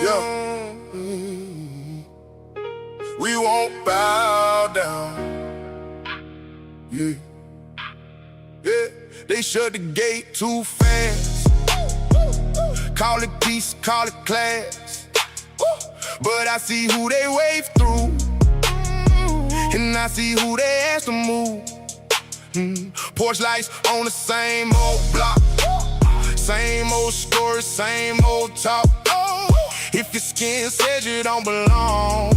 Yeah. We won't bow down. Yeah. Yeah. They shut the gate too fast. Call it peace, call it class. But I see who they wave through, and I see who they ask to move. Porch lights on the same old block, same old story, same old talk. If your skin says you don't belong,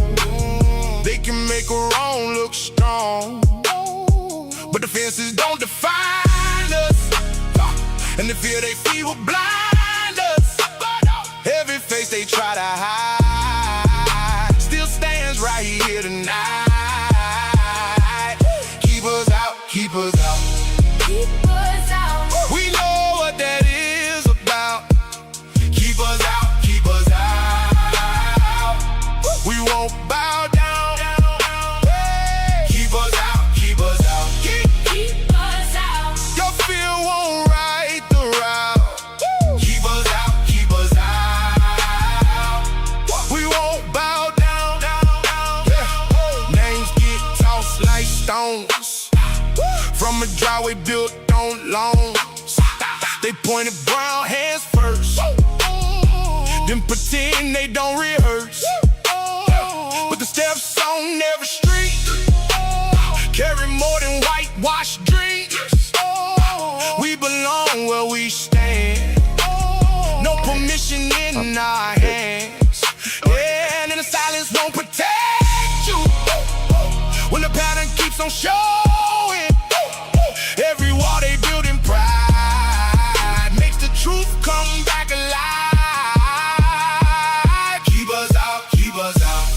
they can make a wrong look strong. But the fences don't define us, and the fear they feel will blind us. Every face they try to hide still stands right here tonight. Keep us out, keep us out, keep us out. We know what that is about. Keep us out, keep us out. We won't bow down. Keep us out, keep us out, keep us out. Your fear won't right the route. Keep us out, keep us out. We won't bow down. Names get tossed like stones from a driveway built on loans. They pointed brown hands first, then pretend they don't rehearse. But the steps on every street carry more than whitewashed dreams. We belong where we stand, no permission in our hands. Yeah, and the silence won't protect you when the pattern keeps on showing. Every wall they build in pride makes the truth come back alive. Keep us out, keep us out,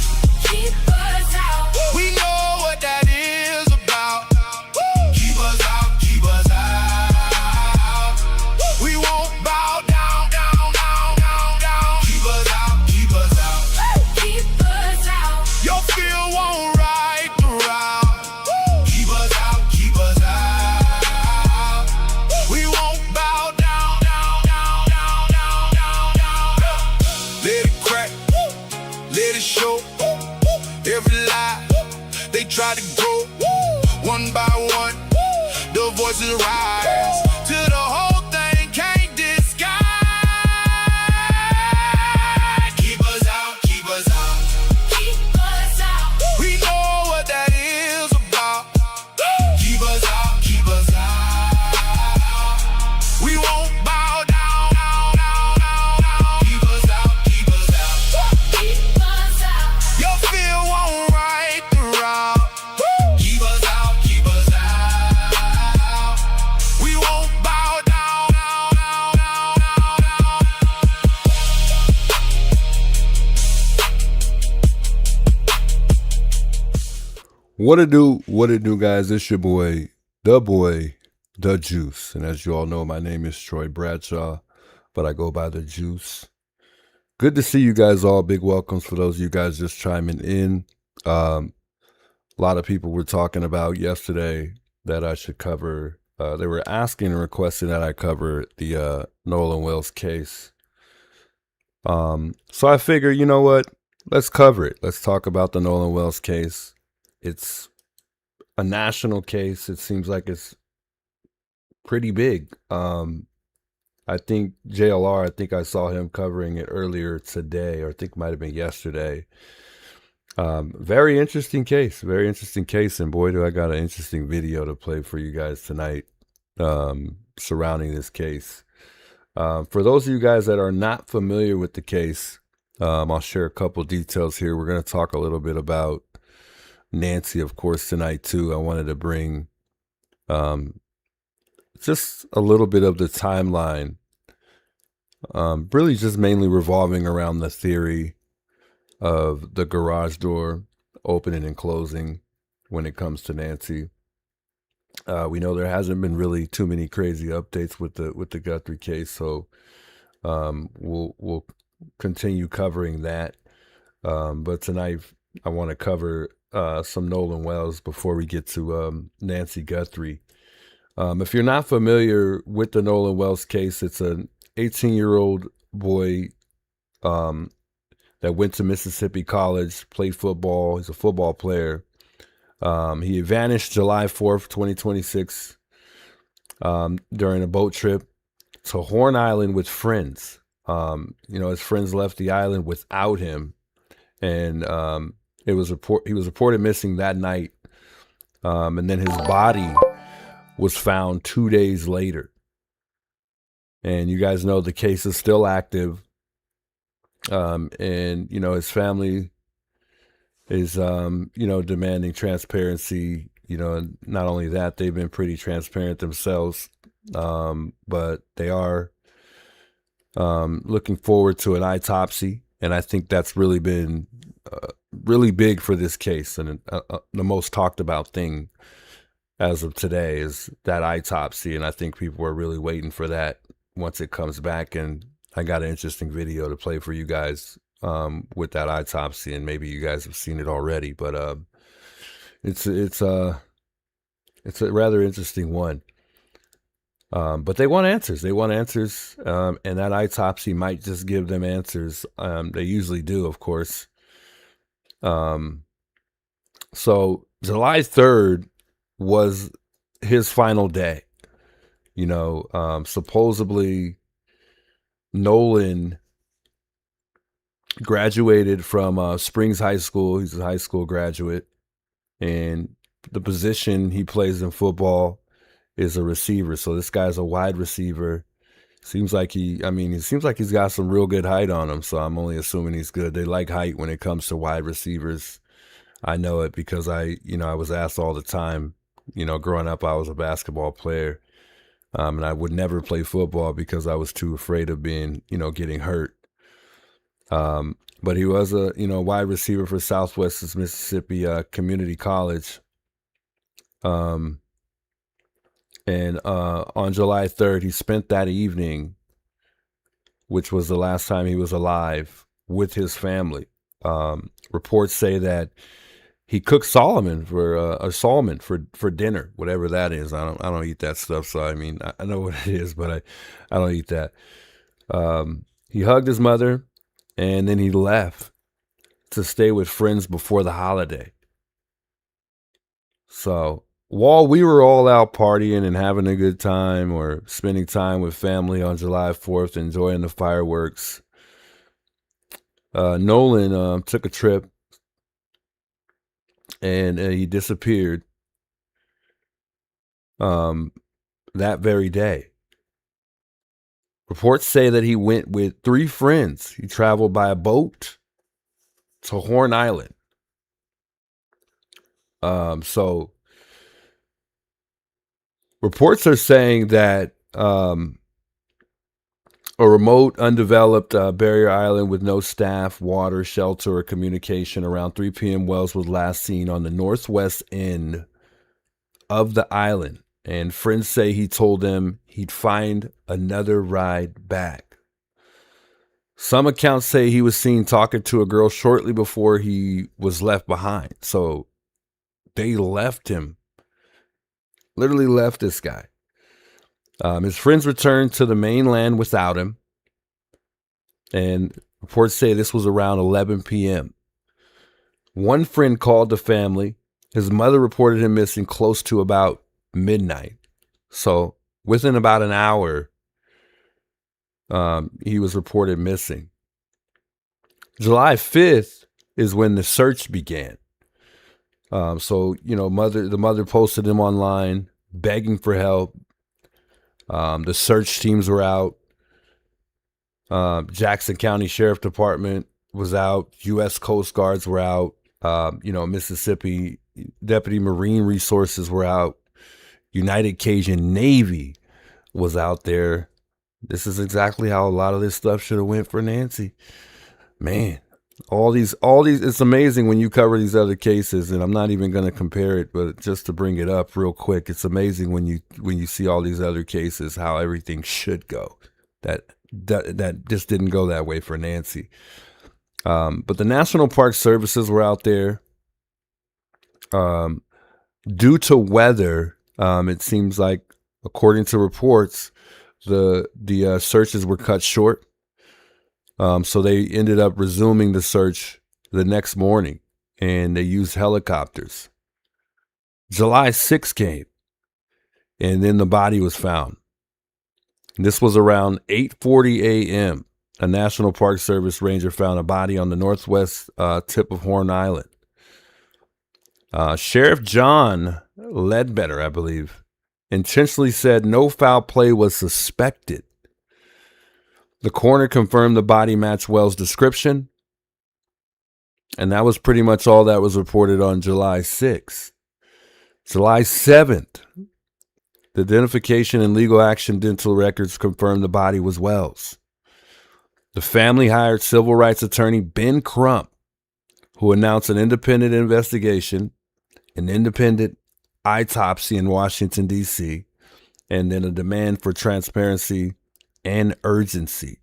keep us out. We know what that is about. Keep us out, keep us out. We won't bow down, down, down, down, down. Keep us out, keep us out, keep us out. Your fear won't right the route. Keep us out, keep us out. We won't bow down, down, down, down, down, down, down. Let it crack, let it show. Every lie they try to grow, one by one, the voices rise till the whole thing can't disguise. Keep us out, keep us out, keep us out. We know what that is about. Keep us out, keep us out. We won't bow down, down, down, down, down. Keep us out, keep us out, keep us out. Your fear won't right the route. Keep us out, keep us out. We won't bow down, down, down, down, down, What it do, guys? It's your boy, the Juice. And as you all know, my name is Troy Bradshaw, but I go by the Juice. Good to see you guys all. Big welcomes for those of you guys just chiming in. A lot of people were talking about yesterday that I should cover, they were asking and requesting that I cover the Nolan Wells case. So I figure, you know what? Let's cover it. Let's talk about the Nolan Wells case. It's a national case. It seems like it's pretty big. I think JLR, I think I saw him covering it earlier today, or I think it might have been yesterday. Very interesting case, and boy, do I got an interesting video to play for you guys tonight surrounding this case. For those of you guys that are not familiar with the case, I'll share a couple details here. We're going to talk a little bit about Nancy, of course, tonight too. I wanted to bring just a little bit of the timeline, really just mainly revolving around the theory of the garage door opening and closing when it comes to Nancy. We know there hasn't been really too many crazy updates with the Guthrie case, so we'll continue covering that. But tonight I want to cover some Nolan Wells before we get to Nancy Guthrie. If you're not familiar with the Nolan Wells case, it's an 18-year-old boy that went to Mississippi College, played football. He's a football player. He vanished July 4th, 2026, during a boat trip to Horn Island with friends. His friends left the island without him, and he was reported missing that night. And then his body was found 2 days later. And you guys know the case is still active. And his family is demanding transparency. And not only that, they've been pretty transparent themselves, but they are looking forward to an autopsy, and I think that's really been really big for this case. And the most talked about thing as of today is that autopsy, and I think people are really waiting for that once it comes back. And I got an interesting video to play for you guys with that autopsy, and maybe you guys have seen it already, but it's a rather interesting one. But they want answers. They want answers, and that autopsy might just give them answers. They usually do, of course. So July 3rd was his final day. Supposedly Nolan graduated from Springs High School. He's a high school graduate, and the position he plays in football is a receiver. So this guy's a wide receiver. Seems like he's got some real good height on him. So I'm only assuming he's good. They like height when it comes to wide receivers. I know it because I was asked all the time. Growing up, I was a basketball player, and I would never play football because I was too afraid of being, getting hurt. But he was a, wide receiver for Southwest Mississippi Community College. And on July 3rd, he spent that evening, which was the last time he was alive, with his family. Reports say that he cooked salmon for dinner, whatever that is. I don't eat that stuff, so I know what it is, but I don't eat that. He hugged his mother, and then he left to stay with friends before the holiday. So while we were all out partying and having a good time, or spending time with family on July 4th, enjoying the fireworks, Nolan took a trip, and he disappeared that very day. Reports say that he went with 3 friends. He traveled by a boat to Horn Island. So reports are saying that a remote, undeveloped barrier island with no staff, water, shelter, or communication around 3 p.m. Wells was last seen on the northwest end of the island. And friends say he told them he'd find another ride back. Some accounts say he was seen talking to a girl shortly before he was left behind. So they left him, literally left this guy. His friends returned to the mainland without him, and reports say this was around 11 p.m. One friend called the family. His mother reported him missing close to about midnight. So within about an hour, he was reported missing. July 5th is when the search began. The mother posted him online, begging for help. The search teams were out. Jackson County Sheriff Department was out. U.S. Coast Guards were out. Mississippi Deputy Marine Resources were out. United Cajun Navy was out there. This is exactly how a lot of this stuff should have went for Nancy. Man, all these, it's amazing when you cover these other cases, and I'm not even going to compare it, but just to bring it up real quick, it's amazing when you see all these other cases, how everything should go. That just didn't go that way for Nancy. But the National Park Services were out there. Due to weather, it seems like, according to reports, the searches were cut short. So they ended up resuming the search the next morning, and they used helicopters. July 6th came, and then the body was found. This was around 8:40 a.m. A National Park Service ranger found a body on the northwest tip of Horn Island. Sheriff John Ledbetter, I believe, intentionally said no foul play was suspected. The coroner confirmed the body matched Wells' description, and that was pretty much all that was reported on July 6th. July 7th, the identification and legal action dental records confirmed the body was Wells. The family hired civil rights attorney Ben Crump, who announced an independent investigation, an independent autopsy in Washington, D.C., and then a demand for transparency and urgency.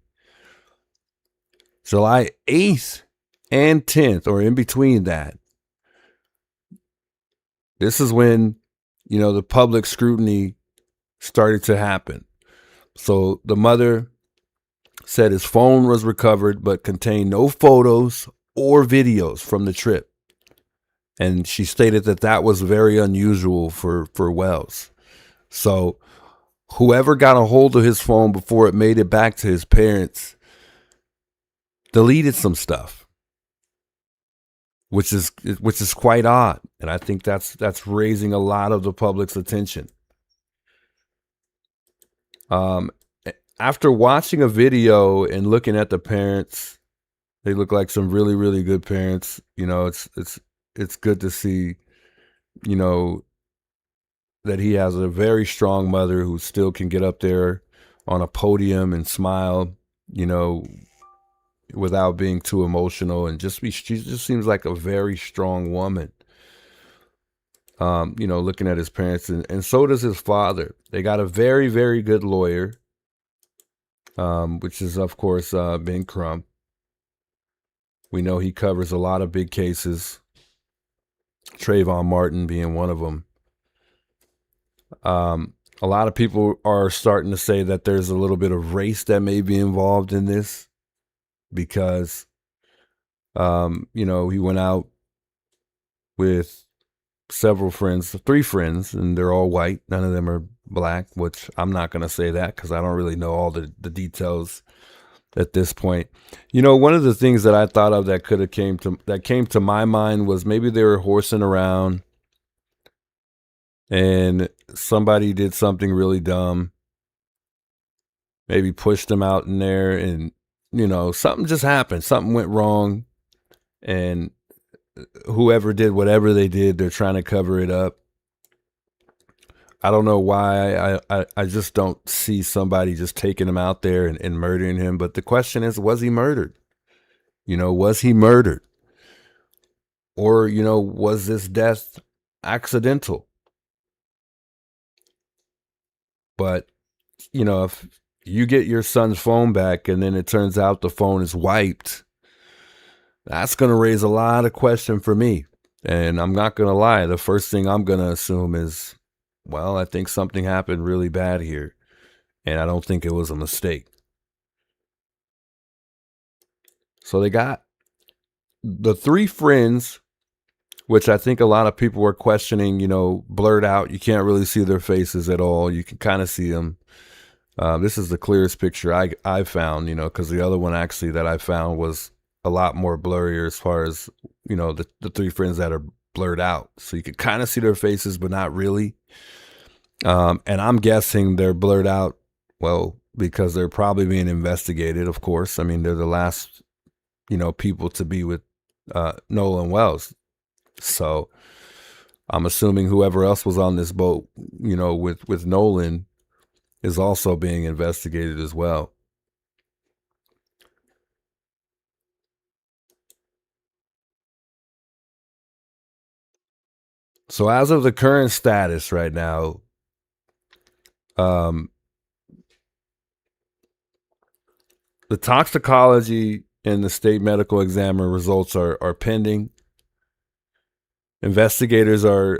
July 8th and 10th, or in between that, this is when, the public scrutiny started to happen. So the mother said his phone was recovered, but contained no photos or videos from the trip. And she stated that that was very unusual for Wells. So whoever got a hold of his phone before it made it back to his parents deleted some stuff, which is quite odd. And I think that's raising a lot of the public's attention. After watching a video and looking at the parents, they look like some really, really good parents. It's good to see, that he has a very strong mother who still can get up there on a podium and smile, without being too emotional, and she just seems like a very strong woman. Looking at his parents, and so does his father. They got a very, very good lawyer, which is, of course, Ben Crump. We know he covers a lot of big cases, Trayvon Martin being one of them. A lot of people are starting to say that there's a little bit of race that may be involved in this, because, he went out with several friends, 3 friends, and they're all white. None of them are black, which I'm not going to say that because I don't really know all the details at this point. One of the things that I thought of that came to my mind was maybe they were horsing around and somebody did something really dumb, maybe pushed them out in there, and something just happened, something went wrong, and whoever did whatever they did, they're trying to cover it up. I don't know why. I just don't see somebody just taking him out there and murdering him. But the question is, was he murdered? Was he murdered? Or, was this death accidental? But, if you get your son's phone back and then it turns out the phone is wiped, that's going to raise a lot of questions for me. And I'm not going to lie. The first thing I'm going to assume is, well, I think something happened really bad here, and I don't think it was a mistake. So they got the 3 friends, which I think a lot of people were questioning, blurred out. You can't really see their faces at all. You can kind of see them. This is the clearest picture I found, because the other one actually that I found was a lot more blurrier as far as, the 3 friends that are blurred out. So you could kind of see their faces, but not really. And I'm guessing they're blurred out, well, because they're probably being investigated, of course. I mean, they're the last, people to be with Nolan Wells. So I'm assuming whoever else was on this boat, with Nolan is also being investigated as well. So as of the current status right now, the toxicology and the state medical examiner results are pending. Investigators are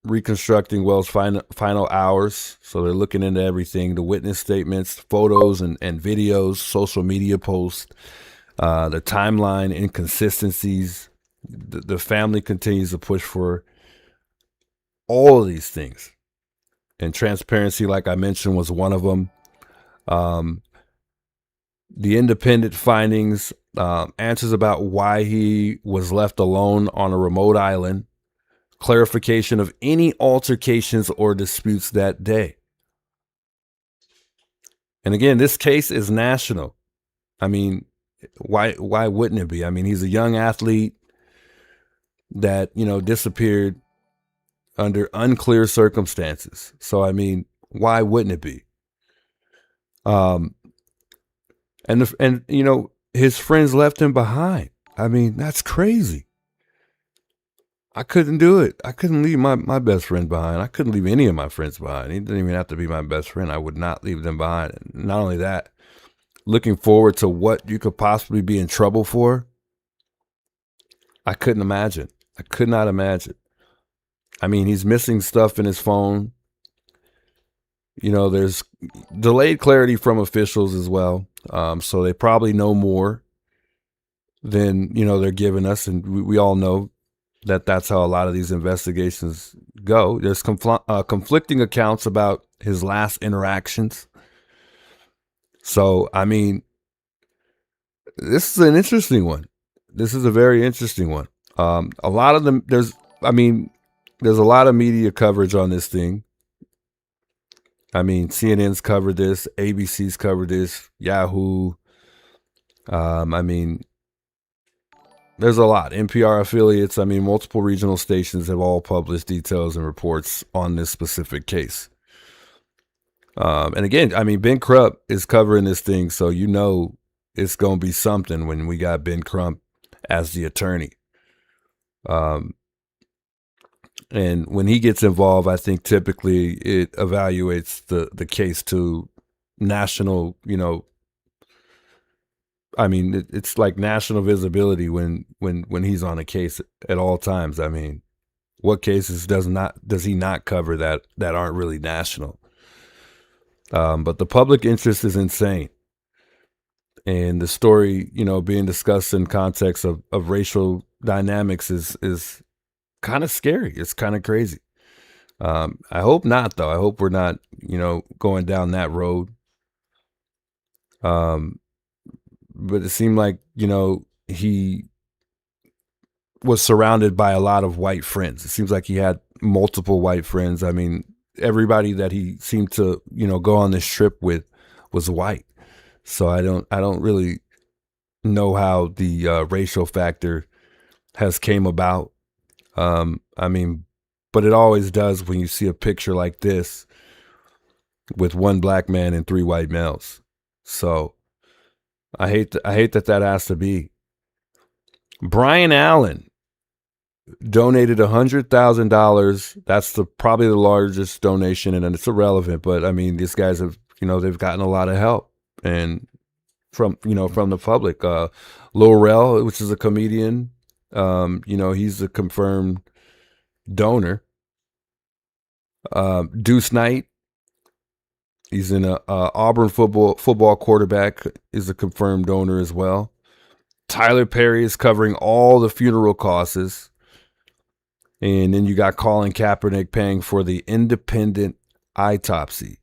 reconstructing Wells' final hours. So they're looking into everything, the witness statements, photos and videos, social media posts, the timeline inconsistencies. The family continues to push for all of these things. And transparency, like I mentioned, was one of them. The independent findings, answers about why he was left alone on a remote island, clarification of any altercations or disputes that day. And again, this case is national. I mean, why wouldn't it be? I mean, he's a young athlete that, you know, disappeared under unclear circumstances. So, I mean, why wouldn't it be? And you know, his friends left him behind. I mean, that's crazy. I couldn't do it. I couldn't leave my best friend behind. I couldn't leave any of my friends behind. He didn't even have to be my best friend. I would not leave them behind. And not only that, looking forward to what you could possibly be in trouble for, I couldn't imagine. I could not imagine. I mean, he's missing stuff in his phone. You know, there's delayed clarity from officials as well. So they probably know more than, you know, they're giving us. And we all know that that's how a lot of these investigations go. There's conflicting accounts about his last interactions. So, I mean, this is an interesting one. This is a very interesting one. A lot of them, there's a lot of media coverage on this thing. I mean, CNN's covered this, ABC's covered this, Yahoo. I mean, there's a lot. NPR affiliates, I mean, multiple regional stations have all published details and reports on this specific case. And again, I mean, Ben Crump is covering this thing, so you know it's going to be something when we got Ben Crump as the attorney. And when he gets involved, I think typically it evaluates the case to national, you know, I mean, it's like national visibility when he's on a case at all times. I mean, what cases does he not cover that aren't really national? But the public interest is insane. And the story, you know, being discussed in context of racial dynamics is kind of scary. It's kind of crazy. I hope not, though. I hope we're not, you know, going down that road. But it seemed like, you know, he was surrounded by a lot of white friends. It seems like he had multiple white friends. I mean, everybody that he seemed to, you know, go on this trip with was white. So I don't really know how the racial factor has came about. I mean, but it always does when you see a picture like this with one black man and 3 white males. So I hate that has to be. Brian Allen donated $100,000. That's probably the largest donation, and it's irrelevant. But I mean, these guys have, you know, they've gotten a lot of help and from the public. Lil Rel, which is a comedian, you know, he's a confirmed donor. Deuce Knight, he's in a Auburn football quarterback, is a confirmed donor as well. Tyler Perry is covering all the funeral costs. And then you got Colin Kaepernick paying for the independent autopsy.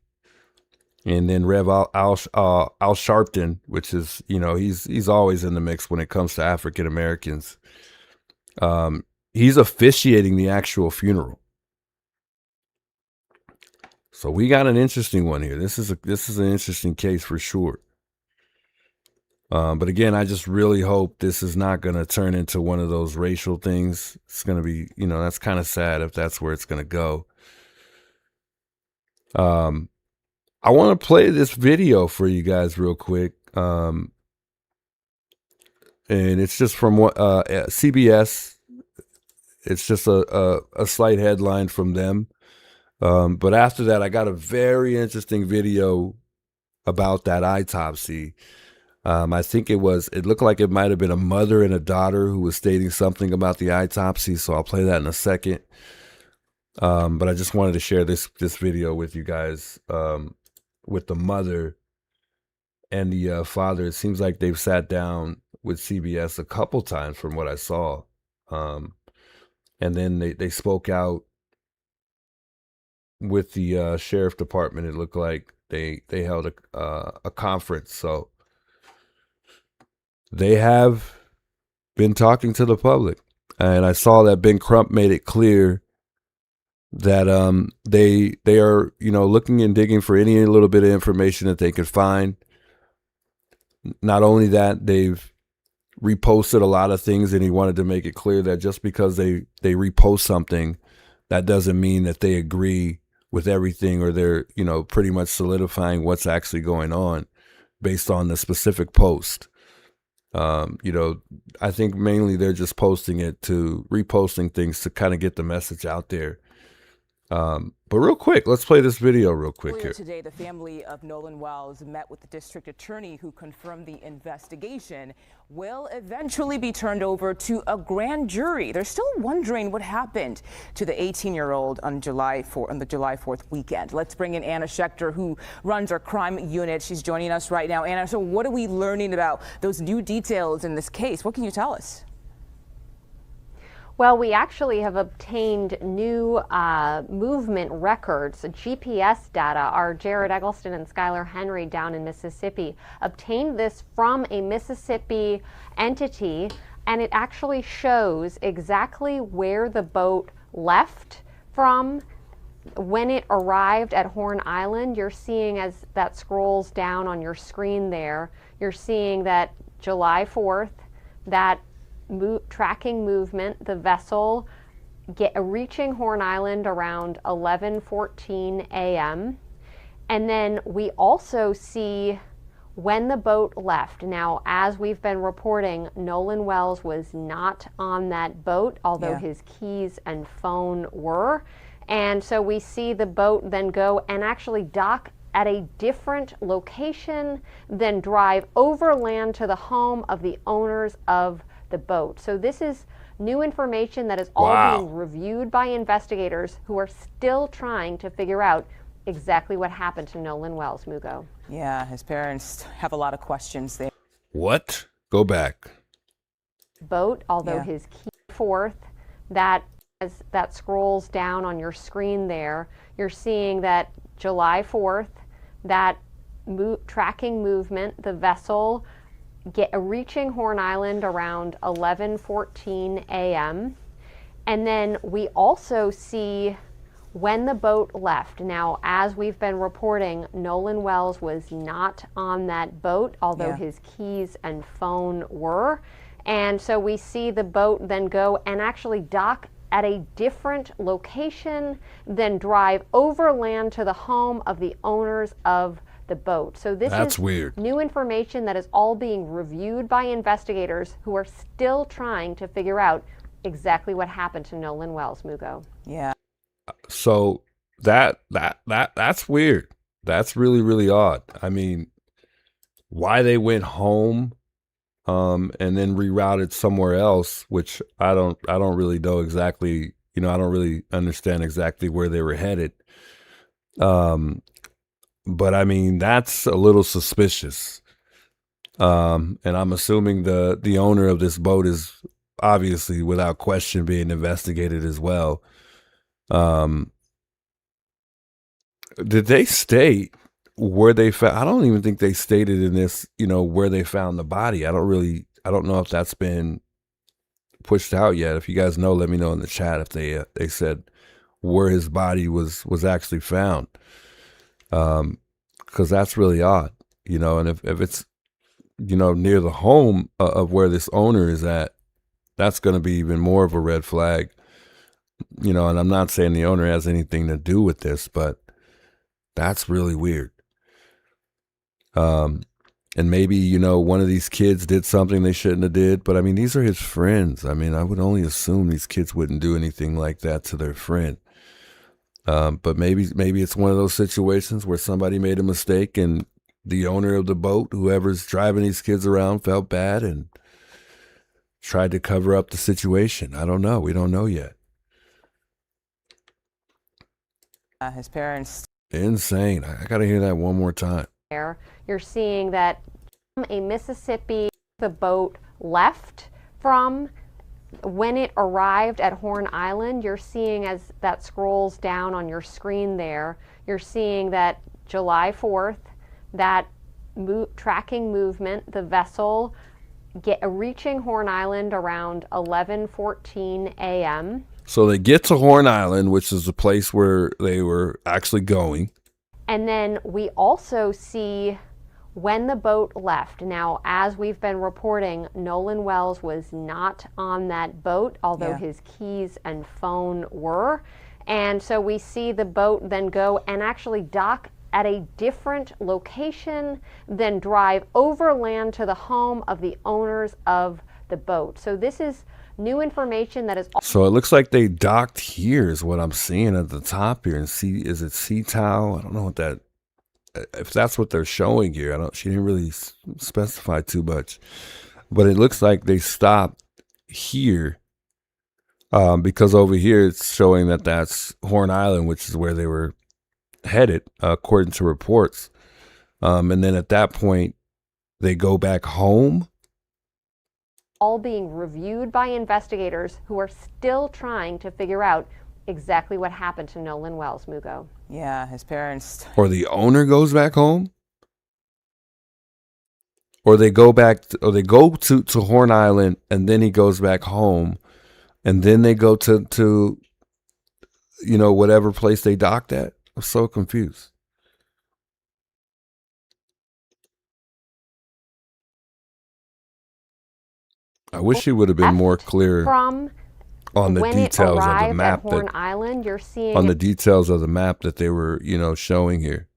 And then Rev Al Sharpton, which is, you know, he's always in the mix when it comes to African Americans. He's officiating the actual funeral. So we got an interesting one here. This is an interesting case for sure. But again, I just really hope this is not going to turn into one of those racial things. It's going to be, you know, that's kind of sad if that's where it's going to go. I want to play this video for you guys real quick. And it's just from CBS. It's just a slight headline from them. But after that, I got a very interesting video about that autopsy. I think it looked like it might have been a mother and a daughter who was stating something about the autopsy. So I'll play that in a second. But I just wanted to share this video with you guys, with the mother and the father. It seems like they've sat down with CBS a couple times from what I saw. And then they spoke out with the sheriff department. It looked like they held a conference. So they have been talking to the public. And I saw that Ben Crump made it clear that they are, you know, looking and digging for any little bit of information that they could find. Not only that, they've reposted a lot of things, and he wanted to make it clear that just because they repost something, that doesn't mean that they agree with everything, or they're, you know, pretty much solidifying what's actually going on based on the specific post. You know, I think mainly they're just reposting things to kind of get the message out there. But real quick, let's play this video real quick Earlier here. today, the family of Nolan Wells met with the district attorney, who confirmed the investigation will eventually be turned over to a grand jury. They're still wondering what happened to the 18-year-old on the July 4th weekend. Let's bring in Anna Schechter, who runs our crime unit. She's joining us right now. Anna, so what are we learning about those new details in this case? What can you tell us? Well, we actually have obtained new movement records, GPS data. Our Jared Eggleston and Skylar Henry down in Mississippi obtained this from a Mississippi entity, and it actually shows exactly where the boat left from when it arrived at Horn Island. You're seeing, as that scrolls down on your screen there, you're seeing that July 4th, that tracking movement, the vessel reaching Horn Island around 11:14 a.m. And then we also see when the boat left. Now, as we've been reporting, Nolan Wells was not on that boat, although his keys and phone were. And so we see the boat then go and actually dock at a different location, then drive overland to the home of the owners of the boat. So this is new information that is all being reviewed by investigators, who are still trying to figure out exactly what happened to Nolan Wells, Mugo. Yeah, his parents have a lot of questions there. What? Go back. Boat, although his key forth, that as that scrolls down on your screen there, you're seeing that July 4th, that tracking movement, the vessel reaching Horn Island around 11:14 a.m. And then we also see when the boat left. Now, as we've been reporting, Nolan Wells was not on that boat, although his keys and phone were. And so we see the boat then go and actually dock at a different location, then drive overland to the home of the owners of the boat. So this is weird. New information that is all being reviewed by investigators, who are still trying to figure out exactly what happened to Nolan Wells, Mugo. Yeah. So that's weird. That's really, really odd. I mean, why they went home and then rerouted somewhere else, which I don't really know exactly, you know, I don't really understand exactly where they were headed. But I mean, that's a little suspicious. And I'm assuming the owner of this boat is obviously, without question, being investigated as well. Did they state where they found? I don't even think they stated in this, you know, where they found the body. I don't know if that's been pushed out yet. If you guys know, let me know in the chat if they said where his body was actually found. Because that's really odd, you know, and if it's, you know, near the home of where this owner is at, that's going to be even more of a red flag, you know. And I'm not saying the owner has anything to do with this, but that's really weird. And maybe, you know, one of these kids did something they shouldn't have did, but I mean, these are his friends. I mean, I would only assume these kids wouldn't do anything like that to their friend. But maybe it's one of those situations where somebody made a mistake, and the owner of the boat, whoever's driving these kids around, felt bad and tried to cover up the situation. I don't know. We don't know yet. His parents. Insane. I gotta hear that one more time. You're seeing that a Mississippi, the boat left from when it arrived at Horn Island. You're seeing, as that scrolls down on your screen there, you're seeing that July 4th, that tracking movement, the vessel reaching Horn Island around 11:14 a.m. So they get to Horn Island, which is the place where they were actually going. And then we also see when the boat left. Now, as we've been reporting, Nolan Wells was not on that boat, although his keys and phone were. And so we see the boat then go and actually dock at a different location, then drive overland to the home of the owners of the boat. So this is new information that is. So it looks like they docked here is what I'm seeing at the top here. And see, is it Sea Towel? I don't know what that, if that's what they're showing here. She didn't really specify too much, but it looks like they stopped here because over here it's showing that that's Horn Island, which is where they were headed, according to reports. And then at that point, they go back home. All being reviewed by investigators who are still trying to figure out exactly what happened to Nolan Wells, Mugo. Yeah, his parents. Or the owner goes back home. Or they go back, or they go to Horn Island, and then he goes back home, and then they go to you know, whatever place they docked at. I'm so confused. I wish he would have been more clear from on the details of the map. At Horn Island, you're seeing on the details of the map that they were, you know, showing here.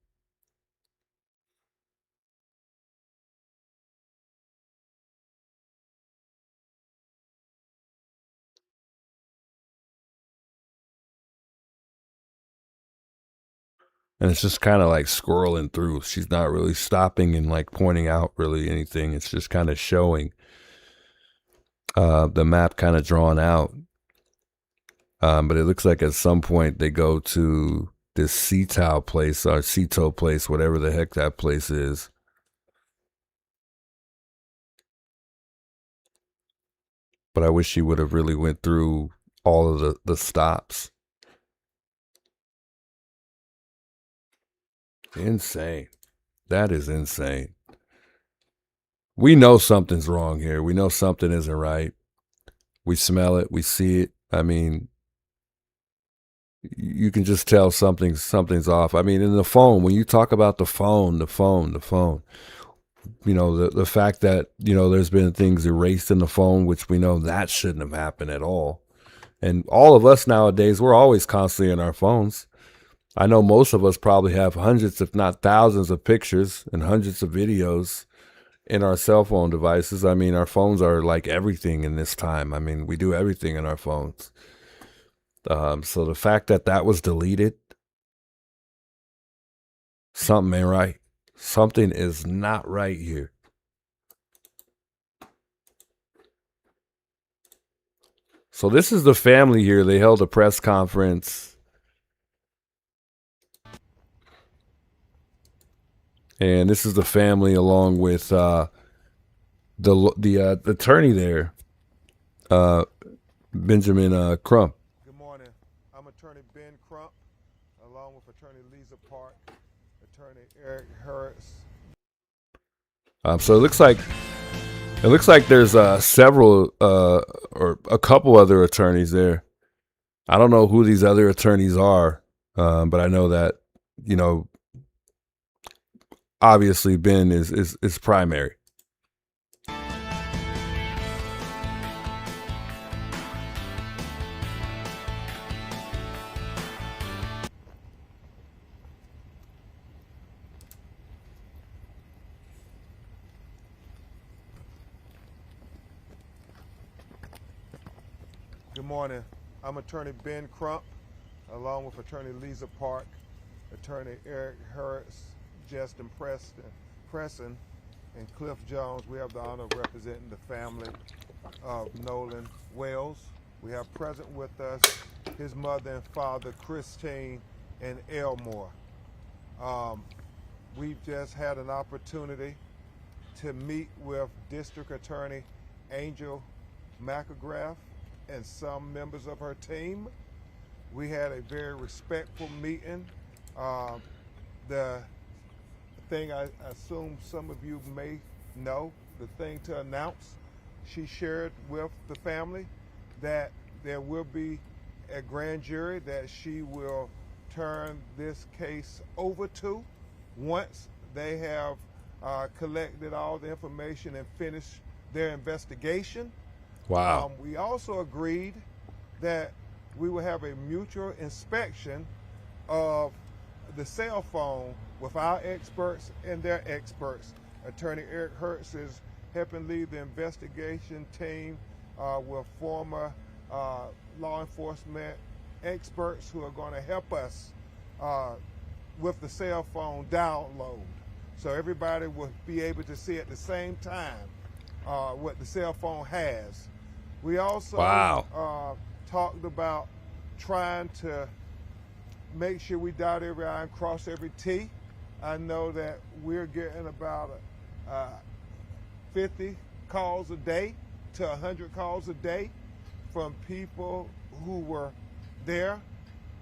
And it's just kind of like scrolling through. She's not really stopping and like pointing out really anything. It's just kind of showing the map kind of drawn out. But it looks like at some point they go to this Sea Towel place or Ceto place, whatever the heck that place is. But I wish she would have really went through all of the stops. Insane. That is insane. We know something's wrong here. We know something isn't right. We smell it. We see it. I mean, you can just tell something's off. I mean, in the phone, when you talk about the phone, you know, the fact that, you know, there's been things erased in the phone, which we know that shouldn't have happened at all. And all of us nowadays, we're always constantly in our phones. I know most of us probably have hundreds, if not thousands of pictures and hundreds of videos in our cell phone devices. I mean, our phones are like everything in this time. I mean, we do everything in our phones. So the fact that that was deleted, something ain't right. Something is not right here. So this is the family here. They held a press conference. And this is the family along with the attorney there, Benjamin Crump. Good morning. I'm Attorney Ben Crump, along with Attorney Lisa Park, Attorney Eric Harris. So it looks like there's several or a couple other attorneys there. I don't know who these other attorneys are, but I know that, you know, obviously Ben is primary. Good morning. I'm Attorney Ben Crump, along with Attorney Lisa Park, Attorney Eric Harris, Justin Preston, and Cliff Jones. We have the honor of representing the family of Nolan Wells. We have present with us his mother and father, Christine and Elmore. We've just had an opportunity to meet with District Attorney Angel McElgrath and some members of her team. We had a very respectful meeting. The thing I assume some of you may know, the thing to announce, she shared with the family that there will be a grand jury that she will turn this case over to once they have collected all the information and finished their investigation. Wow. We also agreed that we will have a mutual inspection of the cell phone with our experts and their experts. Attorney Eric Hertz is helping lead the investigation team with former law enforcement experts who are going to help us with the cell phone download. So everybody will be able to see at the same time what the cell phone has. We also talked about trying to make sure we dot every I and cross every T. I know that we're getting about 50 calls a day to 100 calls a day from people who were there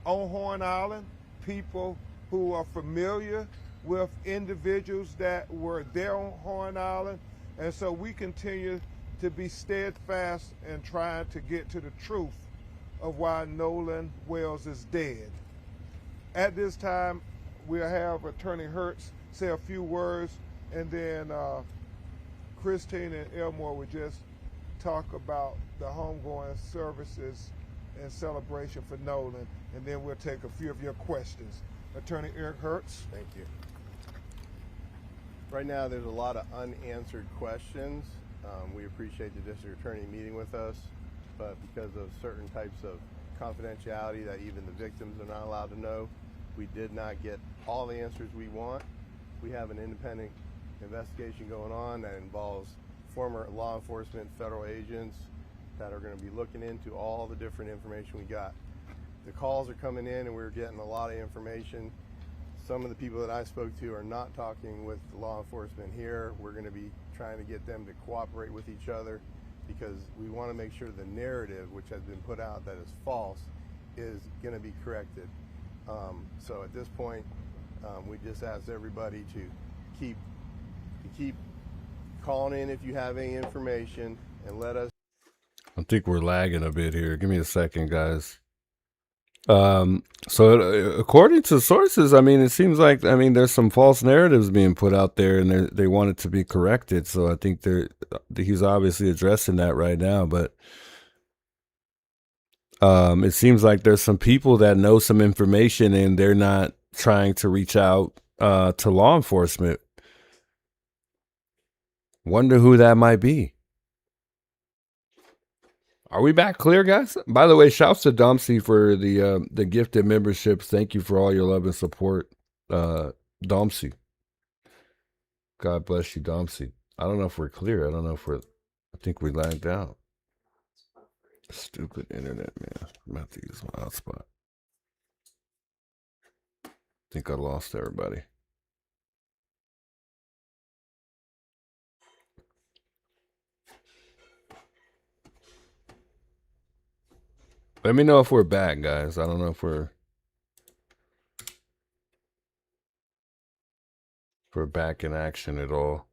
on Horn Island, people who are familiar with individuals that were there on Horn Island. And so we continue to be steadfast in trying to get to the truth of why Nolan Wells is dead. At this time, we'll have Attorney Hertz say a few words, and then Christine and Elmore will just talk about the homegoing services and celebration for Nolan, and then we'll take a few of your questions. Attorney Eric Hertz. Thank you. Right now, there's a lot of unanswered questions. We appreciate the district attorney meeting with us, but because of certain types of confidentiality that even the victims are not allowed to know, we did not get all the answers we want. We have an independent investigation going on that involves former law enforcement, federal agents that are going to be looking into all the different information we got. The calls are coming in and we're getting a lot of information. Some of the people that I spoke to are not talking with the law enforcement here. We're going to be trying to get them to cooperate with each other because we want to make sure the narrative, which has been put out that is false, is going to be corrected. So at this point, we just ask everybody to keep calling in if you have any information and let us. I think we're lagging a bit here. Give me a second, guys. So according to sources, I mean, it seems like, I mean, there's some false narratives being put out there and they want it to be corrected. So I think he's obviously addressing that right now, but it seems like there's some people that know some information and they're not trying to reach out to law enforcement. Wonder who that might be. Are we back clear, guys? By the way, shouts to Domsey for the gifted memberships. Thank you for all your love and support, Domsey. God bless you, Domsey. I don't know if we're clear. I don't know if I think we lagged out. Stupid internet, man. I'm about to use my hotspot. I think I lost everybody. Let me know if we're back, guys. I don't know if we're back in action at all.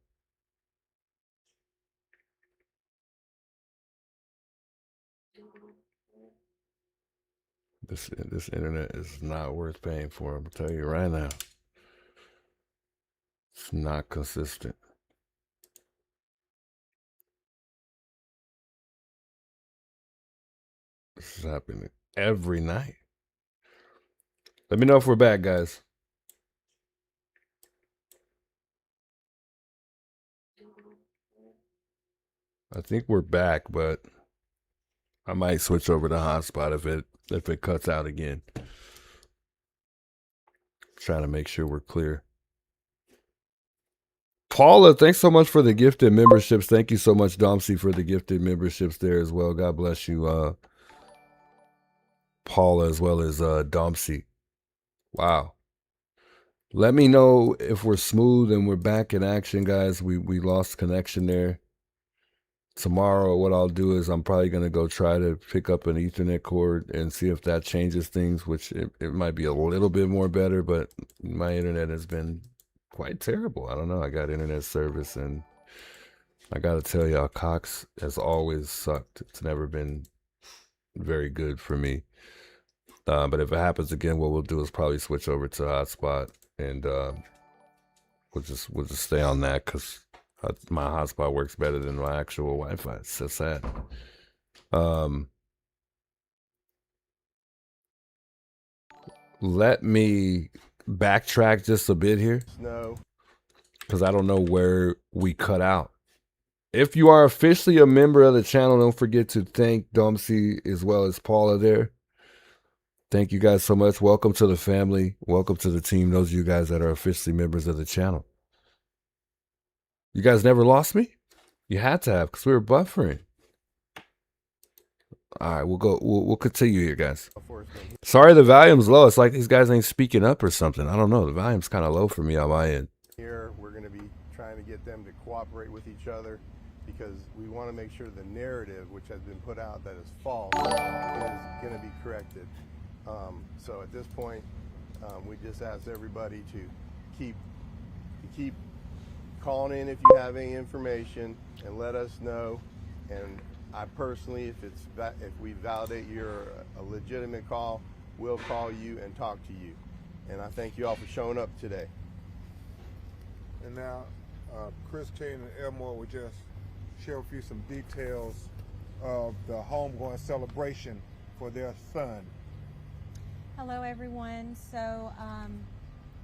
This internet is not worth paying for. I'm gonna tell you right now. It's not consistent. This is happening every night. Let me know if we're back, guys. I think we're back, but I might switch over to hotspot if it cuts out again. Trying to make sure we're clear. Paula, thanks so much for the gifted memberships. Thank you so much, Domsey, for the gifted memberships there as well. God bless you, Paula, as well as Domsey. Wow. Let me know if we're smooth and we're back in action, guys. We lost connection there. Tomorrow, what I'll do is I'm probably going to go try to pick up an Ethernet cord and see if that changes things, which it might be a little bit more better, but my internet has been quite terrible. I don't know. I got internet service, and I got to tell y'all, Cox has always sucked. It's never been very good for me. But if it happens again, what we'll do is probably switch over to hotspot, and we'll just stay on that, because my hotspot works better than my actual Wi-Fi. It's so sad. Let me backtrack just a bit here, No. because I don't know where we cut out. If you are officially a member of the channel, don't forget to thank Domsey as well as Paula there. Thank you guys so much. Welcome to the family. Welcome to the team. Those of you guys that are officially members of the channel. You guys never lost me? You had to have, because we were buffering. All right, we'll continue here, guys. Sorry the volume's low. It's like these guys ain't speaking up or something. I don't know. The volume's kind of low for me on my end. Here, we're going to be trying to get them to cooperate with each other, because we want to make sure the narrative, which has been put out that is false, is going to be corrected. So at this point, we just ask everybody to keep calling in if you have any information, and let us know. And I personally, if we validate you're a legitimate call, we'll call you and talk to you. And I thank you all for showing up today. And now, Chris Kane and Elmore will just share with you some details of the homegoing celebration for their son. Hello everyone. So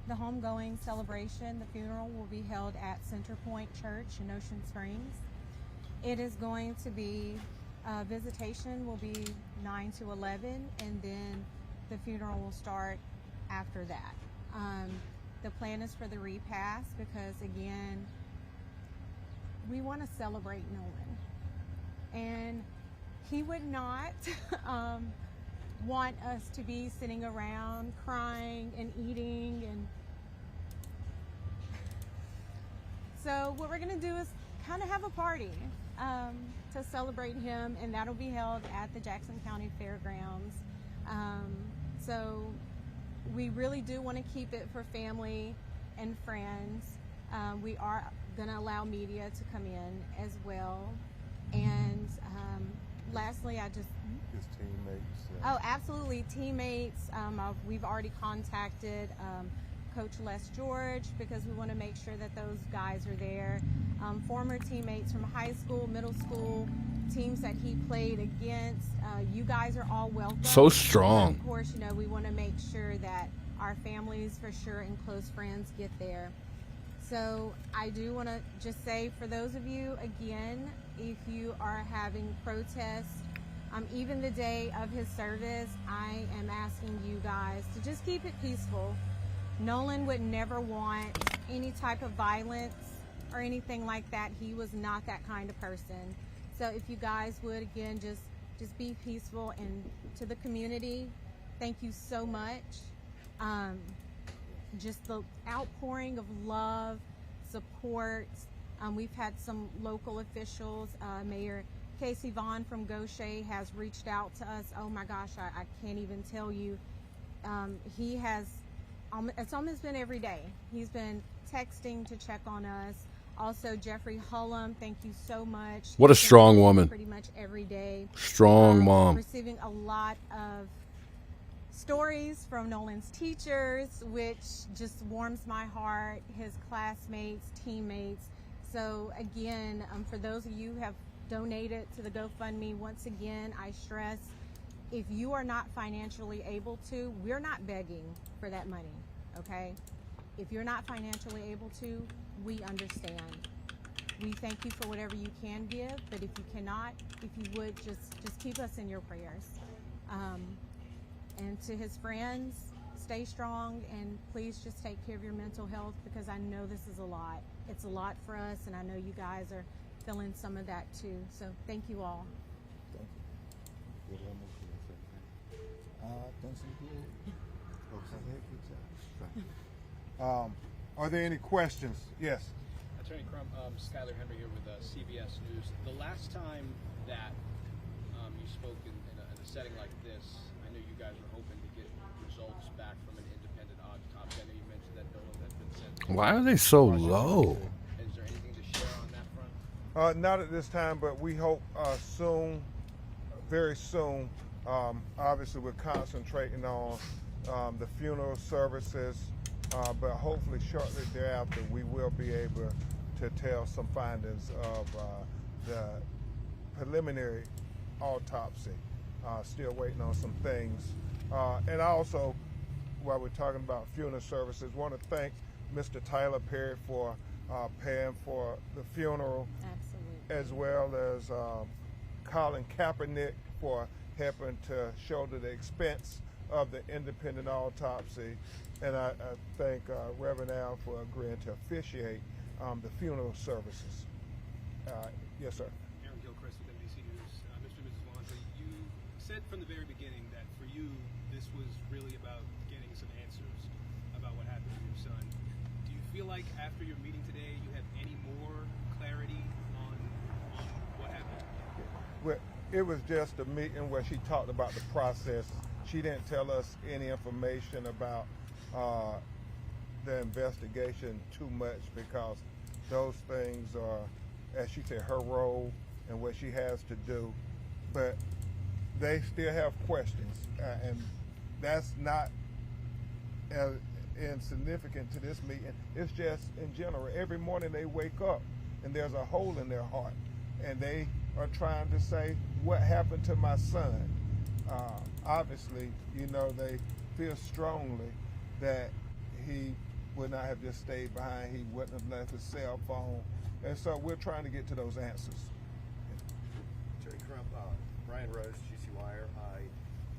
the homegoing celebration, the funeral will be held at Center Point Church in Ocean Springs. It is going to be, visitation will be 9 to 11, and then the funeral will start after that. The plan is for the repast, because again, we want to celebrate Nolan, and he would not want us to be sitting around crying and eating. And so what we're going to do is kind of have a party to celebrate him, and that'll be held at the Jackson County Fairgrounds. So we really do want to keep it for family and friends. We are going to allow media to come in as well. And lastly, I just... His teammates. Oh, absolutely. Teammates. We've already contacted Coach Les George, because we want to make sure that those guys are there. Former teammates from high school, middle school, teams that he played against. You guys are all welcome. So strong. And of course, you know, we want to make sure that our families for sure and close friends get there. So I do want to just say, for those of you, again, if you are having protests, even the day of his service, I am asking you guys to just keep it peaceful. Nolan would never want any type of violence or anything like that. He was not that kind of person. So if you guys would, again, just be peaceful. And to the community, thank you so much. Just the outpouring of love, support. We've had some local officials, Mayor Casey Vaughn from Gaucher has reached out to us. Oh my gosh, I can't even tell you. He has, it's almost been every day. He's been texting to check on us. Also, Jeffrey Hullum, thank you so much. What a strong woman. Pretty much every day. Strong mom. Receiving a lot of stories from Nolan's teachers, which just warms my heart, his classmates, teammates. So again, for those of you who have donated to the GoFundMe, once again, I stress, if you are not financially able to, we're not begging for that money, okay? If you're not financially able to, we understand. We thank you for whatever you can give, but if you cannot, if you would, just keep us in your prayers. And to his friends, stay strong, and please just take care of your mental health, because I know this is a lot. It's a lot for us, and I know you guys are feeling some of that too. So thank you all. Thank you. Are there any questions? Yes. Attorney Crump, Skylar Henry here with CBS News. The last time that you spoke in a setting like this, I know you guys were hoping to get results back from an independent autopsy. I know you mentioned that Nolan had been sent. Why are they so low? Is there anything to share on that front? Not at this time, but we hope soon, very soon. Obviously, we're concentrating on the funeral services, but hopefully shortly thereafter, we will be able to tell some findings of the preliminary autopsy. Still waiting on some things. And also, while we're talking about funeral services, want to thank Mr. Tyler Perry for paying for the funeral. Absolutely. As well as Colin Kaepernick for helping to shoulder the expense of the independent autopsy. And I thank Reverend Al for agreeing to officiate the funeral services. Yes, sir. Aaron Gilchrist with NBC News. Mr. and Mrs. Wandley, you said from the very beginning that for you, this was really about getting some answers about what happened to your son. Do you feel like after your meeting today, you have any more clarity on what happened? Well, it was just a meeting where she talked about the process. She didn't tell us any information about the investigation too much, because those things are, as she said, her role and what she has to do. But they still have questions, and that's not insignificant to this meeting. It's just in general. Every morning they wake up and there's a hole in their heart, and they are trying to say, what happened to my son? Obviously, you know, they feel strongly that he would not have just stayed behind. He wouldn't have left his cell phone. And so we're trying to get to those answers. Attorney Crump, Brian Rose, GC Wire.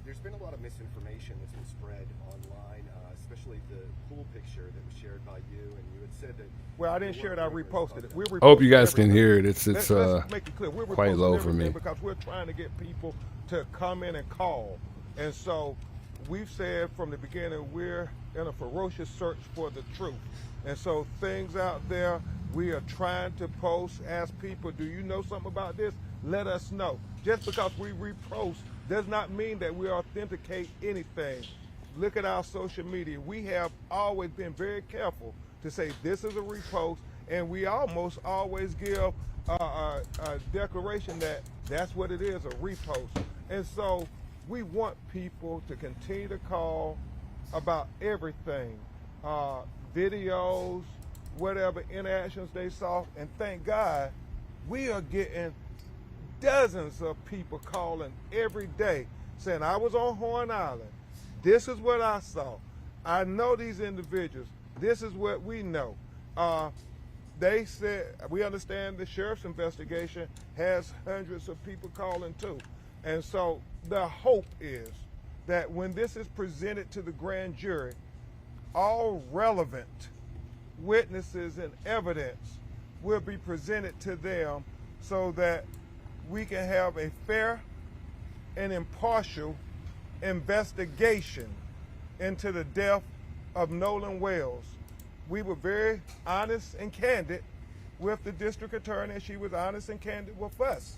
There's been a lot of misinformation that's been spread online, especially the pool picture that was shared by you, and you had said that. Well, I didn't share it. I reposted it. I hope you guys can hear it. It's let's make it clear. We're quite low for me because we're trying to get people to come in and call. And so we've said from the beginning, we're in a ferocious search for the truth. And so things out there, we are trying to post, ask people, do you know something about this? Let us know. Just because we repost does not mean that we authenticate anything. Look at our social media. We have always been very careful to say this is a repost, and we almost always give a declaration that that's what it is, a repost. And so we want people to continue to call about everything, videos, whatever interactions they saw, and thank God we are getting dozens of people calling every day saying, I was on Horn Island, this is what I saw, I know these individuals, this is what we know. They said, we understand the sheriff's investigation has hundreds of people calling too. And so the hope is that when this is presented to the grand jury, all relevant witnesses and evidence will be presented to them so that we can have a fair and impartial investigation into the death of Nolan Wells. We were very honest and candid with the district attorney, and she was honest and candid with us.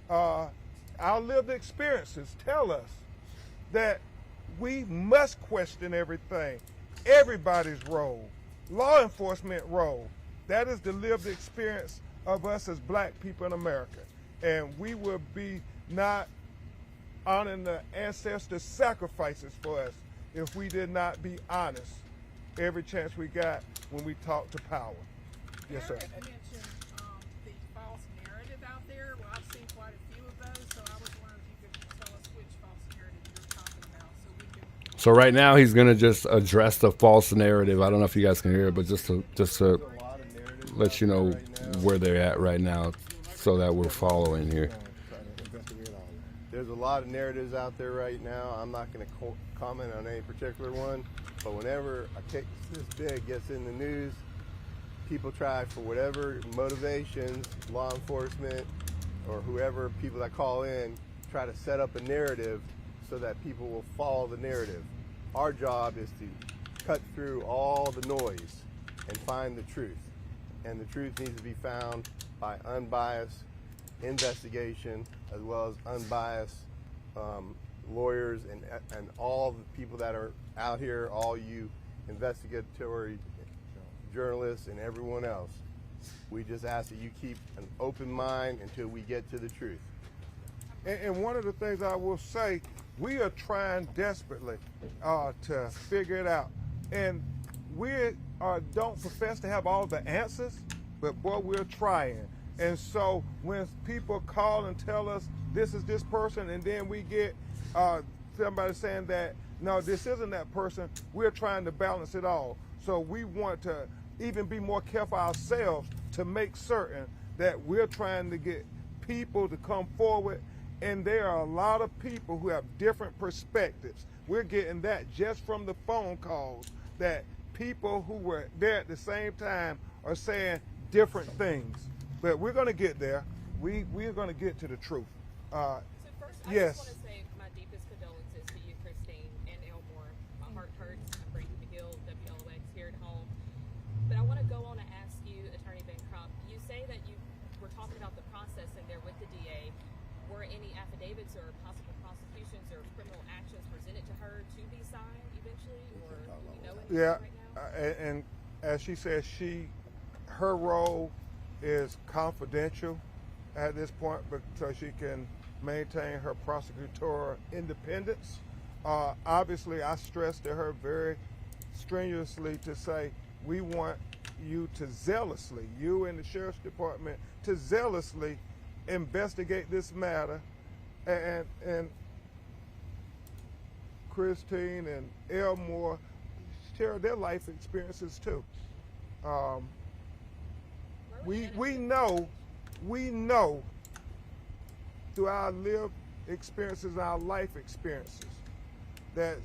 Our lived experiences tell us that we must question everything, everybody's role, law enforcement role. That is the lived experience of us as black people in America. And we will be not honoring the ancestors' sacrifices for us if we did not be honest every chance we got when we talk to power. Yes, sir. I mentioned the false narrative out there. Well, I've seen quite a few of those, so I was wondering if you could tell us which false narrative you're talking about so we can... So right now he's going to just address the false narrative. I don't know if you guys can hear it, but just to let you know where they're at right now so that we're following here. There's a lot of narratives out there right now. I'm not going to comment on any particular one, but whenever a case this big gets in the news, people try for whatever motivations, law enforcement or whoever, people that call in, try to set up a narrative so that people will follow the narrative. Our job is to cut through all the noise and find the truth. And the truth needs to be found by unbiased investigation, as well as unbiased lawyers and all the people that are out here, all you investigatory journalists and everyone else. We just ask that you keep an open mind until we get to the truth. And one of the things I will say, we are trying desperately to figure it out. And we don't profess to have all the answers, but boy, we're trying. And so when people call and tell us this is this person, and then we get somebody saying that, no, this isn't that person, we're trying to balance it all. So we want to even be more careful ourselves to make certain that we're trying to get people to come forward. And there are a lot of people who have different perspectives. We're getting that just from the phone calls, that people who were there at the same time are saying different things. But we're going to get there. We're going to get to the truth. So first, I yes. just want to say my deepest condolences to you, Christine and Elmore. My heart hurts. I'm Brady McGill, WLOX here at home. But I want to go on and ask you, Attorney Ben Crump, you say that you were talking about the process in there with the DA. Were any affidavits or possible prosecutions or criminal actions presented to her to be signed eventually, or do you know anything Yeah, right now? and as she said, her role is confidential at this point, but so she can maintain her prosecutorial independence. Obviously, I stressed to her very strenuously to say, we want you to zealously, you and the Sheriff's Department, to zealously investigate this matter, and Christine and Elmore share their life experiences too. We know through our lived experiences, our life experiences, and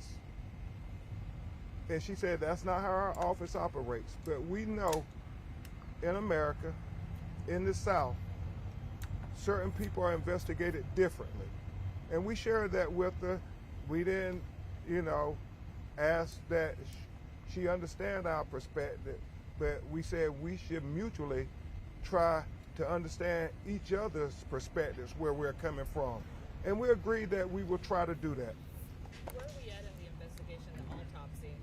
she said that's not how our office operates, but we know in America, in the South, certain people are investigated differently. And we shared that with her. We didn't, ask that she understand our perspective, but we said we should mutually try to understand each other's perspectives, where we're coming from. And we agreed that we will try to do that. Where are we at in the investigation, the autopsy?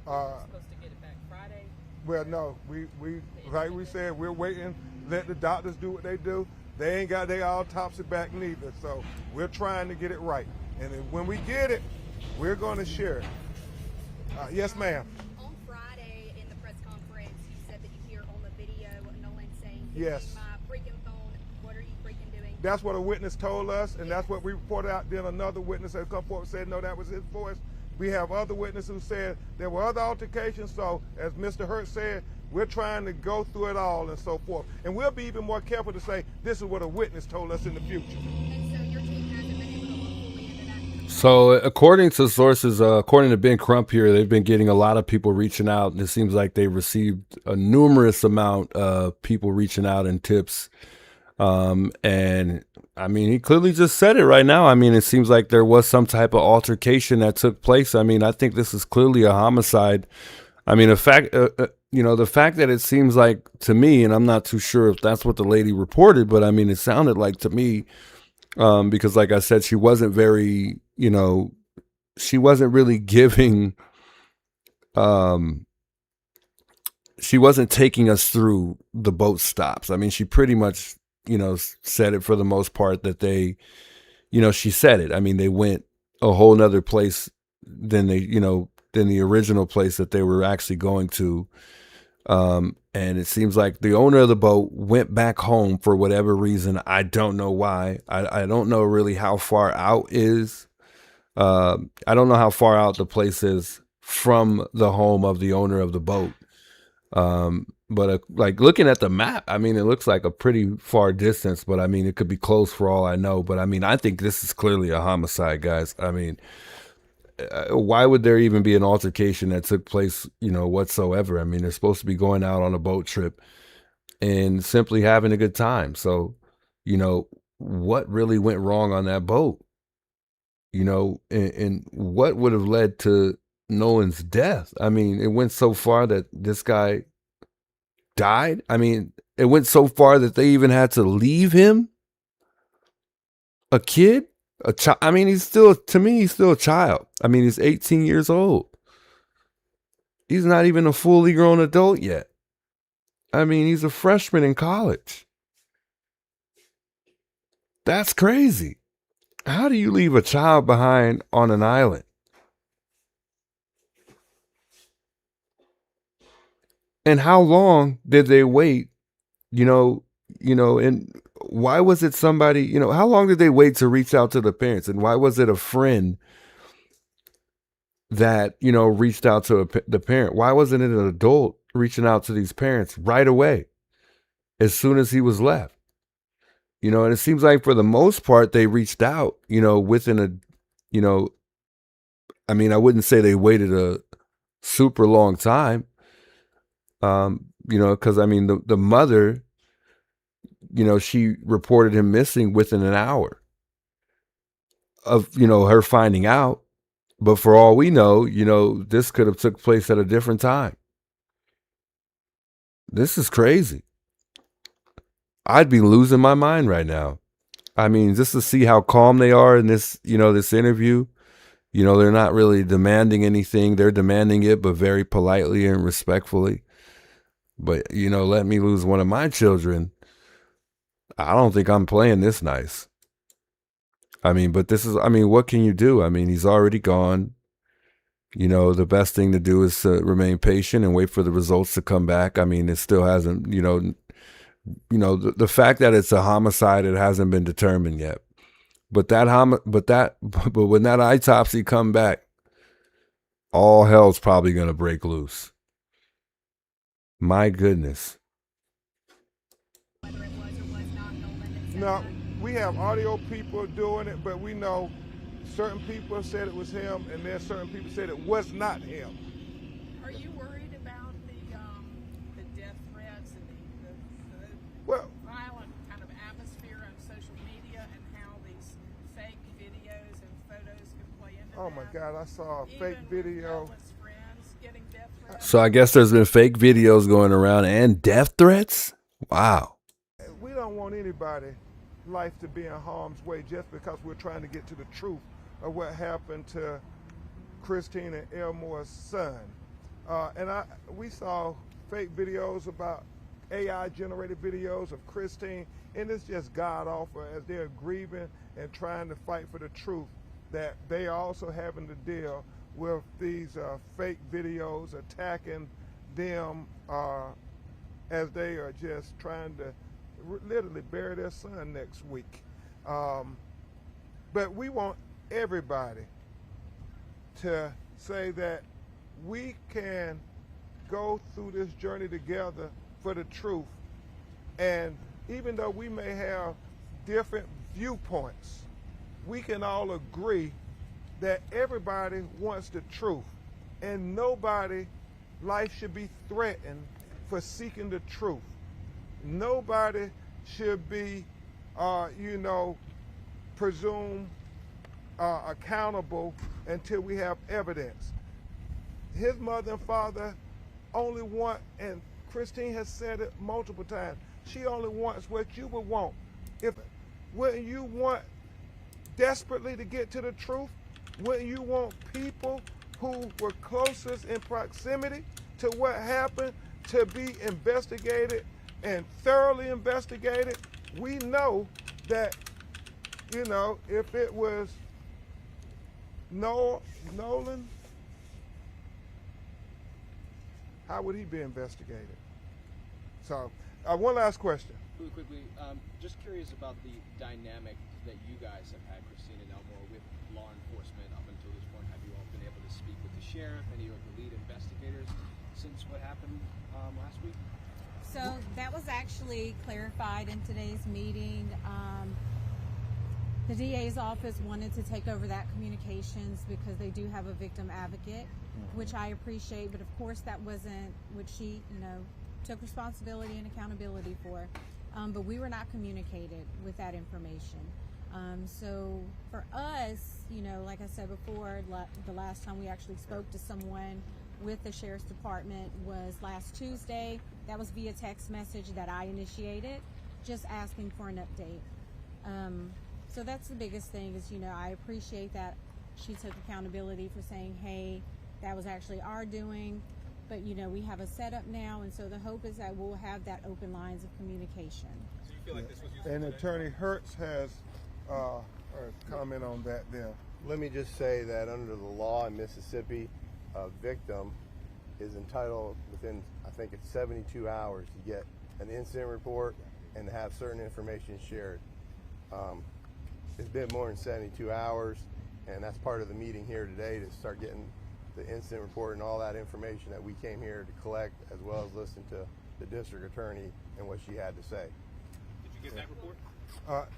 We're supposed to get it back Friday? Well, no, we like we said, we're waiting, let the doctors do what they do. They ain't got their autopsy back neither, so we're trying to get it right. And then when we get it, we're going to share it. Yes, ma'am. On Friday in the press conference, you said that you hear on the video Nolan saying, yes, my freaking phone, what are you freaking doing? That's what a witness told us, and that's what we reported out. Then another witness had come forward and said, no, that was his voice. We have other witnesses who said there were other altercations, so as Mr. Hurt said, we're trying to go through it all and so forth. And we'll be even more careful to say this is what a witness told us in the future. And so your team hasn't been able to look fully into that? So according to sources, according to Ben Crump here, they've been getting a lot of people reaching out, and it seems like they received a numerous amount of people reaching out and tips. And I mean, he clearly just said it right now. I mean, it seems like there was some type of altercation that took place. I mean, I think this is clearly a homicide. I mean, the fact that it seems like to me, and I'm not too sure if that's what the lady reported, but I mean, it sounded like to me, because like I said, she wasn't very, she wasn't really giving, she wasn't taking us through the boat stops. I mean, she pretty much, said it for the most part that they, she said it. I mean, they went a whole nother place than than the original place that they were actually going to. And it seems like the owner of the boat went back home for whatever reason. I don't know why. I don't know really how far out is. I don't know how far out the place is from the home of the owner of the boat. But like looking at the map, I mean, it looks like a pretty far distance, but I mean, it could be close for all I know. But I mean, I think this is clearly a homicide, guys. I mean, why would there even be an altercation that took place, whatsoever? I mean, they're supposed to be going out on a boat trip and simply having a good time. So, what really went wrong on that boat? And what would have led to Nolan's death. I mean, it went so far that this guy died. I mean, it went so far that they even had to leave him a kid, a child. I mean, he's still, to me, he's still a child. I mean, he's 18 years old. He's not even a fully grown adult yet. I mean, he's a freshman in college. That's crazy. How do you leave a child behind on an island? And how long did they wait? And why was it somebody, how long did they wait to reach out to the parents? And why was it a friend that, reached out to the parent? Why wasn't it an adult reaching out to these parents right away as soon as he was left? And it seems like for the most part, they reached out, within I mean, I wouldn't say they waited a super long time. Because I mean, the mother, she reported him missing within an hour of, her finding out. But for all we know, this could have took place at a different time. This is crazy. I'd be losing my mind right now. I mean, just to see how calm they are in this, this interview. They're not really demanding anything. They're demanding it, but very politely and respectfully. But, let me lose one of my children. I don't think I'm playing this nice. I mean, but what can you do? I mean, he's already gone. The best thing to do is to remain patient and wait for the results to come back. I mean, it still hasn't, the fact that it's a homicide, it hasn't been determined yet. But when that autopsy come back, all hell's probably going to break loose. My goodness. No, we have audio people doing it, but we know certain people said it was him, and then certain people said it was not him. Are you worried about the death threats and the violent kind of atmosphere on social media and how these fake videos and photos can play into Oh my God, I saw a fake video. So I guess there's been fake videos going around and death threats? Wow. We don't want anybody's life to be in harm's way just because we're trying to get to the truth of what happened to Christine and Elmore's son. We saw fake videos about AI-generated videos of Christine, and it's just god-awful as they're grieving and trying to fight for the truth that they are also having to deal with these fake videos attacking them as they are just trying to literally bury their son next week. But we want everybody to say that we can go through this journey together for the truth. And even though we may have different viewpoints, we can all agree that everybody wants the truth, and nobody's life should be threatened for seeking the truth. Nobody should be, presumed accountable until we have evidence. His mother and father only want, and Christine has said it multiple times, she only wants what you would want. Wouldn't you want desperately to get to the truth? Wouldn't you want people who were closest in proximity to what happened to be investigated and thoroughly investigated? We know that, if it was Nolan, how would he be investigated? So, one last question. Really quickly, just curious about the dynamic that you guys have had, Christine and Elmore, with law enforcement up until this point. Have you all been able to speak with the sheriff, any of the lead investigators, since what happened last week? So that was actually clarified in today's meeting. The DA's office wanted to take over that communications because they do have a victim advocate, which I appreciate, but of course that wasn't what she, took responsibility and accountability for. But we were not communicated with that information. So for us, you know, like I said before, the last time we actually spoke to someone with the Sheriff's Department was last Tuesday. That was via text message that I initiated, just asking for an update. So that's the biggest thing is, you know, I appreciate that she took accountability for saying, hey, that was actually our doing. But, you know, we have a setup now, and so the hope is that we'll have that open lines of communication. So you feel like this was useful And today? Attorney Hertz has a comment on that there. Let me just say that under the law in Mississippi, a victim is entitled within, I think it's 72 hours to get an incident report and to have certain information shared. It's been more than 72 hours, and that's part of the meeting here today, to start getting the incident report and all that information that we came here to collect, as well as listen to the district attorney and what she had to say. Did you get that report?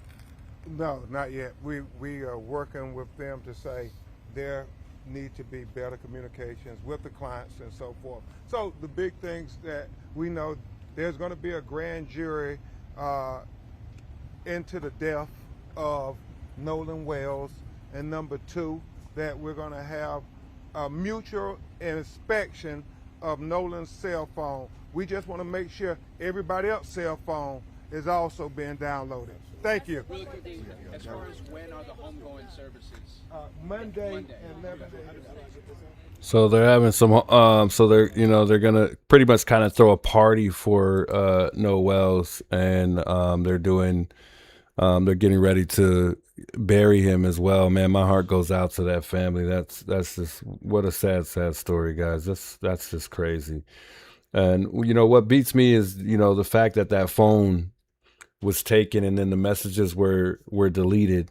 No, not yet. We are working with them to say there need to be better communications with the clients and so forth. So the big things that we know, there's going to be a grand jury into the death of Nolan Wells, and number two, that we're going to have a mutual inspection of Nolan's cell phone. We just want to make sure everybody else's cell phone is also being downloaded. Thank you. Really quickly, as far as when are the homegoing services? Monday, Monday. 11 So they're having some, so they're, you know, they're gonna pretty much kind of throw a party for Nolan Wells, and they're doing, they're getting ready to bury him as well. Man, my heart goes out to that family. That's just, what a sad story, guys. That's just crazy. And you know what beats me is, you know, the fact that that phone was taken and then the messages were deleted.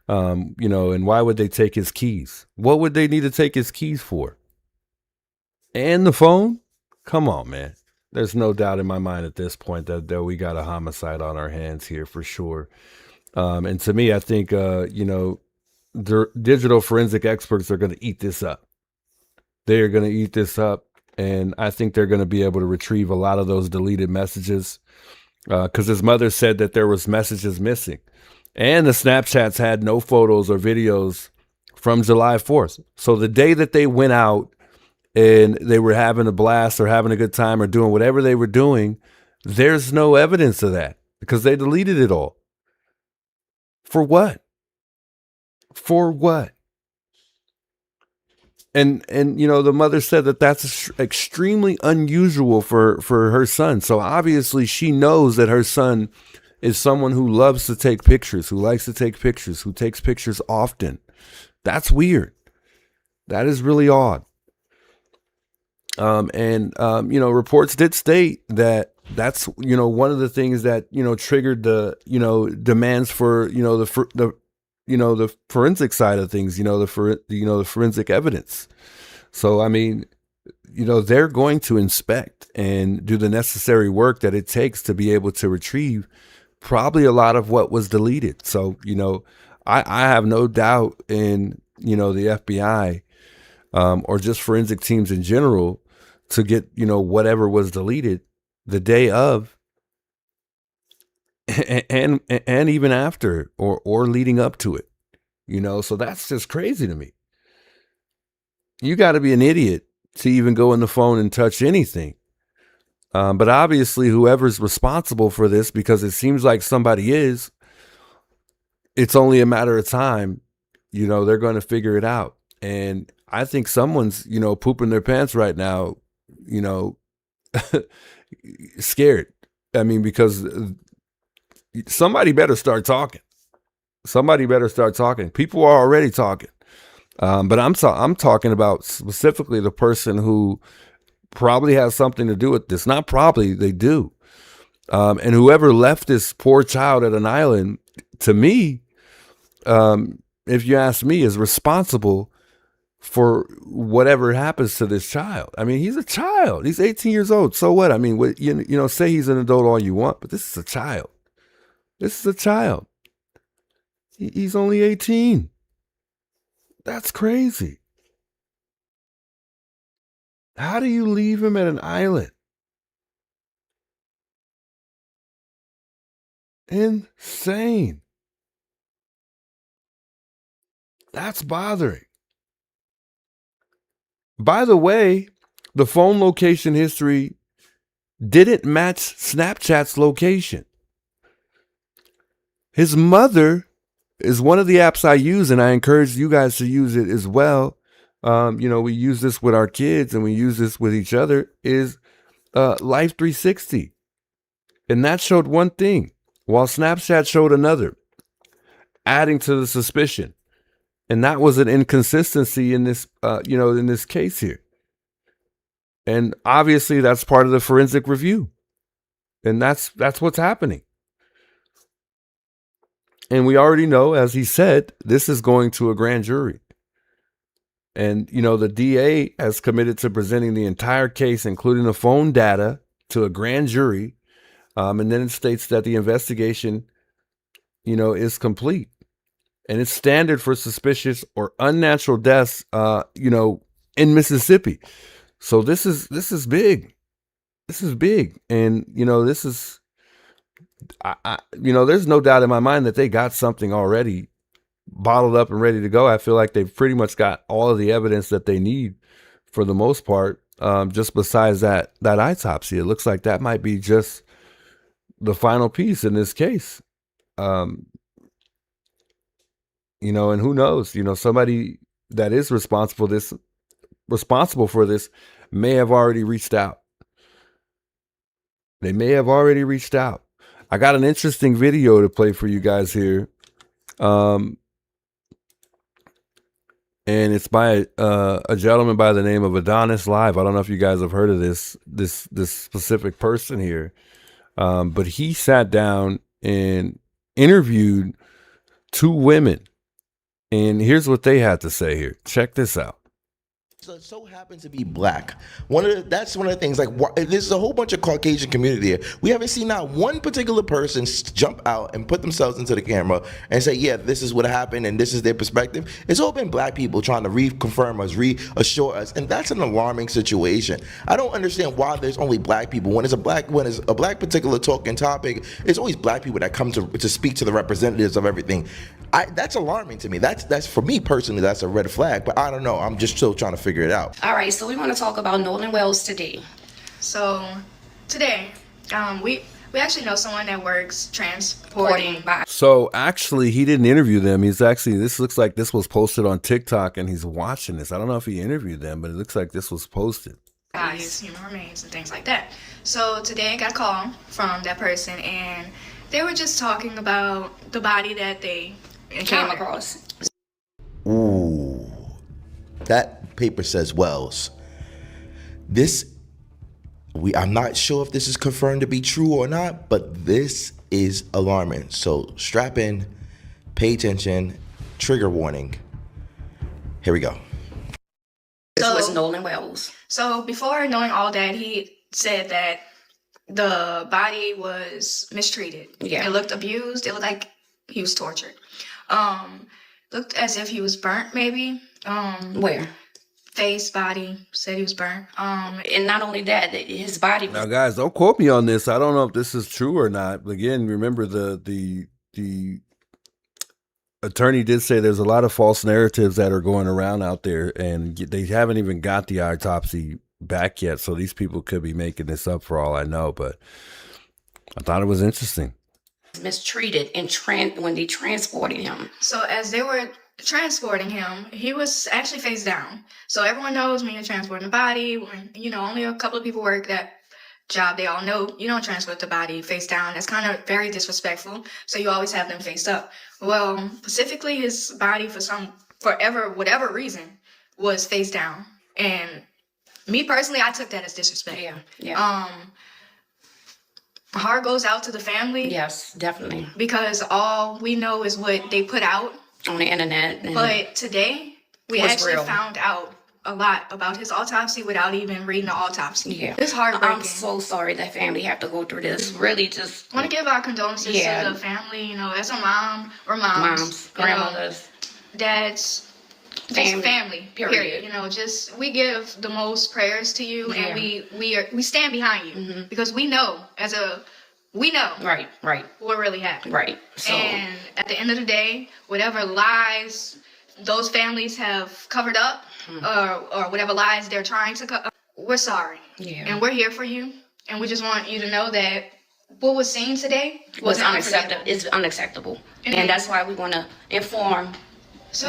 You know, and why would they take his keys? What would they need to take his keys for? And the phone? Come on, man. There's no doubt in my mind at this point that we got a homicide on our hands here for sure. And to me, I think, you know, digital forensic experts are going to eat this up. They're going to eat this up. And I think they're going to be able to retrieve a lot of those deleted messages. Because his mother said that there was messages missing. And the Snapchats had no photos or videos from July 4th. So the day that they went out and they were having a blast or having a good time or doing whatever they were doing, there's no evidence of that because they deleted it all. For what? For what? And you know, the mother said that that's extremely unusual for her son. So obviously she knows that her son is someone who loves to take pictures, who likes to take pictures, who takes pictures often. That's weird. That is really odd. You know, reports did state that that's, you know, one of the things that, you know, triggered the, you know, demands for, you know, the forensic side of things, you know, the forensic evidence. So, I mean, you know, they're going to inspect and do the necessary work that it takes to be able to retrieve probably a lot of what was deleted. So, you know, I have no doubt in, you know, the FBI or just forensic teams in general to get, you know, whatever was deleted the day of and even after or leading up to it, you know. So that's just crazy to me. You got to be an idiot to even go in the phone and touch anything. But obviously whoever's responsible for this, because it seems like somebody is, it's only a matter of time, you know, they're going to figure it out. And I think someone's, you know, pooping their pants right now, you know, scared. I mean, because somebody better start talking. Somebody better start talking. People are already talking. But I'm talking about specifically the person who probably has something to do with this. Not probably, they do. And whoever left this poor child at an island, to me, if you ask me, is responsible for whatever happens to this child. I mean, he's a child. He's 18 years old. So what? I mean, you know, say he's an adult all you want, but this is a child. This is a child. He's only 18. That's crazy. How do you leave him at an island? Insane. That's bothering. By the way, the phone location history didn't match Snapchat's location. His mother is one of the apps I use, and I encourage you guys to use it as well. We use this with our kids and we use this with each other, is Life 360. And that showed one thing, while Snapchat showed another, adding to the suspicion. And that was an inconsistency in this, in this case here. And obviously that's part of the forensic review. And that's what's happening. And we already know, as he said, this is going to a grand jury. And, the DA has committed to presenting the entire case, including the phone data, to a grand jury. And then it states that the investigation, is complete. And it's standard for suspicious or unnatural deaths, in Mississippi. So this is big. This is big. And, this is, there's no doubt in my mind that they got something already bottled up and ready to go. I feel like they've pretty much got all of the evidence that they need for the most part. Just besides that autopsy, it looks like that might be just the final piece in this case. And who knows, somebody that is responsible for this may have already reached out. They may have already reached out. I got an interesting video to play for you guys here. And it's by a gentleman by the name of Adonis Live. I don't know if you guys have heard of this specific person here. But he sat down and interviewed two women. And here's what they had to say here. Check this out. So happens to be black. That's one of the things. Like, there's a whole bunch of Caucasian community here. We haven't seen not one particular person jump out and put themselves into the camera and say, "Yeah, this is what happened and this is their perspective." It's all been black people trying to reconfirm us, reassure us, and that's an alarming situation. I don't understand why there's only black people when it's a black particular talking topic. It's always black people that come to speak to the representatives of everything. That's alarming to me. That's for me personally. That's a red flag. But I don't know. I'm just still trying to figure it out. All right, so we want to talk about Nolan Wells today. So today, we actually know someone that works transporting by. So actually, he didn't interview them. This looks like this was posted on TikTok, and he's watching this. I don't know if he interviewed them, but it looks like this was posted. His human remains and things like that. So today I got a call from that person, and they were just talking about the body that they came across. Ooh, that paper says Wells. I'm not sure if this is confirmed to be true or not, but this is alarming. So strap in, pay attention, trigger warning. Here we go. This was Nolan Wells. So before knowing all that, he said that the body was mistreated. Yeah. It looked abused. It looked like he was tortured. Looked as if he was burnt, maybe. Where? Face, body, said he was burnt. And not only that, his body was... Now, guys, don't quote me on this. I don't know if this is true or not. Again, remember the attorney did say there's a lot of false narratives that are going around out there, and they haven't even got the autopsy back yet. So these people could be making this up for all I know. But I thought it was interesting. Mistreated when they transported him. So as they were transporting him, he was actually face down. So everyone knows when you're transporting a body, when only a couple of people work that job, they all know you don't transport the body face down. That's kind of very disrespectful. So you always have them face up. Well, specifically his body whatever reason was face down. And me personally, I took that as disrespect. Yeah. My heart goes out to the family. Yes, definitely. Because all we know is what they put out on the internet. But today, we actually found out a lot about his autopsy without even reading the autopsy. Yeah. It's heartbreaking. I'm so sorry that family have to go through this. Really just... I want to give our condolences to the family. As a mom, or moms, grandmothers, dads, family, period. We give the most prayers to you, and we stand behind you because we know right what really happened. Right. So, and at the end of the day, whatever lies those families have covered up or whatever lies they're trying to cover, we're sorry. Yeah. And we're here for you. And we just want you to know that what was seen today was unacceptable. It's unacceptable. And that's why we want to inform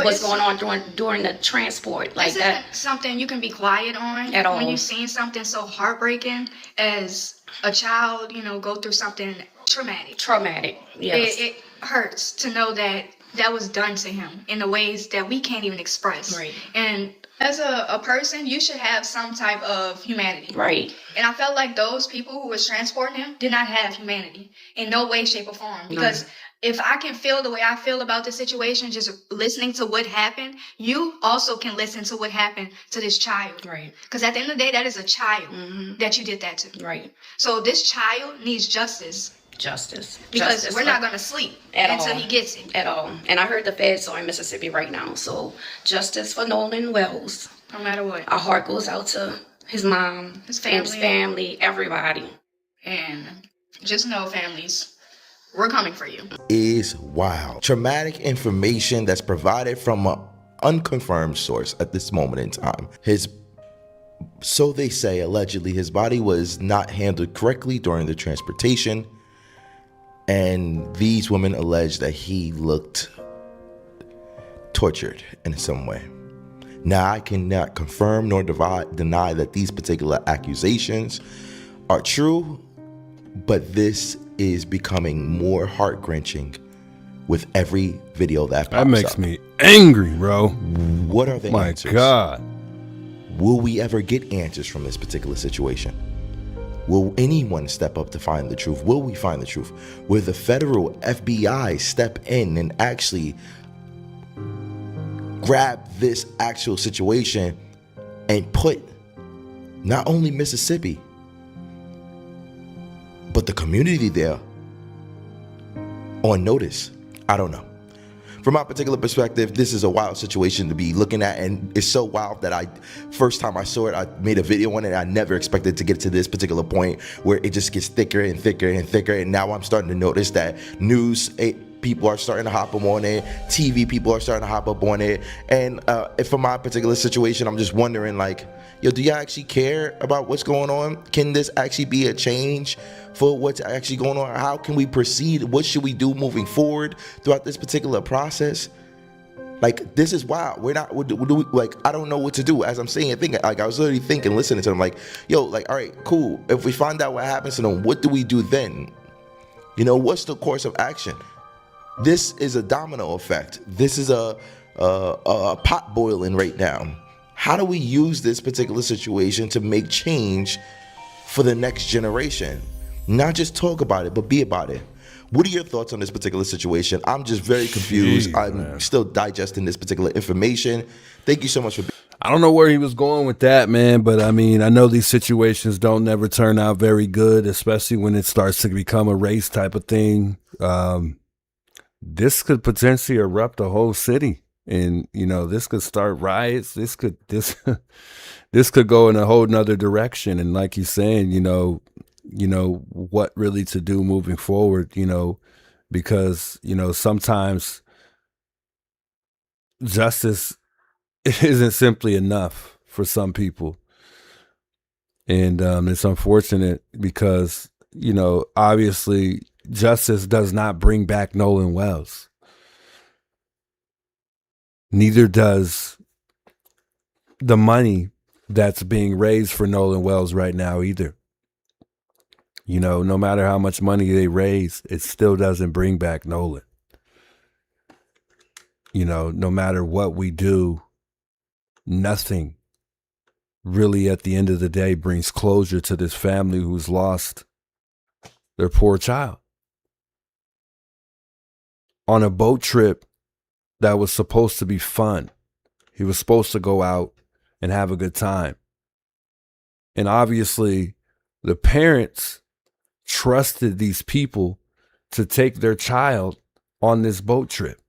what's going on during the transport. Like this that. Isn't something you can be quiet on At all. when you've seen something so heartbreaking as a child, go through something traumatic. Traumatic, yes. It hurts to know that was done to him in the ways that we can't even express. Right. And as a person, you should have some type of humanity. Right. And I felt like those people who was transporting him did not have humanity in no way, shape, or form. Because if I can feel the way I feel about the situation, just listening to what happened, you also can listen to what happened to this child. Right. Because at the end of the day, that is a child that you did that to. Right. So this child needs justice. Justice. Because Justice we're not going to sleep until he gets it. At all. And I heard the feds are in Mississippi right now. So justice for Nolan Wells. No matter what. Our heart goes out to his mom, his family, everybody. And just know, families, we're coming for you. Is wild. Traumatic information that's provided from an unconfirmed source at this moment in time. So they say, allegedly, his body was not handled correctly during the transportation. And these women allege that he looked tortured in some way. Now, I cannot confirm nor deny that these particular accusations are true, but this is becoming more heart-wrenching with every video that pops up. That makes me angry, bro. What are the answers? My God. Will we ever get answers from this particular situation? Will anyone step up to find the truth? Will we find the truth? Will the federal FBI step in and actually grab this actual situation and put not only Mississippi, but the community there on notice? I don't know. From my particular perspective, this is a wild situation to be looking at, and it's so wild that first time I saw it, I made a video on it. I never expected to get to this particular point where it just gets thicker and thicker and thicker, and now I'm starting to notice that news people are starting to hop up on it, TV people are starting to hop up on it, and for my particular situation, I'm just wondering, like, yo, do y'all actually care about what's going on? Can this actually be a change for what's actually going on? How can we proceed? What should we do moving forward throughout this particular process? Like, this is wild. I don't know what to do. As I'm saying and thinking, like, I was literally thinking, listening to them, like, yo, like, all right, cool. If we find out what happens to them, what do we do then? What's the course of action? This is a domino effect. This is a pot boiling right now. How do we use this particular situation to make change for the next generation? Not just talk about it, but be about it. What are your thoughts on this particular situation? I'm just very confused. I'm still digesting this particular information. Thank you so much for being. I don't know where he was going with that, man, but I mean, I know these situations don't never turn out very good, especially when it starts to become a race type of thing. This could potentially erupt a whole city. And, this could start riots. This could go in a whole nother direction. And like he's saying, what really to do moving forward, because, sometimes justice isn't simply enough for some people. And it's unfortunate because, obviously justice does not bring back Nolan Wells. Neither does the money that's being raised for Nolan Wells right now either. No matter how much money they raise, it still doesn't bring back Nolan. No matter what we do, nothing really at the end of the day brings closure to this family who's lost their poor child on a boat trip that was supposed to be fun. He was supposed to go out and have a good time. And obviously, the parents trusted these people to take their child on this boat trip.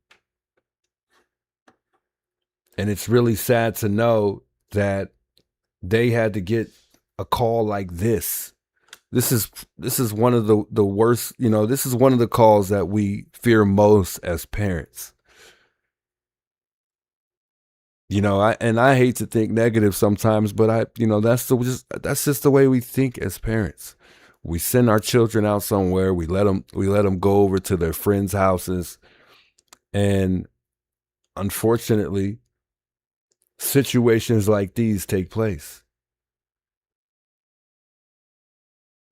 And it's really sad to know that they had to get a call like this. This is one of the worst, this is one of the calls that we fear most as parents. You know, I hate to think negative sometimes, but that's just the way we think as parents. We send our children out somewhere, we let them go over to their friends' houses, and unfortunately, situations like these take place.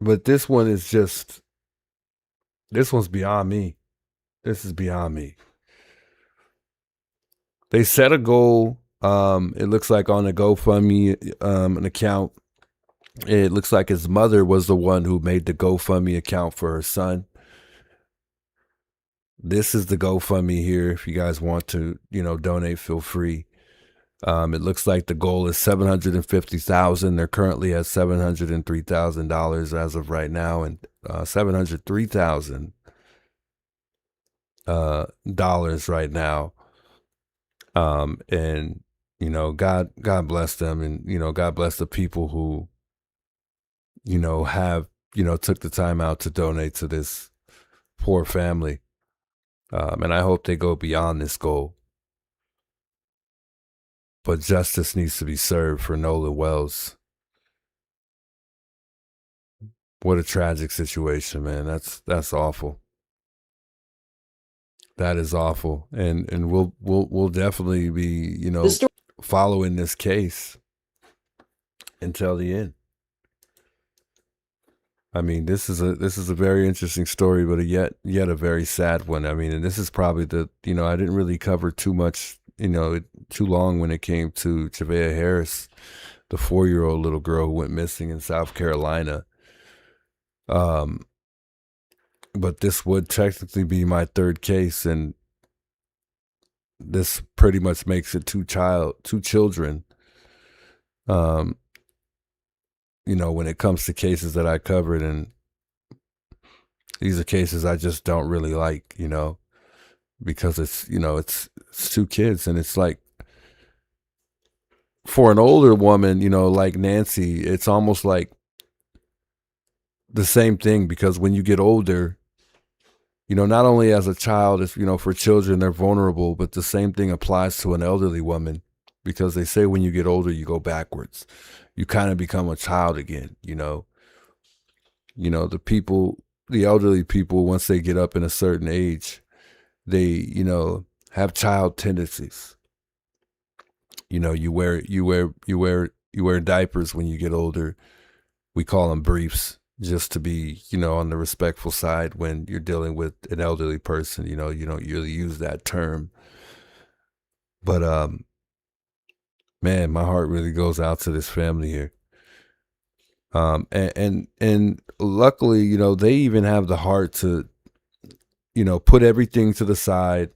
But this one's beyond me. This is beyond me. They set a goal. It looks like on a GoFundMe an account. It looks like his mother was the one who made the GoFundMe account for her son. This is the GoFundMe here. If you guys want to, donate, feel free. It looks like the goal is $750,000. They're currently at $703,000 as of right now, and $703,000 dollars right now. And God bless them, and God bless the people who have took the time out to donate to this poor family. And I hope they go beyond this goal. But justice needs to be served for Nolan Wells. What a tragic situation, man. That's awful. That is awful. And we'll definitely be, following this case until the end. I mean, this is a very interesting story, but yet a very sad one. I mean, and this is probably I didn't really cover too much, too long when it came to Javea Harris, the 4-year-old little girl who went missing in South Carolina. But this would technically be my third case, and this pretty much makes it two children. When it comes to cases that I covered, and these are cases I just don't really like, because it's two kids, and it's like, for an older woman, like Nancy, it's almost like the same thing, because when you get older, not only as a child, it's, for children, they're vulnerable, but the same thing applies to an elderly woman, because they say when you get older, you go backwards. You kind of become a child again, the elderly people, once they get up in a certain age, they, have child tendencies. You wear diapers when you get older. We call them briefs, just to be, on the respectful side when you're dealing with an elderly person. You don't really use that term. But man, my heart really goes out to this family here. And luckily, they even have the heart to, put everything to the side,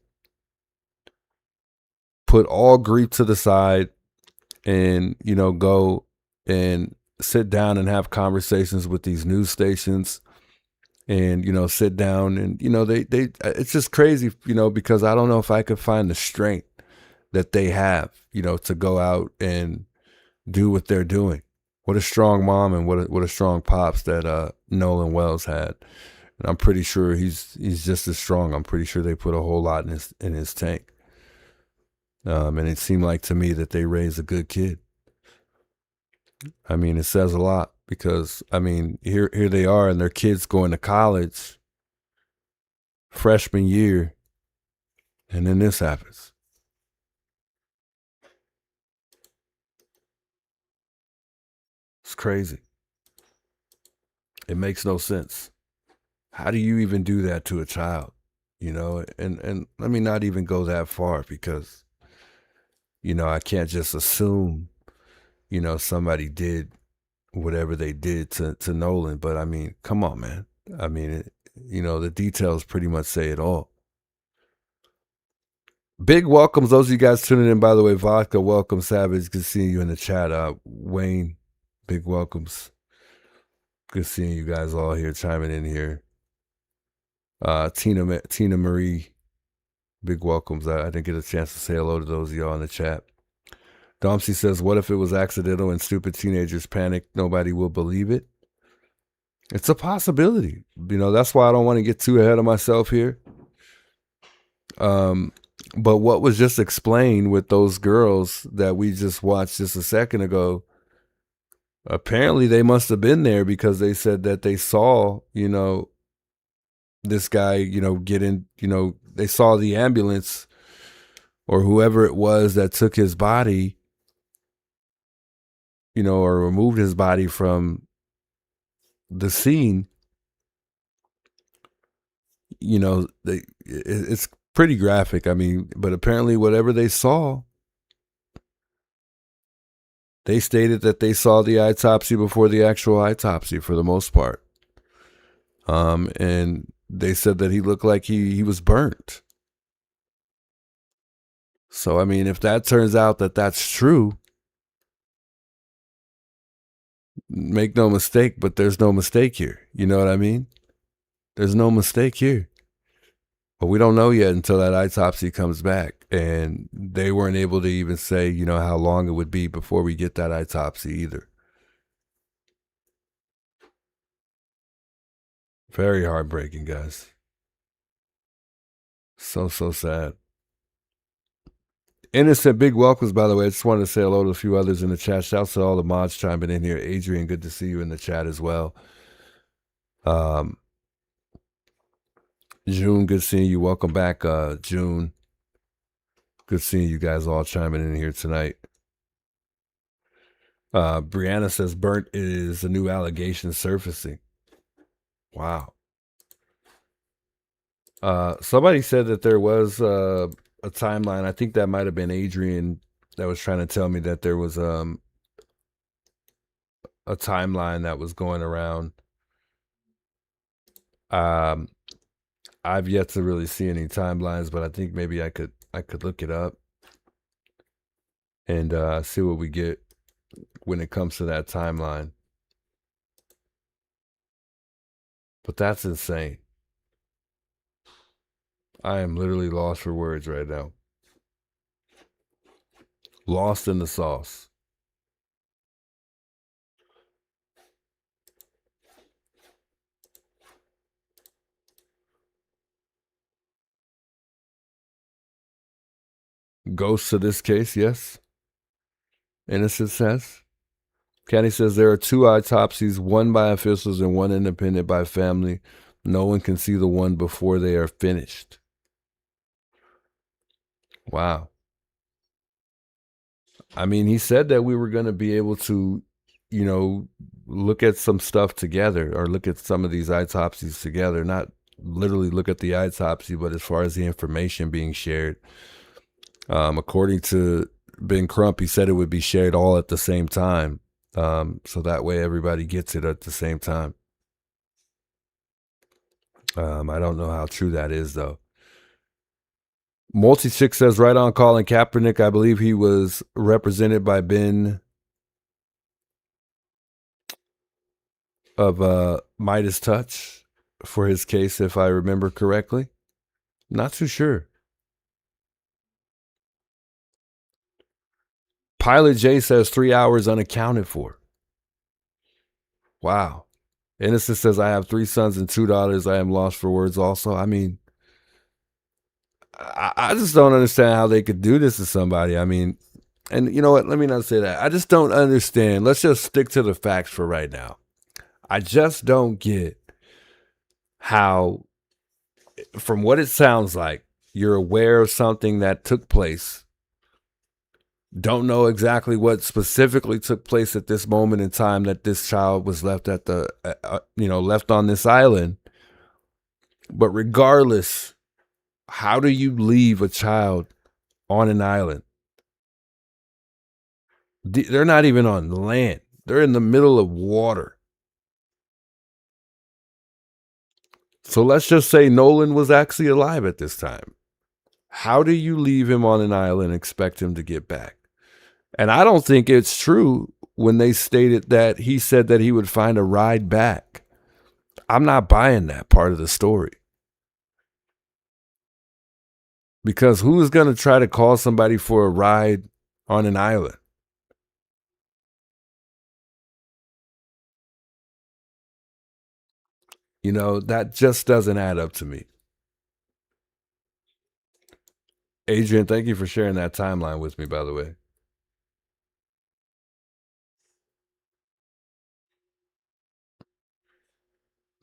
put all grief to the side, and, go and sit down and have conversations with these news stations, and, sit down and, they it's just crazy, because I don't know if I could find the strength that they have, to go out and do what they're doing. What a strong mom, and what a strong pops that Nolan Wells had. And I'm pretty sure he's just as strong. I'm pretty sure they put a whole lot in his tank. And it seemed like to me that they raised a good kid. I mean, it says a lot, because I mean, here they are, and their kids going to college, freshman year, and then this happens. It's crazy. It makes no sense. How do you even do that to a child? And let me not even go that far, because, I can't just assume, somebody did whatever they did to Nolan. But I mean, come on, man. I mean, the details pretty much say it all. Big welcomes, those of you guys tuning in, by the way. Vodka, welcome. Savage, good seeing you in the chat. Wayne, big welcomes. Good seeing you guys all here, chiming in here. Tina Marie, big welcomes. I didn't get a chance to say hello to those of y'all in the chat. Domsey says, what if it was accidental and stupid teenagers panic? Nobody will believe it. It's a possibility. That's why I don't want to get too ahead of myself here. But what was just explained with those girls that we just watched just a second ago, apparently they must have been there because they said that they saw, you know, this guy, you know, get in, you know, they saw the ambulance or whoever it was that took his body, you know, or removed his body from the scene. You know, it's pretty graphic. I mean, but apparently whatever they saw, they stated that they saw the autopsy before the actual autopsy for the most part. And they said that he looked like he was burnt. So, I mean, if that turns out that that's true, make no mistake, but there's no mistake here. You know what I mean? There's no mistake here. But we don't know yet until that autopsy comes back. And they weren't able to even say, you know, how long it would be before we get that autopsy either. Very heartbreaking, guys. So sad. Innocent, big welcomes, by the way. I just wanted to say hello to a few others in the chat. Shouts to all the mods chiming in here. Adrian, good to see you in the chat as well. June, good seeing you. Welcome back, June. Good seeing you guys all chiming in here tonight. Brianna says burnt is a new allegation surfacing. Wow. Somebody said that there was a timeline. I think that might have been Adrian that was trying to tell me that there was a timeline that was going around. I've yet to really see any timelines, but I think maybe I could look it up and see what we get when it comes to that timeline. But that's insane. I am literally lost for words right now. Lost in the sauce. Ghost to this case, yes. Innocent says. Kenny says there are 2 autopsies, one by officials and one independent by family. No one can see the one before they are finished. Wow. I mean, he said that we were going to be able to, you know, look at some stuff together or look at some of these autopsies together. Not literally look at the autopsy, but as far as the information being shared. According to Ben Crump, he said it would be shared all at the same time. So that way everybody gets it at the same time. I don't know how true that is, though. Multi-Chick says, right on Colin Kaepernick. I believe he was represented by Ben of Midas Touch for his case, if I remember correctly. Not too sure. Pilot J says 3 hours unaccounted for. Wow. Innocent says, I have 3 sons and 2 daughters. I am lost for words also. I mean, I just don't understand how they could do this to somebody. I mean, and you know what? Let me not say that. I just don't understand. Let's just stick to the facts for right now. I just don't get how, from what it sounds like, you're aware of something that took place. Don't know exactly what specifically took place at this moment in time that this child was left at the, left on this island. But regardless, how do you leave a child on an island? They're not even on land. They're in the middle of water. So let's just say Nolan was actually alive at this time. How do you leave him on an island and expect him to get back? And I don't think it's true when they stated that he said that he would find a ride back. I'm not buying that part of the story. Because who is going to try to call somebody for a ride on an island? You know, that just doesn't add up to me. Adrian, thank you for sharing that timeline with me, by the way.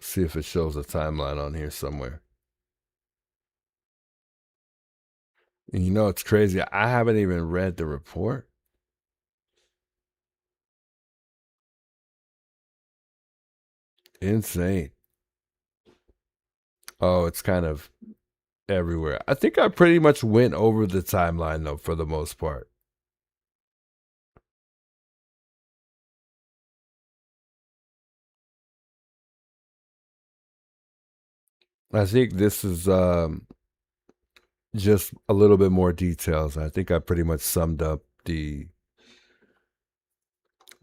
See if it shows a timeline on here somewhere. And you know, it's crazy. I haven't even read the report. Insane. Oh, it's kind of everywhere. I think I pretty much went over the timeline, though, for the most part. I think this is just a little bit more details. I think I pretty much summed up the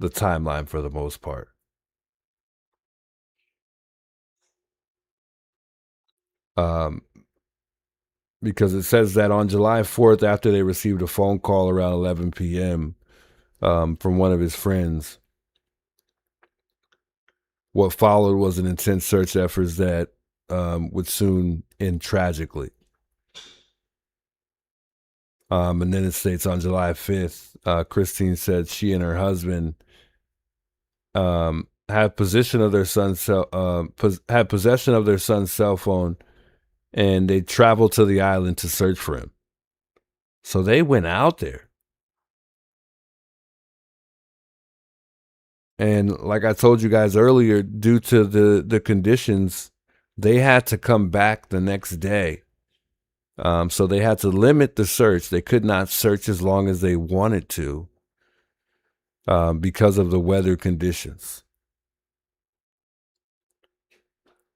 timeline for the most part. Because it says that on July 4th, after they received a phone call around 11 p.m. From one of his friends, what followed was an intense search effort that would soon end tragically. And then it states on July 5th, Christine said she and her husband had possession of their son's cell phone, and they traveled to the island to search for him. So they went out there. And like I told you guys earlier, due to the conditions, they had to come back the next day. So they had to limit the search. They could not search as long as they wanted to because of the weather conditions.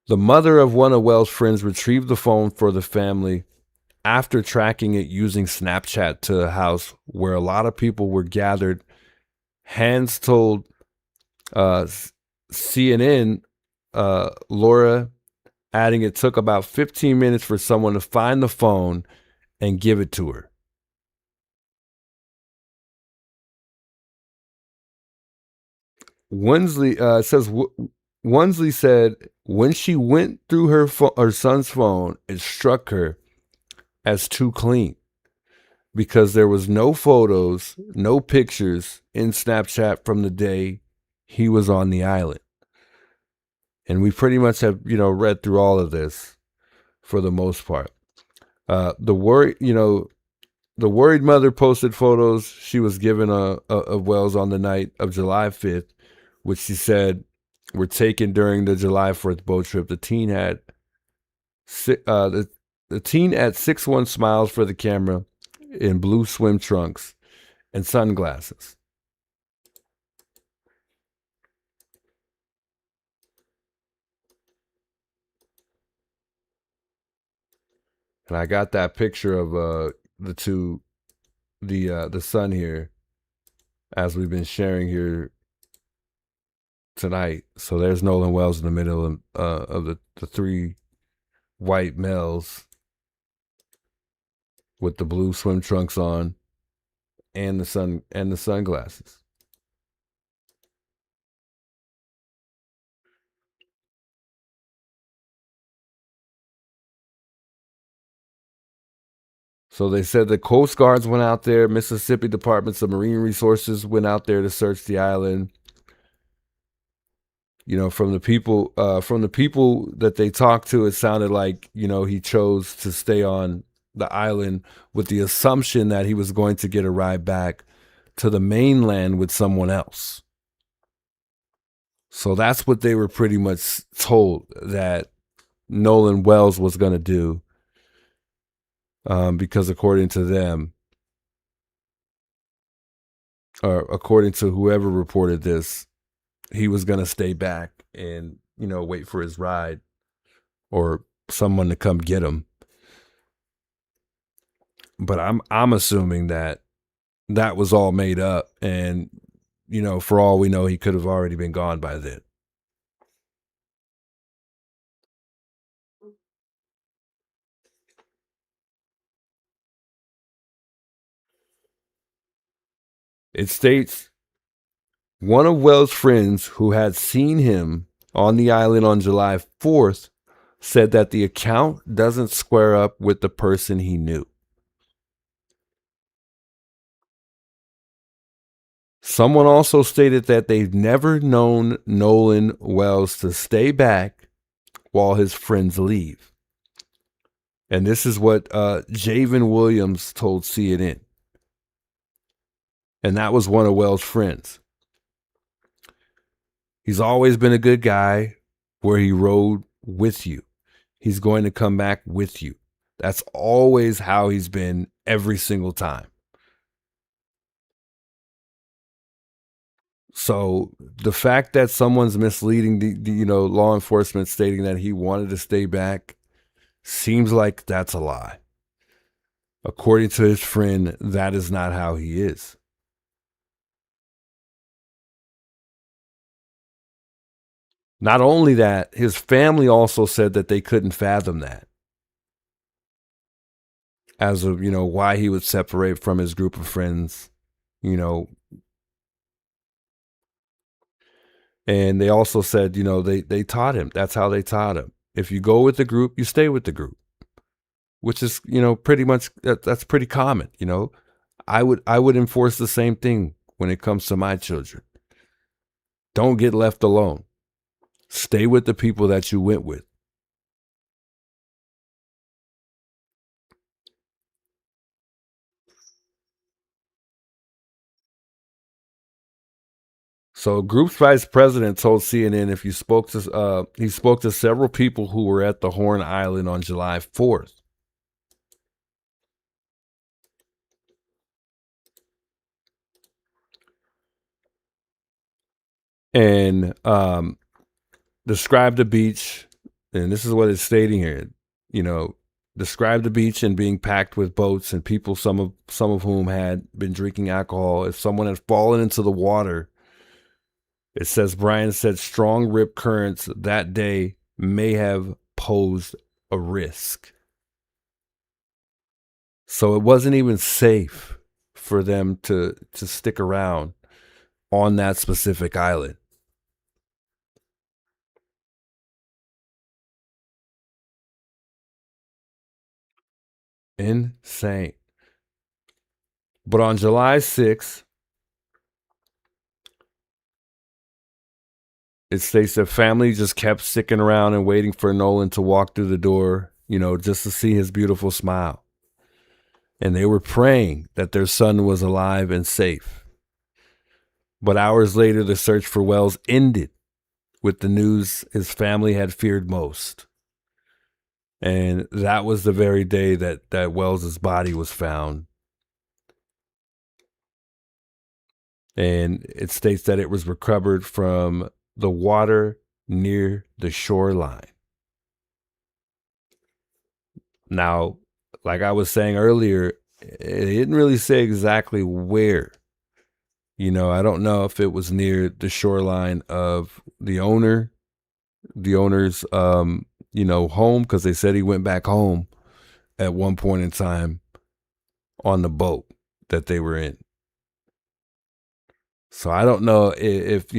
The mother of one of Wells' friends retrieved the phone for the family after tracking it using Snapchat to a house where a lot of people were gathered. Hans told CNN, Laura, adding it took about 15 minutes for someone to find the phone and give it to her. Wensley says Wensley said when she went through her son's phone, it struck her as too clean because there was no photos, no pictures in Snapchat from the day he was on the island. And we pretty much have, read through all of this for the most part. The worried mother posted photos she was given of Wells on the night of July 5th, which she said were taken during the July 4th boat trip. The teen had the teen at 6'1" smiles for the camera in blue swim trunks and sunglasses. And I got that picture of the son here, as we've been sharing here tonight. So there's Nolan Wells in the middle of the three white males with the blue swim trunks on and the sunglasses. So they said the Coast Guards went out there, Mississippi Departments of Marine Resources went out there to search the island. From the people that they talked to, it sounded like, he chose to stay on the island with the assumption that he was going to get a ride back to the mainland with someone else. So that's what they were pretty much told that Nolan Wells was going to do. Because according to them, or according to whoever reported this, he was going to stay back and, wait for his ride or someone to come get him. But I'm assuming that was all made up, and, for all we know, he could have already been gone by then. It states one of Wells' friends who had seen him on the island on July 4th said that the account doesn't square up with the person he knew. Someone also stated that they've never known Nolan Wells to stay back while his friends leave. And this is what Javen Williams told CNN. And that was one of Wells' friends. He's always been a good guy where he rode with you. He's going to come back with you. That's always how he's been every single time. So the fact that someone's misleading the law enforcement stating that he wanted to stay back seems like that's a lie. According to his friend, that is not how he is. Not only that, his family also said that they couldn't fathom that. As of, why he would separate from his group of friends, And they also said, they taught him. That's how they taught him. If you go with the group, you stay with the group, which is, pretty much, that's pretty common. I would enforce the same thing when it comes to my children. Don't get left alone. Stay with the people that you went with. So group's vice president told CNN he spoke to several people who were at the Horn Island on July 4th. And described the beach, and this is what it's stating here, described the beach and being packed with boats and people, some of whom had been drinking alcohol. If someone had fallen into the water, it says Brian said strong rip currents that day may have posed a risk. So it wasn't even safe for them to stick around on that specific island. Insane. But on July 6th, it states that family just kept sticking around and waiting for Nolan to walk through the door, just to see his beautiful smile. And they were praying that their son was alive and safe. But hours later, the search for Wells ended with the news his family had feared most. And that was the very day that Wells's body was found. And it states that it was recovered from the water near the shoreline. Now, like I was saying earlier, it didn't really say exactly where. I don't know if it was near the shoreline of the owner's, home, because they said he went back home at one point in time on the boat that they were in. So I don't know if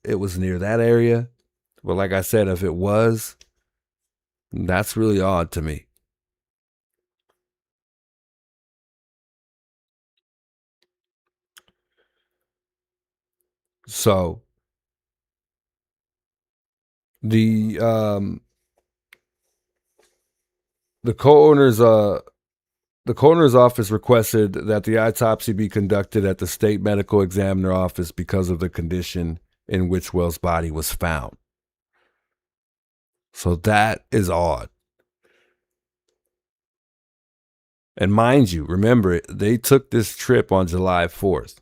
it was near that area. But like I said, if it was, that's really odd to me. So the coroner's office requested that the autopsy be conducted at the state medical examiner office because of the condition in which Wells' body was found. So that is odd. And mind you, remember, they took this trip on July 4th.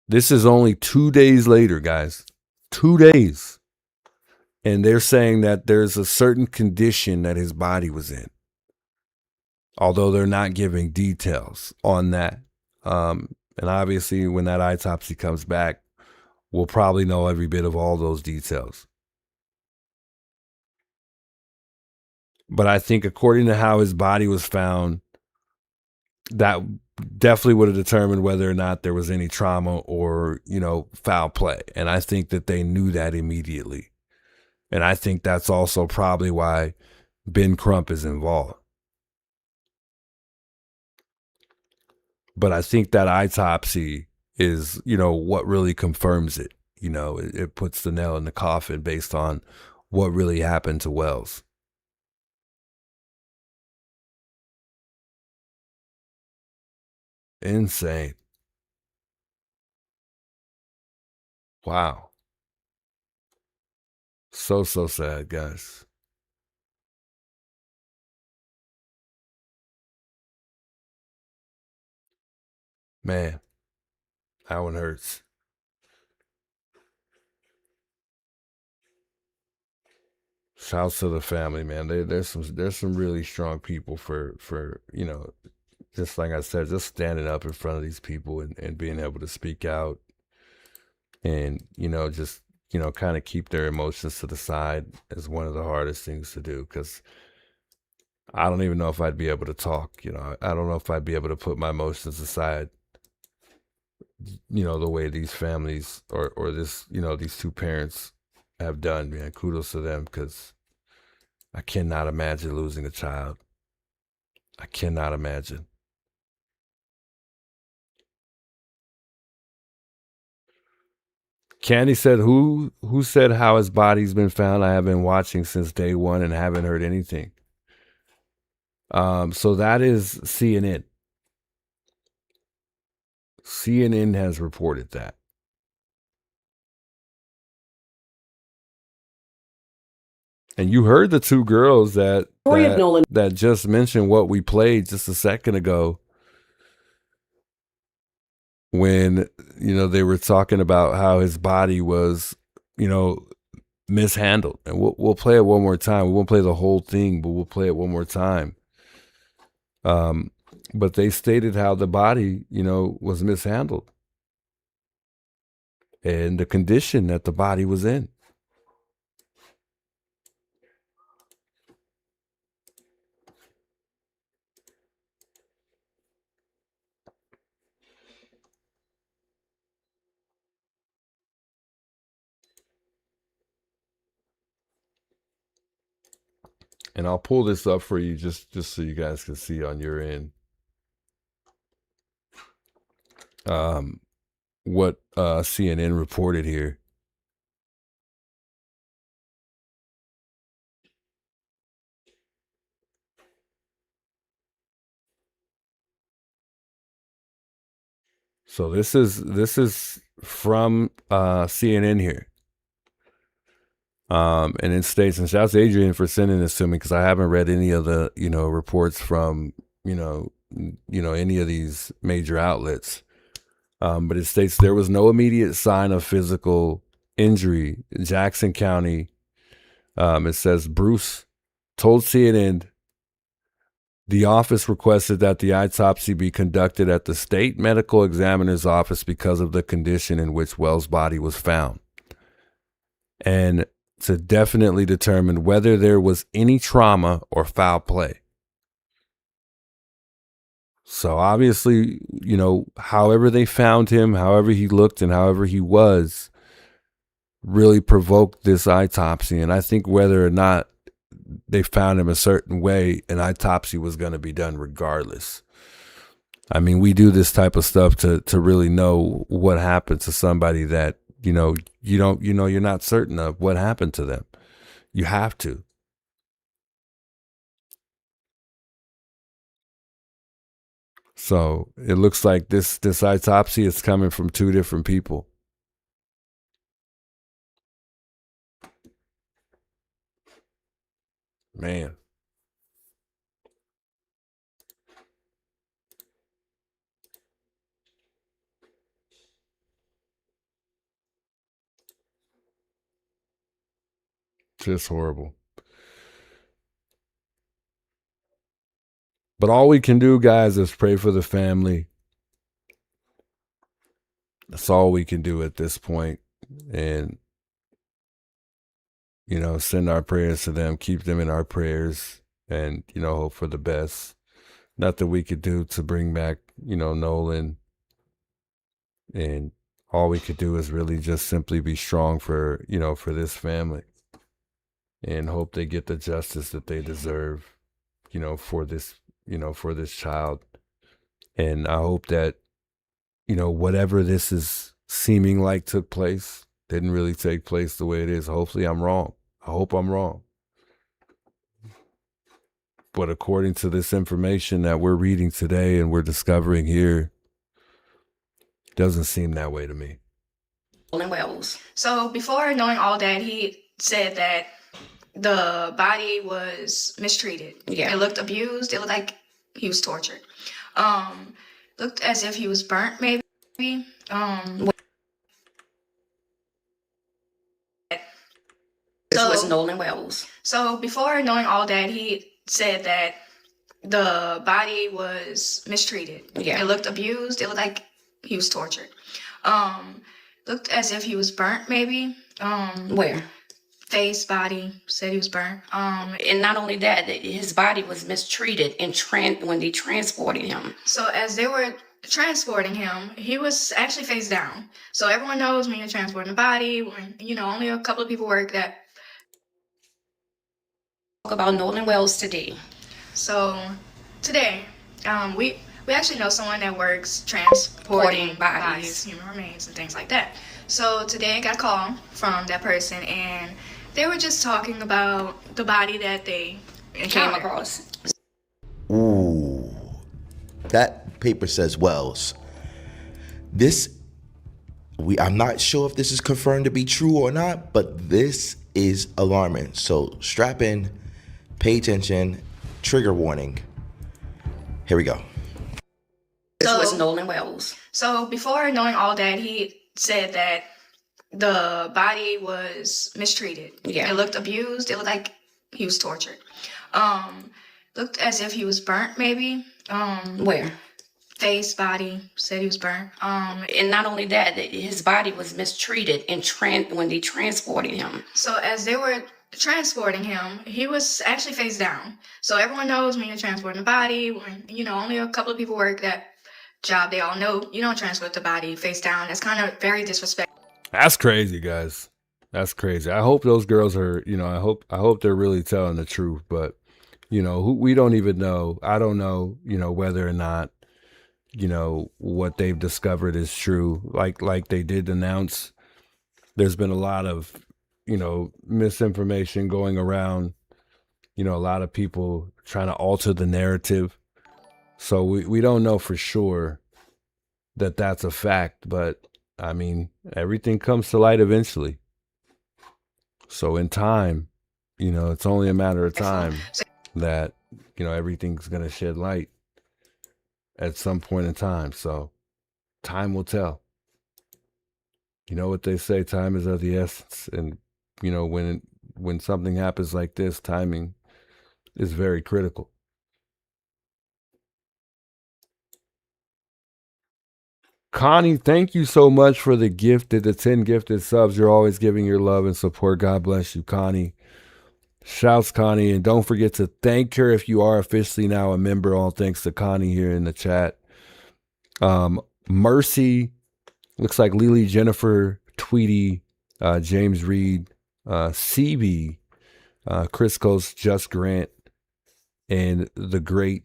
This is only 2 days later, guys. 2 days. And they're saying that there's a certain condition that his body was in. Although they're not giving details on that. And obviously, when that autopsy comes back, we'll probably know every bit of all those details. But I think according to how his body was found, that definitely would have determined whether or not there was any trauma or, foul play. And I think that they knew that immediately. And I think that's also probably why Ben Crump is involved. But I think that autopsy is, what really confirms it. It puts the nail in the coffin based on what really happened to Wells. Insane. Wow. So sad, guys. Man, that one hurts. Shouts to the family, man. There's some really strong people for just like I said, just standing up in front of these people and being able to speak out and just kind of keep their emotions to the side is one of the hardest things to do, because I don't even know if I'd be able to talk. I don't know if I'd be able to put my emotions aside, the way these families or this, these two parents have done, man. Kudos to them, because I cannot imagine losing a child. I cannot imagine. Candy said, who said how his body's been found? I have been watching since day one and haven't heard anything. So that is CNN. CNN has reported that. And you heard the two girls that just mentioned what we played just a second ago, when they were talking about how his body was mishandled. And we'll play it one more time. We won't play the whole thing, but we'll play it one more time. But they stated how the body was mishandled and the condition that the body was in. And I'll pull this up for you just so you guys can see on your end what CNN reported here. So this is from CNN here. And it states, and shouts to Adrian for sending this to me, because I haven't read any of the reports from any of these major outlets. But it states there was no immediate sign of physical injury in Jackson County. It says Bruce told CNN the office requested that the autopsy be conducted at the state medical examiner's office because of the condition in which Wells' body was found, and to definitely determine whether there was any trauma or foul play. So obviously, however they found him, however he looked, and however he was, really provoked this autopsy. And I think whether or not they found him a certain way, an autopsy was going to be done regardless. I mean, we do this type of stuff to really know what happened to somebody that, you're not certain of what happened to them. You have to. So it looks like this autopsy is coming from two different people. Man. Just horrible. But all we can do, guys, is pray for the family. That's all we can do at this point. And, send our prayers to them, keep them in our prayers, and, hope for the best. Nothing we could do to bring back, Nolan. And all we could do is really just simply be strong for this family, and hope they get the justice that they deserve, for this child. And I hope that, whatever this is seeming like took place didn't really take place the way it is. Hopefully I'm wrong. I hope I'm wrong. But according to this information that we're reading today and we're discovering here, it doesn't seem that way to me. Nolan Wells. So before knowing all that, he said that the body was mistreated. Yeah. It looked abused. It looked like he was tortured. Looked as if he was burnt, maybe. This was Nolan Wells. So before knowing all that, he said that the body was mistreated. Yeah. It looked abused. It looked like he was tortured. Looked as if he was burnt, maybe. Where? Face, body, said he was burnt. And not only that, his body was mistreated when they transported him. So as they were transporting him, he was actually face down. So everyone knows when you're transporting a body, when, only a couple of people work that. Talk about Nolan Wells today. So today, we actually know someone that works transporting bodies, human remains, and things like that. So today I got a call from that person, and they were just talking about the body that they came across. Ooh, that paper says Wells. I'm not sure if this is confirmed to be true or not, but this is alarming. So strap in, pay attention, trigger warning. Here we go. This was Nolan Wells. So before knowing all that, he said that the body was mistreated. Yeah. It looked abused. It looked like he was tortured. Looked as if he was burnt, maybe. Where? Face, body, said he was burnt. And not only that, his body was mistreated when they transported him. So as they were transporting him, he was actually face down. So everyone knows when you're transporting a body, when, only a couple of people work that job, they all know you don't transport the body face down. That's kind of very disrespectful. That's crazy, guys. That's crazy. I hope those girls are, I hope they're really telling the truth, but we don't even know. I don't know, whether or not, what they've discovered is true. Like they did announce, there's been a lot of, misinformation going around, a lot of people trying to alter the narrative. So we don't know for sure that that's a fact, but I mean, everything comes to light eventually. So in time, it's only a matter of time that, everything's going to shed light at some point in time. So time will tell. You know what they say, time is of the essence. And, when something happens like this, timing is very critical. Connie, thank you so much for the 10 gifted subs. You're always giving your love and support. God bless you, Connie. Shouts, Connie. And don't forget to thank her if you are officially now a member. All thanks to Connie here in the chat. Mercy, looks like Lily, Jennifer, Tweety, James Reed, CB, Chris Coast, Just Grant, and the great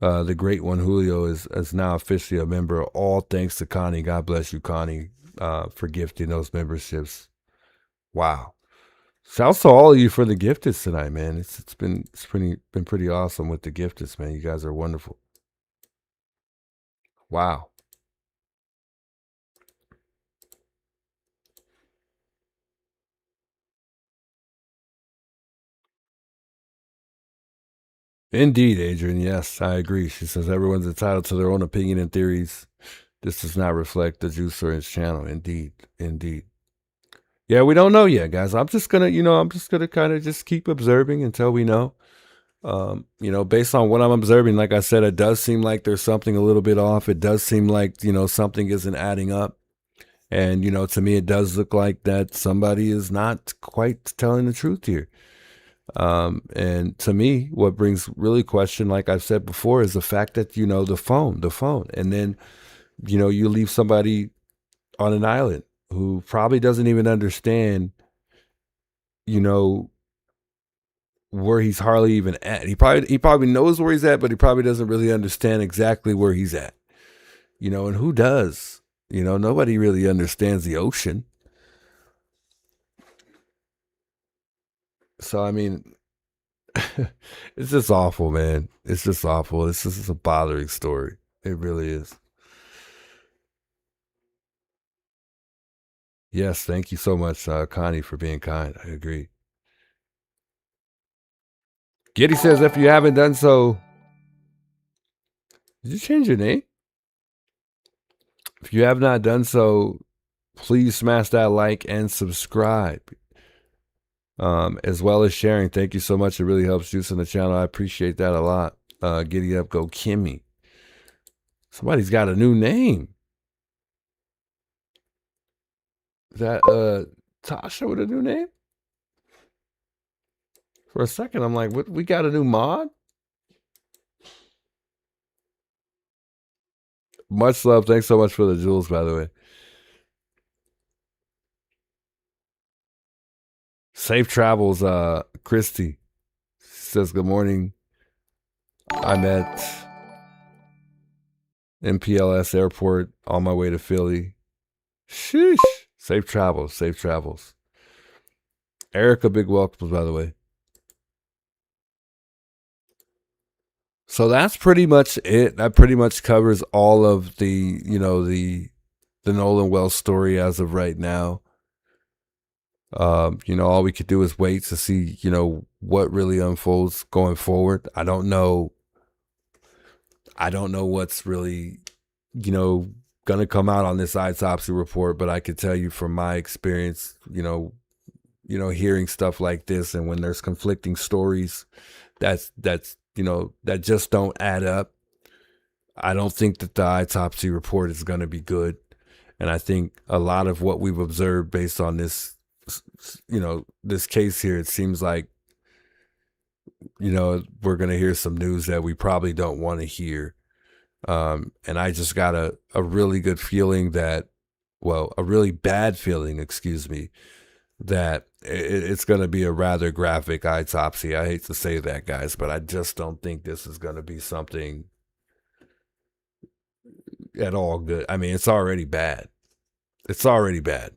one, Julio, is now officially a member. All thanks to Connie. God bless you, Connie, for gifting those memberships. Wow. Shouts to all of you for the gifteds tonight, man. It's been pretty awesome with the gifteds, man. You guys are wonderful. Wow. Indeed, Adrian. Yes, I agree. She says everyone's entitled to their own opinion and theories. This does not reflect the Juice or his channel. Indeed. Yeah, we don't know yet, guys. I'm just gonna kind of just keep observing until we know. Based on what I'm observing, like I said, it does seem like there's something a little bit off. It does seem like, something isn't adding up. And, to me, it does look like that somebody is not quite telling the truth here. And to me, what brings really question, like I've said before, is the fact that, the phone, and then, you leave somebody on an island who probably doesn't even understand, where he's hardly even at. He probably knows where he's at, but he probably doesn't really understand exactly where he's at. you know, and who does? You know, nobody really understands the ocean. So, I mean, it's just awful, man. It's just awful. It's just a bothering story. It really is. Yes, thank you so much, Connie, for being kind. I agree. Giddy says, if you haven't done so, did you change your name? If you have not done so, please smash that like and subscribe, as well as sharing. Thank you so much. It really helps juice on the channel. I appreciate that a lot. Giddy up, go Kimmy. Somebody's got a new name. Is that Tasha with a new name? For a second, I'm like, what? We got a new mod? Much love. Thanks so much for the jewels, by the way. Safe travels, Christy. Says good morning. I'm at MPLS Airport on my way to Philly. Sheesh. Safe travels. Safe travels. Erica, big welcome, by the way. So that's pretty much it. That pretty much covers all of the, you know, the Nolan Wells story as of right now. You know, all we could do is wait to see, you know, what really unfolds going forward. I don't know what's really, you know, gonna come out on this autopsy report, but I could tell you from my experience, you know, hearing stuff like this, and when there's conflicting stories, that's you know, that just don't add up. I don't think that the autopsy report is going to be good. And I think a lot of what we've observed based on this, you know, this case here, it seems like, you know, we're going to hear some news that we probably don't want to hear. And I just got a really good feeling that, well, a really bad feeling, excuse me, that it's going to be a rather graphic autopsy. I hate to say that, guys, but I just don't think this is going to be something at all good. I mean, it's already bad. It's already bad.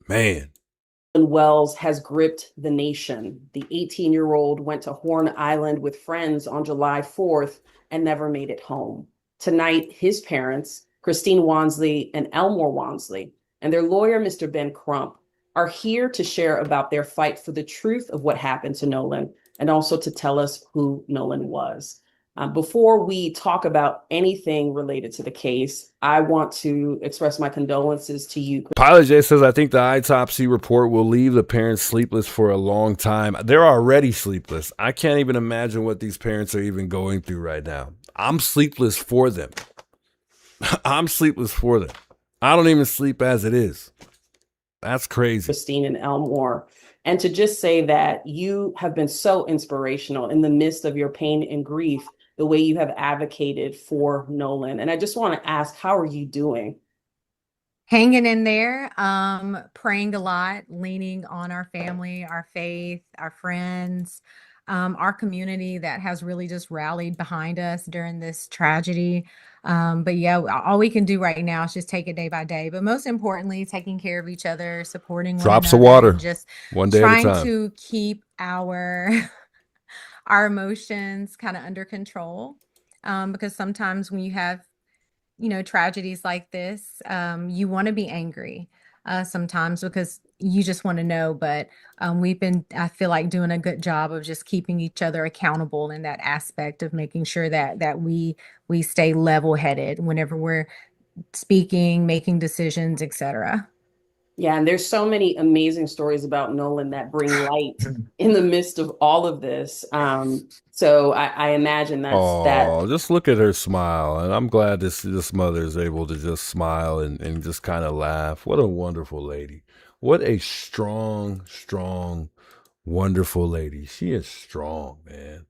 Man. Wells has gripped the nation. The 18-year-old went to Horn Island with friends on July 4th and never made it home. Tonight, his parents, Christine Wansley and Elmore Wansley, and their lawyer, Mr. Ben Crump, are here to share about their fight for the truth of what happened to Nolan and also to tell us who Nolan was. Before we talk about anything related to the case, I want to express my condolences to you. Pilot J says, I think the autopsy report will leave the parents sleepless for a long time. They're already sleepless. I can't even imagine what these parents are even going through right now. I'm sleepless for them. I'm sleepless for them. I don't even sleep as it is. That's crazy. Christine and Elmore. And to just say that you have been so inspirational in the midst of your pain and grief, the way you have advocated for Nolan. And I just want to ask, how are you doing? Hanging in there, praying a lot, leaning on our family, our faith, our friends, our community that has really just rallied behind us during this tragedy. But yeah, all we can do right now is just take it day by day. But most importantly, taking care of each other, supporting drops one of another, water, and just one day trying at a time. to keep our our emotions kind of under control. Because sometimes when you have, you know, tragedies like this, you want to be angry sometimes because you just want to know. But we've been, I feel like, doing a good job of just keeping each other accountable in that aspect of making sure that we stay level-headed whenever we're speaking, making decisions, etc. Yeah, and there's so many amazing stories about Nolan that bring light in the midst of all of this. So I imagine that. Just look at her smile. And I'm glad this mother is able to just smile and just kind of laugh. What a wonderful lady. What a strong, wonderful lady. She is strong, man.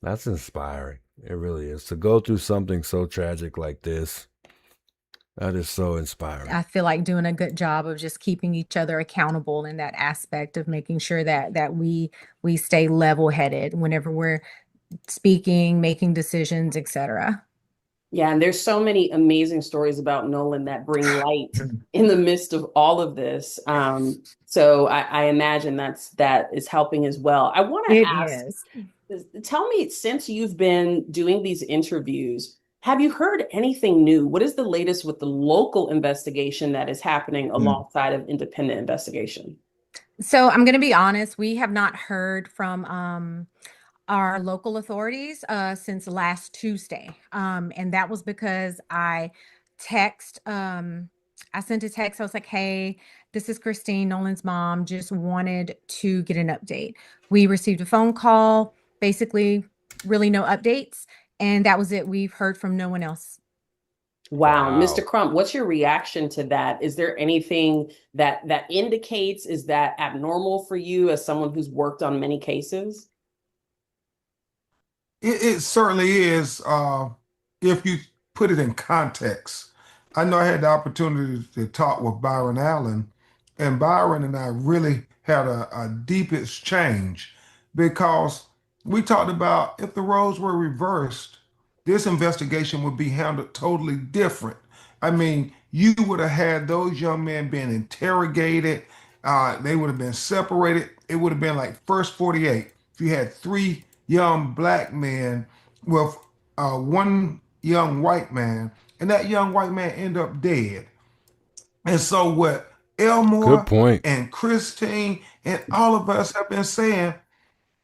That's inspiring. It really is. To go through something so tragic like this That is so inspiring. I feel like doing a good job of just keeping each other accountable in that aspect of making sure that we stay level-headed whenever we're speaking, making decisions, etc. Yeah, and there's so many amazing stories about Nolan that bring light in the midst of all of this. So I imagine that is helping as well. I want to It ask, is. tell me, since you've been doing these interviews, have you heard anything new? What is the latest with the local investigation that is happening alongside of independent investigation? So I'm going to be honest, we have not heard from our local authorities since last Tuesday. And that was because text I sent a text. I was like, "Hey, this is Christine, Nolan's mom. Just wanted to get an update." We received a phone call, basically really no updates, and that was it. We've heard from no one else. Wow. Wow. Mr. Crump, what's your reaction to that? Is there anything that indicates, is that abnormal for you as someone who's worked on many cases? It certainly is, if you put it in context. I know I had the opportunity to talk with Byron Allen, and Byron and I really had a deep exchange because we talked about if the roles were reversed, this investigation would be handled totally different. I mean, you would have had those young men being interrogated, they would have been separated. It would have been like first 48. If you had three young black men with one young white man, and that young white man ended up dead. And so what Good Elmore point. and Christine and all of us have been saying,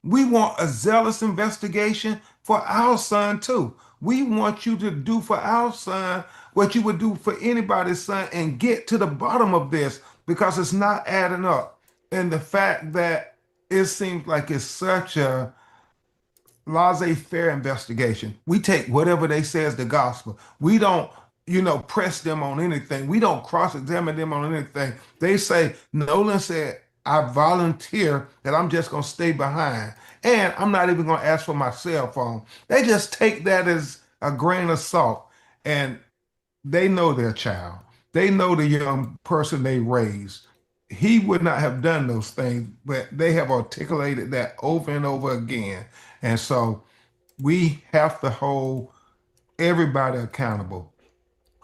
we want a zealous investigation for our son too. We want you to do for our son what you would do for anybody's son and get to the bottom of this because it's not adding up. And the fact that it seems like it's such a laissez-faire investigation. We take whatever they say as the gospel. We don't, press them on anything. We don't cross-examine them on anything. They say, Nolan said, I volunteer that I'm just going to stay behind. And I'm not even going to ask for my cell phone. They just take that as a grain of salt. And they know their child. They know the young person they raised. He would not have done those things, but they have articulated that over and over again. And so we have to hold everybody accountable.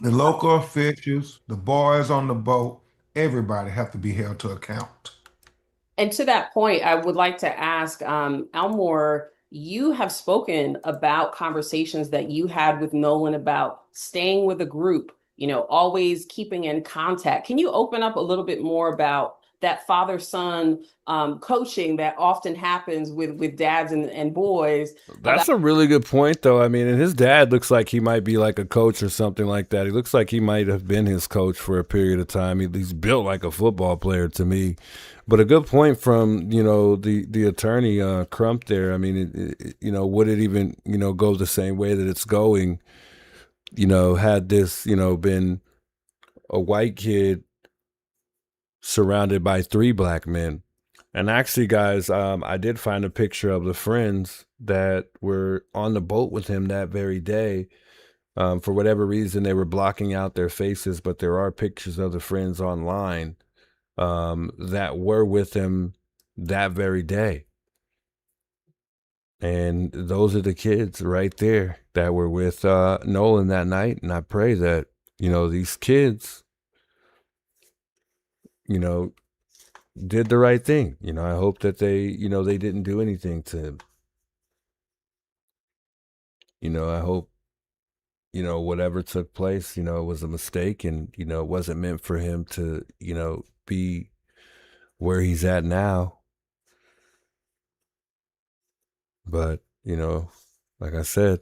The local officials, the boys on the boat, everybody have to be held to account. And to that point, I would like to ask, Elmore, you have spoken about conversations that you had with Nolan about staying with a group, always keeping in contact. Can you open up a little bit more about that father-son coaching that often happens with dads and boys? That's a really good point, though. I mean, and his dad looks like he might be like a coach or something like that. He looks like he might have been his coach for a period of time. He's built like a football player to me. But a good point from, the attorney, Crump there. I mean, would it even, go the same way that it's going? Had this, been a white kid surrounded by three black men. And actually, guys, I did find a picture of the friends that were on the boat with him that very day. For whatever reason, they were blocking out their faces, but there are pictures of the friends online that were with him that very day. And those are the kids right there that were with Nolan that night. And I pray that, these kids, did the right thing. I hope that they didn't do anything to him. I hope, whatever took place, was a mistake and, it wasn't meant for him to, be where he's at now. But, like I said,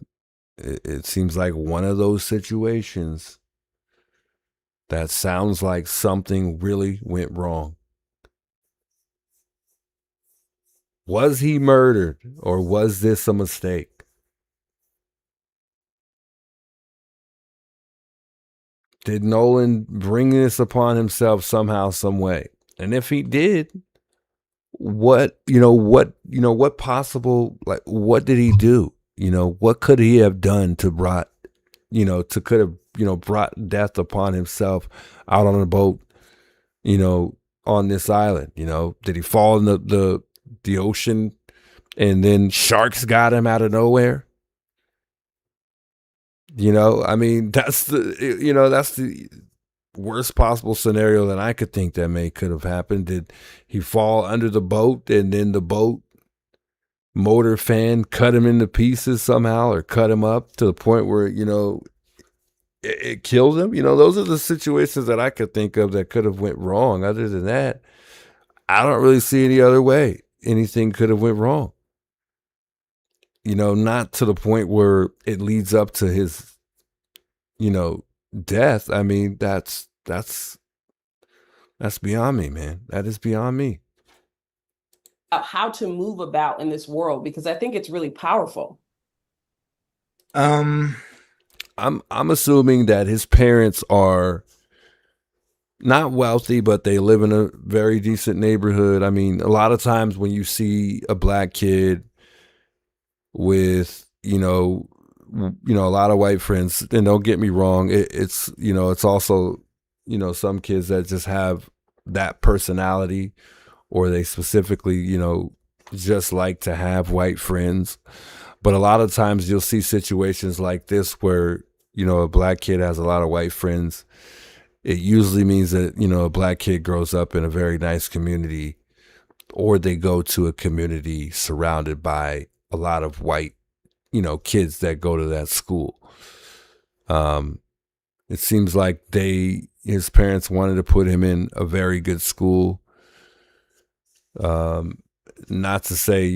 it seems like one of those situations that sounds like something really went wrong. Was he murdered or was this a mistake? Did Nolan bring this upon himself somehow, some way? And if he did, what possible, what did he do? What could he have done to brought to could have, brought death upon himself out on a boat, on this island? Did he fall in the ocean and then sharks got him out of nowhere? I mean, that's the worst possible scenario that I could think that could have happened. Did he fall under the boat and then the boat motor fan cut him into pieces somehow, or cut him up to the point where, it killed him? Those are the situations that I could think of that could have went wrong. Other than that, I don't really see any other way anything could have went wrong. Not to the point where it leads up to his, death. I mean, that's beyond me, man. That is beyond me. How to move about in this world, because I think it's really powerful. I'm assuming that his parents are not wealthy, but they live in a very decent neighborhood. I mean, a lot of times when you see a black kid with, a lot of white friends, and don't get me wrong, it's also, some kids that just have that personality, or they specifically, just like to have white friends. But a lot of times you'll see situations like this where, a black kid has a lot of white friends. It usually means that, a black kid grows up in a very nice community, or they go to a community surrounded by a lot of white, kids that go to that school. It seems like his parents wanted to put him in a very good school. Not to say,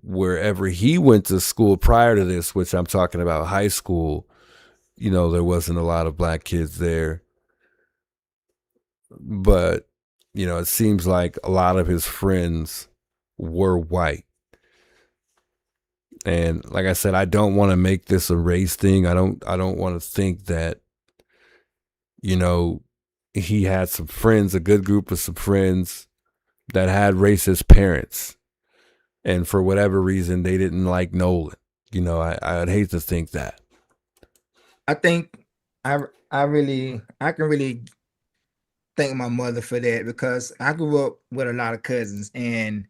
wherever he went to school prior to this, which I'm talking about high school, there wasn't a lot of black kids there. But, it seems like a lot of his friends were white. And like I said, I don't want to make this a race thing. I don't want to think that, he had some friends, a good group of some friends that had racist parents. And for whatever reason, they didn't like Nolan. I'd hate to think that. I think I can really thank my mother for that, because I grew up with a lot of cousins, and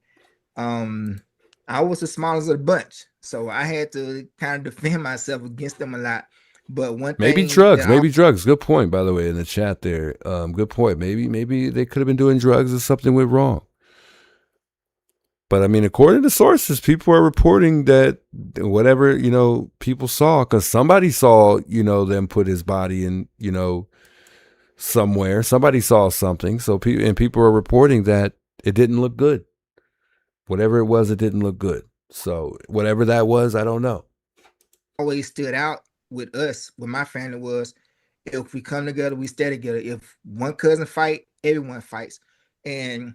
I was the smallest of the bunch, so I had to kind of defend myself against them a lot. But one maybe thing, drugs. Good point, by the way, in the chat there. Good point. Maybe they could have been doing drugs, or something went wrong. But I mean, according to sources, people are reporting that whatever, people saw, because somebody saw, them put his body in, somewhere. Somebody saw something. So people are reporting that it didn't look good. Whatever it was, it didn't look good. So whatever that was, I don't know. Always stood out with us, with my family, was if we come together, we stay together. If one cousin fight, everyone fights. And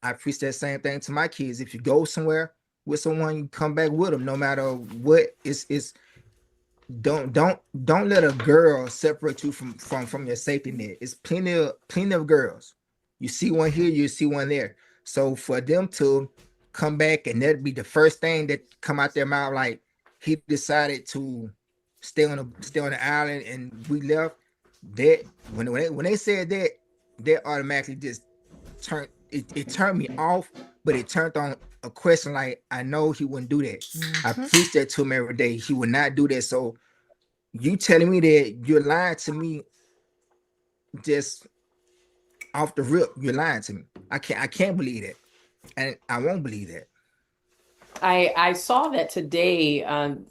I preach that same thing to my kids. If you go somewhere with someone, you come back with them, no matter what. Don't let a girl separate you from your safety net. It's plenty of girls. You see one here, you see one there. So for them to come back and that'd be the first thing that come out their mouth, like he decided to stay on the island and we left. That when they said that automatically just turned it turned me off, but it turned on a question like, I know he wouldn't do that. I preach that to him every day. He would not do that. So you telling me that you're lying to me just off the rip, you're lying to me. I can't believe that. And I won't believe that. I saw that today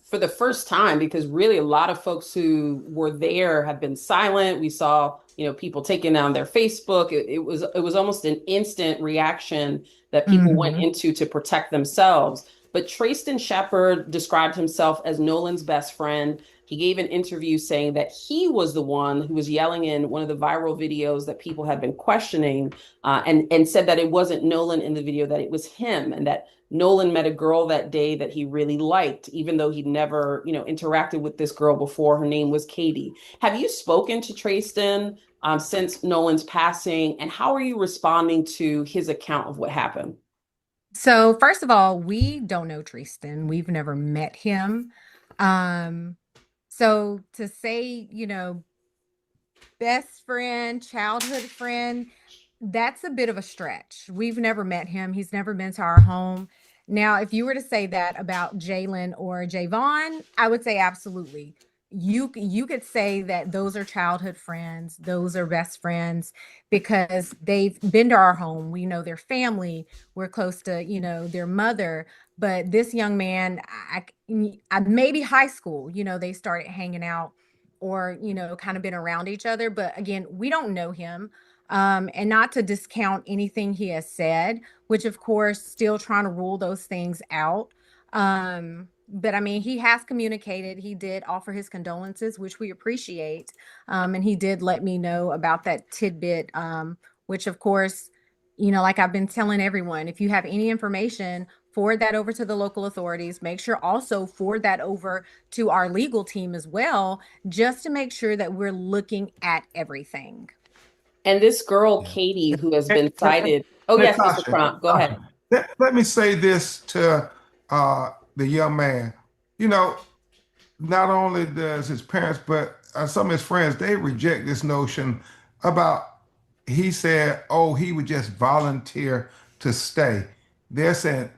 for the first time, because really a lot of folks who were there have been silent. We saw, people taking down their Facebook. It was almost an instant reaction that people went into to protect themselves. But Trayston Shepard described himself as Nolan's best friend. He gave an interview saying that he was the one who was yelling in one of the viral videos that people had been questioning, and said that it wasn't Nolan in the video, that it was him, and that Nolan met a girl that day that he really liked, even though he'd never, interacted with this girl before. Her name was Katie. Have you spoken to Trayston since Nolan's passing, and how are you responding to his account of what happened? So first of all, we don't know Trayston. We've never met him. So to say, you know, best friend, childhood friend, that's a bit of a stretch. We've never met him. He's never been to our home. Now, if you were to say that about Jalen or Javon, I would say absolutely. You could say that those are childhood friends, those are best friends because they've been to our home. We know their family. We're close to, you know, their mother. But this young man, I maybe high school, you know, they started hanging out or, you know, kind of been around each other. But again, we don't know him. And not to discount anything he has said, which of course, still trying to rule those things out. But I mean, he has communicated. He did offer his condolences, which we appreciate. And he did let me know about that tidbit, which of course, you know, like I've been telling everyone, if you have any information, forward that over to the local authorities. Make sure also forward that over to our legal team as well, just to make sure that we're looking at everything. And this girl, Katie, who has been cited. Oh, yes, Mr. Crump, go ahead. Let me say this to the young man. You know, not only does his parents, but some of his friends, they reject this notion about, he said, oh, he would just volunteer to stay. They're saying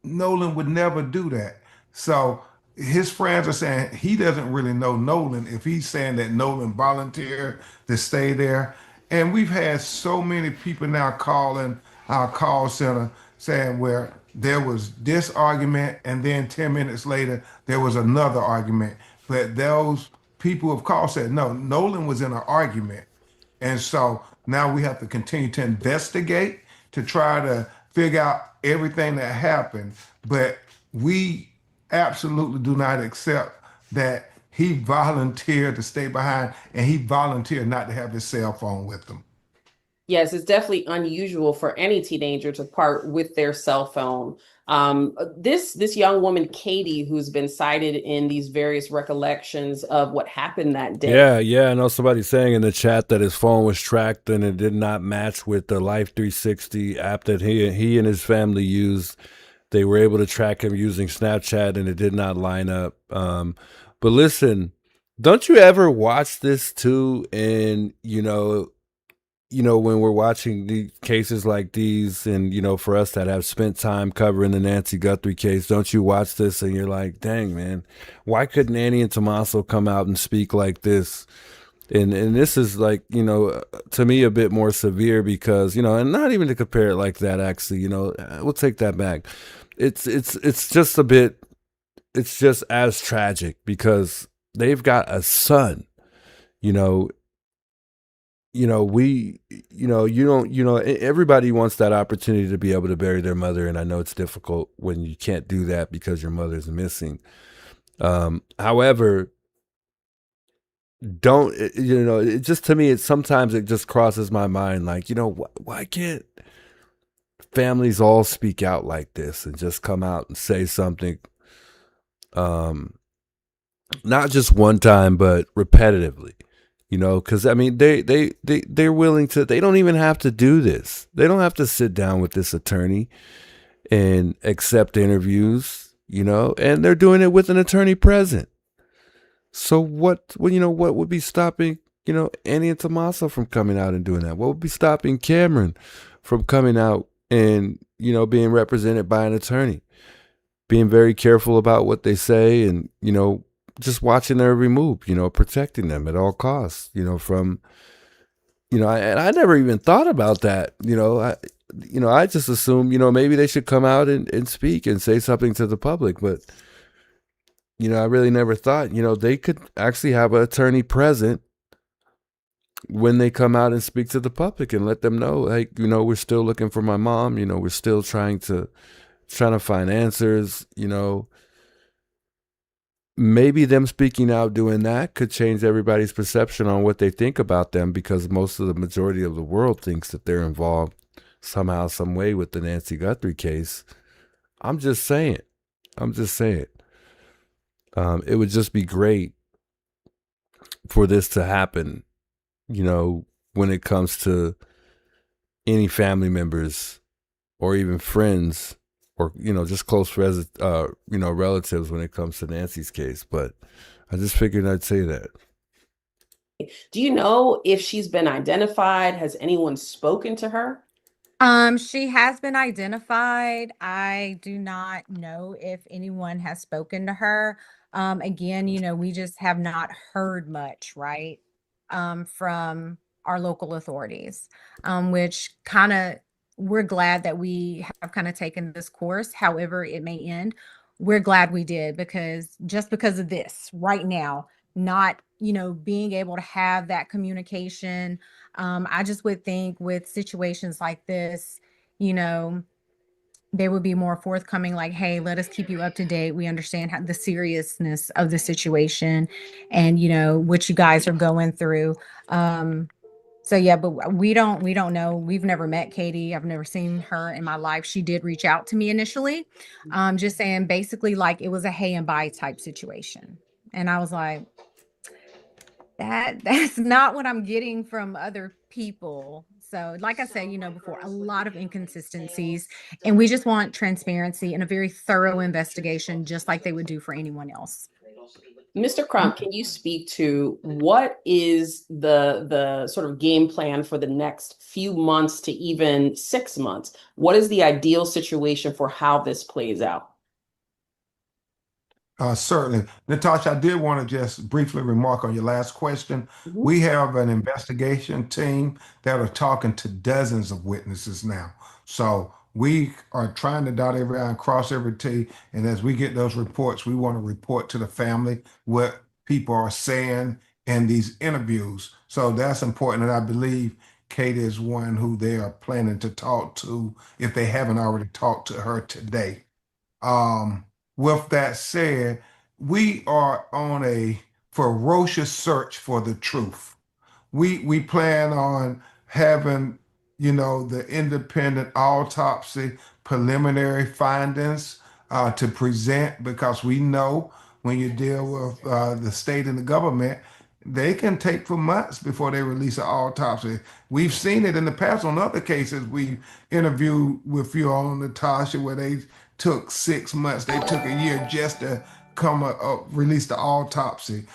Nolan would never do that. So his friends are saying he doesn't really know Nolan if he's saying that Nolan volunteered to stay there. And we've had so many people now calling our call center saying where there was this argument and then 10 minutes later there was another argument. But those people who have called said, no, Nolan was in an argument. And so now we have to continue to investigate to try to figure out everything that happened. But we absolutely do not accept that he volunteered to stay behind and he volunteered not to have his cell phone with him. Yes, it's definitely unusual for any teenager to part with their cell phone. This young woman, Katie, who's been cited in these various recollections of what happened that day. Yeah. I know somebody saying in the chat that his phone was tracked and it did not match with the Life 360 app that he and his family used. They were able to track him using Snapchat and it did not line up. But listen, don't you ever watch this too? And, you know, when we're watching the cases like these and, you know, for us that have spent time covering the Nancy Guthrie case, don't you watch this and you're like, dang, man, why couldn't Annie and Tommaso come out and speak like this? And this is like, you know, to me a bit more severe because, you know, and not even to compare it like that, actually, you know, we'll take that back. It's just a bit, it's just as tragic because they've got a son, everybody wants that opportunity to be able to bury their mother. And I know it's difficult when you can't do that because your mother's missing. However, it just, to me, sometimes it just crosses my mind. Like, you know, why can't families all speak out like this and just come out and say something? Not just one time, but repetitively. You know, because I mean, they're willing to. They don't even have to do this. They don't have to sit down with this attorney and accept interviews. You know, and they're doing it with an attorney present. So what would be stopping, you know, Annie and Tommaso from coming out and doing that? What would be stopping Cameron from coming out and, you know, being represented by an attorney, being very careful about what they say and, you know, just watching their every move, you know, protecting them at all costs, you know, from, you know, and I never even thought about that, you know, I just assumed, you know, maybe they should come out and speak and say something to the public, but, you know, I really never thought, you know, they could actually have an attorney present when they come out and speak to the public and let them know, hey, you know, we're still looking for my mom, you know, we're still trying to find answers, you know. Maybe them speaking out doing that could change everybody's perception on what they think about them because most of the majority of the world thinks that they're involved somehow, some way with the Nancy Guthrie case. I'm just saying. It would just be great for this to happen, you know, when it comes to any family members or even friends or just close relatives when it comes to Nancy's case. But I just figured I'd say that. Do you know if she's been identified? Has anyone spoken to her? She has been identified. I do not know if anyone has spoken to her. Again, we just have not heard much, right? From our local authorities, which we're glad that we have kind of taken this course, however it may end. We're glad we did, because just because of this right now, not, being able to have that communication. I just would think with situations like this, they would be more forthcoming, like, hey, let us keep you up to date. We understand the seriousness of the situation and, what you guys are going through. So yeah, but we don't know. We've never met Katie. I've never seen her in my life. She did reach out to me initially, just saying basically like it was a hey and bye type situation. And I was like, that's not what I'm getting from other people. So, like I said, before, a lot of inconsistencies, and we just want transparency and a very thorough investigation, just like they would do for anyone else. Mr. Crump, can you speak to what is the sort of game plan for the next few months to even 6 months? What is the ideal situation for how this plays out? Certainly. Natasha, I did want to just briefly remark on your last question. We have an investigation team that are talking to dozens of witnesses now. So we are trying to dot every I and cross every T. And as we get those reports, we want to report to the family what people are saying in these interviews. So that's important. And I believe Kate is one who they are planning to talk to if they haven't already talked to her today. With that said, we are on a ferocious search for the truth. We plan on having, the independent autopsy preliminary findings to present, because we know when you deal with the state and the government, they can take for months before they release an autopsy. We've seen it in the past on other cases. We interviewed with you on, Natasha, where they took 6 months. They took a year just to release the autopsy.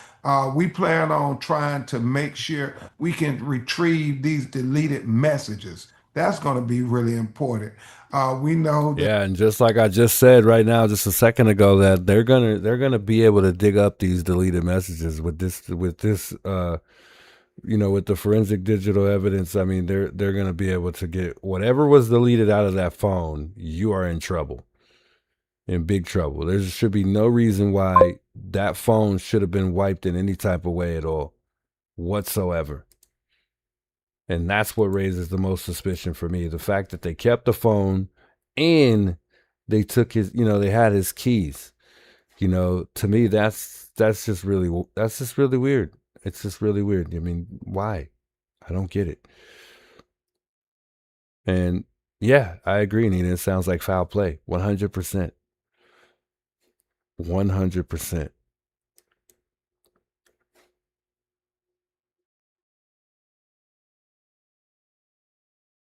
We plan on trying to make sure we can retrieve these deleted messages. That's going to be really important. We know that. Yeah, and just like I just said right now, just a second ago, that they're gonna be able to dig up these deleted messages with this with the forensic digital evidence. I mean, they're gonna be able to get whatever was deleted out of that phone. You are in trouble, in big trouble. There should be no reason why that phone should have been wiped in any type of way at all, whatsoever. And that's what raises the most suspicion for me. The fact that they kept the phone and they took his, they had his keys. To me, that's just really weird. It's just really weird. I mean, why? I don't get it. And yeah, I agree, Nina. It sounds like foul play. 100%. 100%.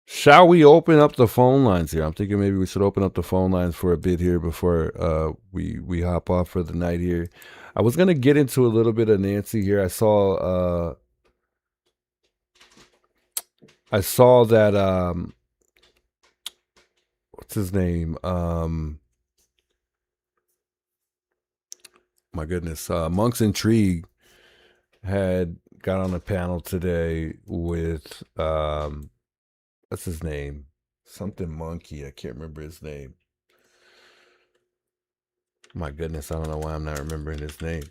Shall we open up the phone lines here? I'm thinking maybe we should open up the phone lines for a bit here before we hop off for the night here. I was gonna get into a little bit of Nancy here. I saw that what's his name? My goodness, Monk's Intrigue had got on a panel today with what's his name? Something Monkey. I can't remember his name. My goodness, I don't know why I'm not remembering his name.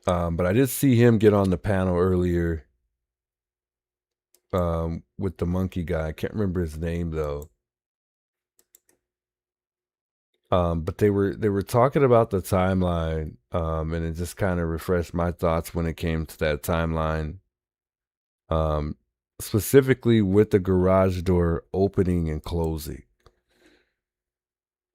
But I did see him get on the panel earlier with the monkey guy. I can't remember his name though. But they were talking about the timeline, and it just kind of refreshed my thoughts when it came to that timeline. Specifically with the garage door opening and closing.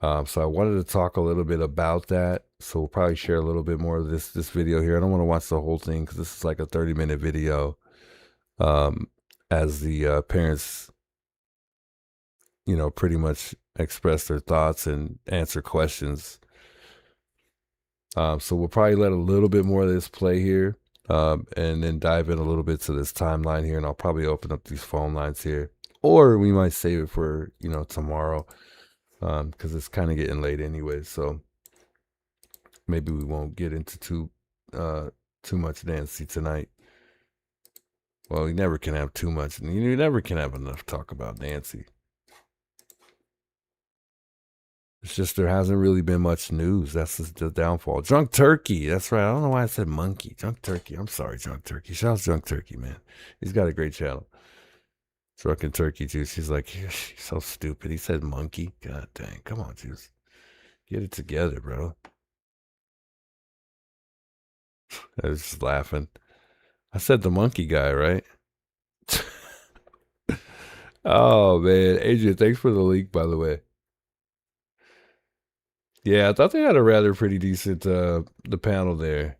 So I wanted to talk a little bit about that. So we'll probably share a little bit more of this video here. I don't want to watch the whole thing because this is like a 30-minute video. And as the parents, you know, pretty much express their thoughts and answer questions. So we'll probably let a little bit more of this play here, and then dive in a little bit to this timeline here, and I'll probably open up these phone lines here, or we might save it for, you know, tomorrow, because it's kind of getting late anyway. So maybe we won't get into too much Nancy tonight. Well, you never can have too much. You never can have enough talk about Nancy. It's just there hasn't really been much news. That's the downfall. Drunk Turkey. That's right. I don't know why I said monkey. Drunk Turkey. I'm sorry, Drunk Turkey. Shout out Drunk Turkey, man. He's got a great channel. Drunken Turkey Juice. He's like, he's so stupid. He said monkey. God dang. Come on, Juice. Get it together, bro. I was just laughing. I said the monkey guy, right? Oh, man. Adrian, thanks for the link, by the way. Yeah, I thought they had a rather pretty decent the panel there.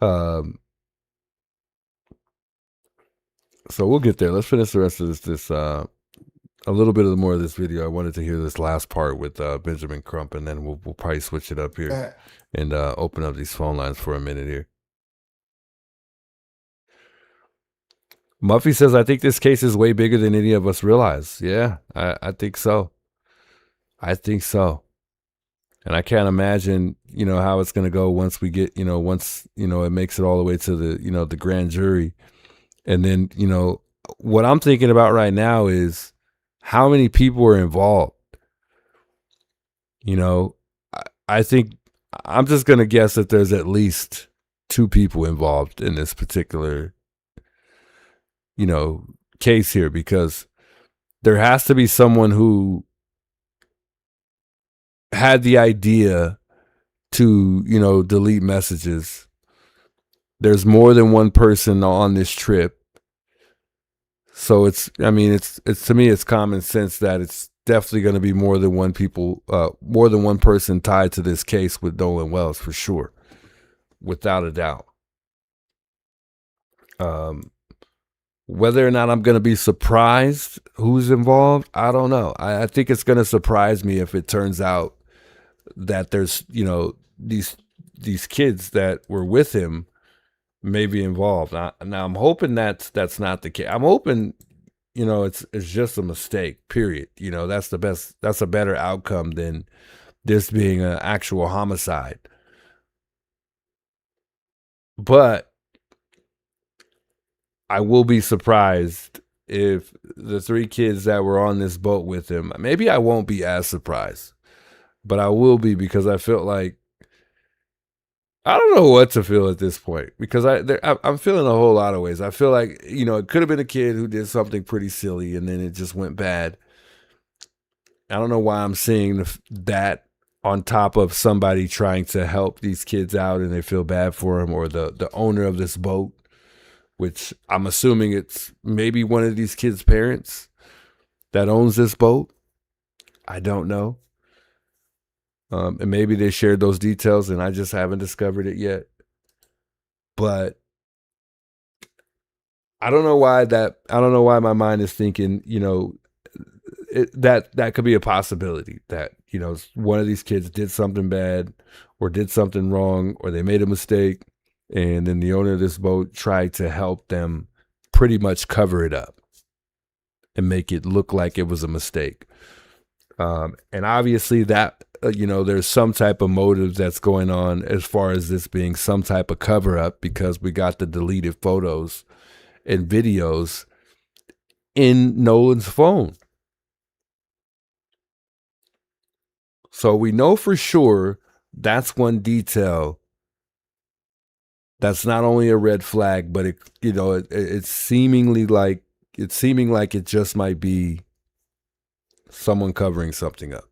So we'll get there. Let's finish the rest of this a little bit of the more of this video. I wanted to hear this last part with Benjamin Crump, and then we'll probably switch it up here and open up these phone lines for a minute here. Muffy says, I think this case is way bigger than any of us realize. Yeah, I think so. I think so. And I can't imagine, you know, how it's going to go once we get, you know, once, you know, it makes it all the way to the, you know, the grand jury. And then, you know, what I'm thinking about right now is how many people are involved. You know, I think I'm just going to guess that there's at least 2 people involved in this particular, you know, case here, because there has to be someone who had the idea to, you know, delete messages. There's more than one person on this trip. So it's, I mean, it's to me, it's common sense that it's definitely going to be more than one person tied to this case with Nolan Wells, for sure. Without a doubt. Whether or not I'm going to be surprised who's involved, I don't know. I think it's going to surprise me if it turns out that there's, you know, these kids that were with him may be involved. Now I'm hoping that's not the case. I'm hoping, you know, it's just a mistake, period. You know, that's a better outcome than this being an actual homicide. But I will be surprised if the 3 kids that were on this boat with him, maybe I won't be as surprised, but I will be, because I felt like, I don't know what to feel at this point, because I'm feeling a whole lot of ways. I feel like, you know, it could have been a kid who did something pretty silly and then it just went bad. I don't know why I'm seeing that on top of somebody trying to help these kids out and they feel bad for him, or the owner of this boat, which I'm assuming it's maybe one of these kids' parents that owns this boat. I don't know. And maybe they shared those details and I just haven't discovered it yet. But I don't know why my mind is thinking, you know, that could be a possibility, that, you know, one of these kids did something bad or did something wrong, or they made a mistake, and then the owner of this boat tried to help them pretty much cover it up and make it look like it was a mistake. And obviously that, you know, there's some type of motive that's going on as far as this being some type of cover up, because we got the deleted photos and videos in Nolan's phone. So we know for sure that's one detail that's not only a red flag, but it, you know, it's seeming like it just might be someone covering something up,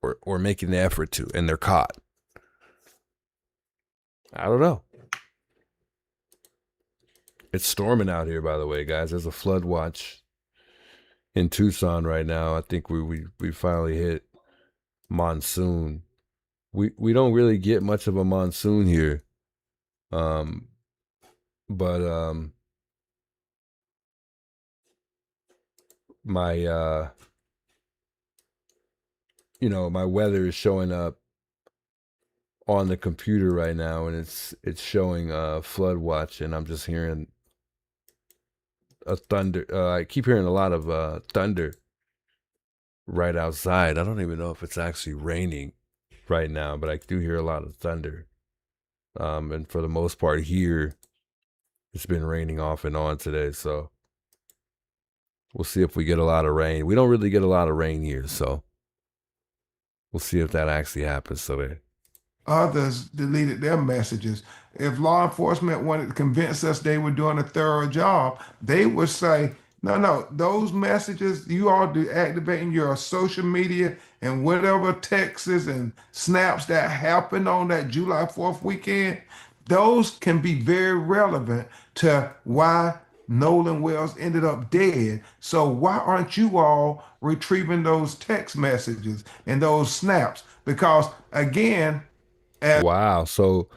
or making the effort to, and they're caught. I don't know. It's storming out here, by the way, guys. There's a flood watch in Tucson right now. I think we finally hit monsoon. We don't really get much of a monsoon here. But my my weather is showing up on the computer right now, and it's showing flood watch, and I'm just hearing a thunder. I keep hearing a lot of thunder right outside. I don't even know if it's actually raining right now, but I do hear a lot of thunder. And for the most part here, it's been raining off and on today, so we'll see if we get a lot of rain. We don't really get a lot of rain here, so we'll see if that actually happens today. Others deleted their messages. If law enforcement wanted to convince us they were doing a thorough job, they would say, no, those messages, you all do activating your social media and whatever texts and snaps that happened on that July 4th weekend, those can be very relevant to why Nolan Wells ended up dead. So why aren't you all retrieving those text messages and those snaps? Because again, Wow. So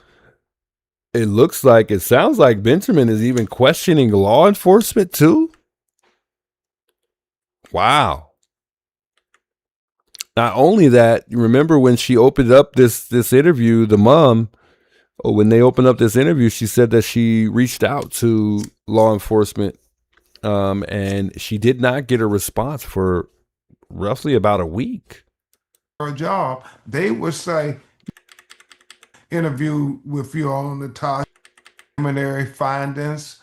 it sounds like Benjamin is even questioning law enforcement too. Wow. Not only that, remember when she opened up this interview, the mom, when they opened up this interview, she said that she reached out to law enforcement, and she did not get a response for roughly about a week. a job, they would say, interview with you on the preliminary findings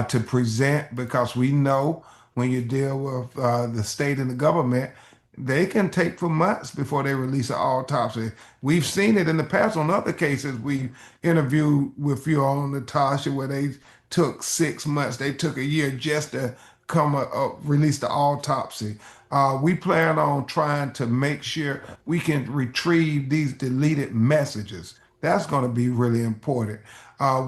to present, because we know when you deal with the state and the government, they can take for months before they release an autopsy. We've seen it in the past on other cases. We interviewed with you on Natasha where they took 6 months, they took a year just to come release the autopsy. We plan on trying to make sure we can retrieve these deleted messages. That's going to be really important.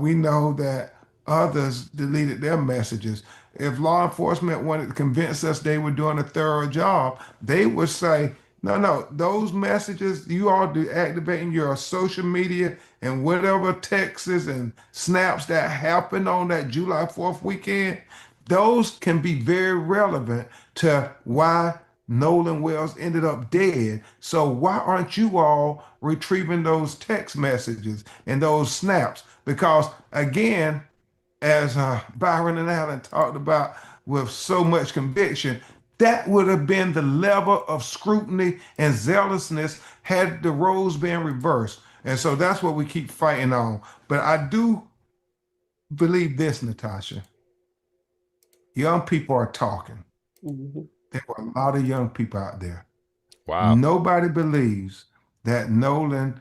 We know that others deleted their messages. If law enforcement wanted to convince us they were doing a thorough job, they would say, no, those messages, you all do activating your social media and whatever texts and snaps that happened on that July 4th weekend, those can be very relevant to why Nolan Wells ended up dead. So why aren't you all retrieving those text messages and those snaps? Because again, as Byron and Allen talked about with so much conviction, that would have been the level of scrutiny and zealousness had the roles been reversed. And so that's what we keep fighting on. But I do believe this, Natasha. Young people are talking. There were a lot of young people out there. Wow. Nobody believes that Nolan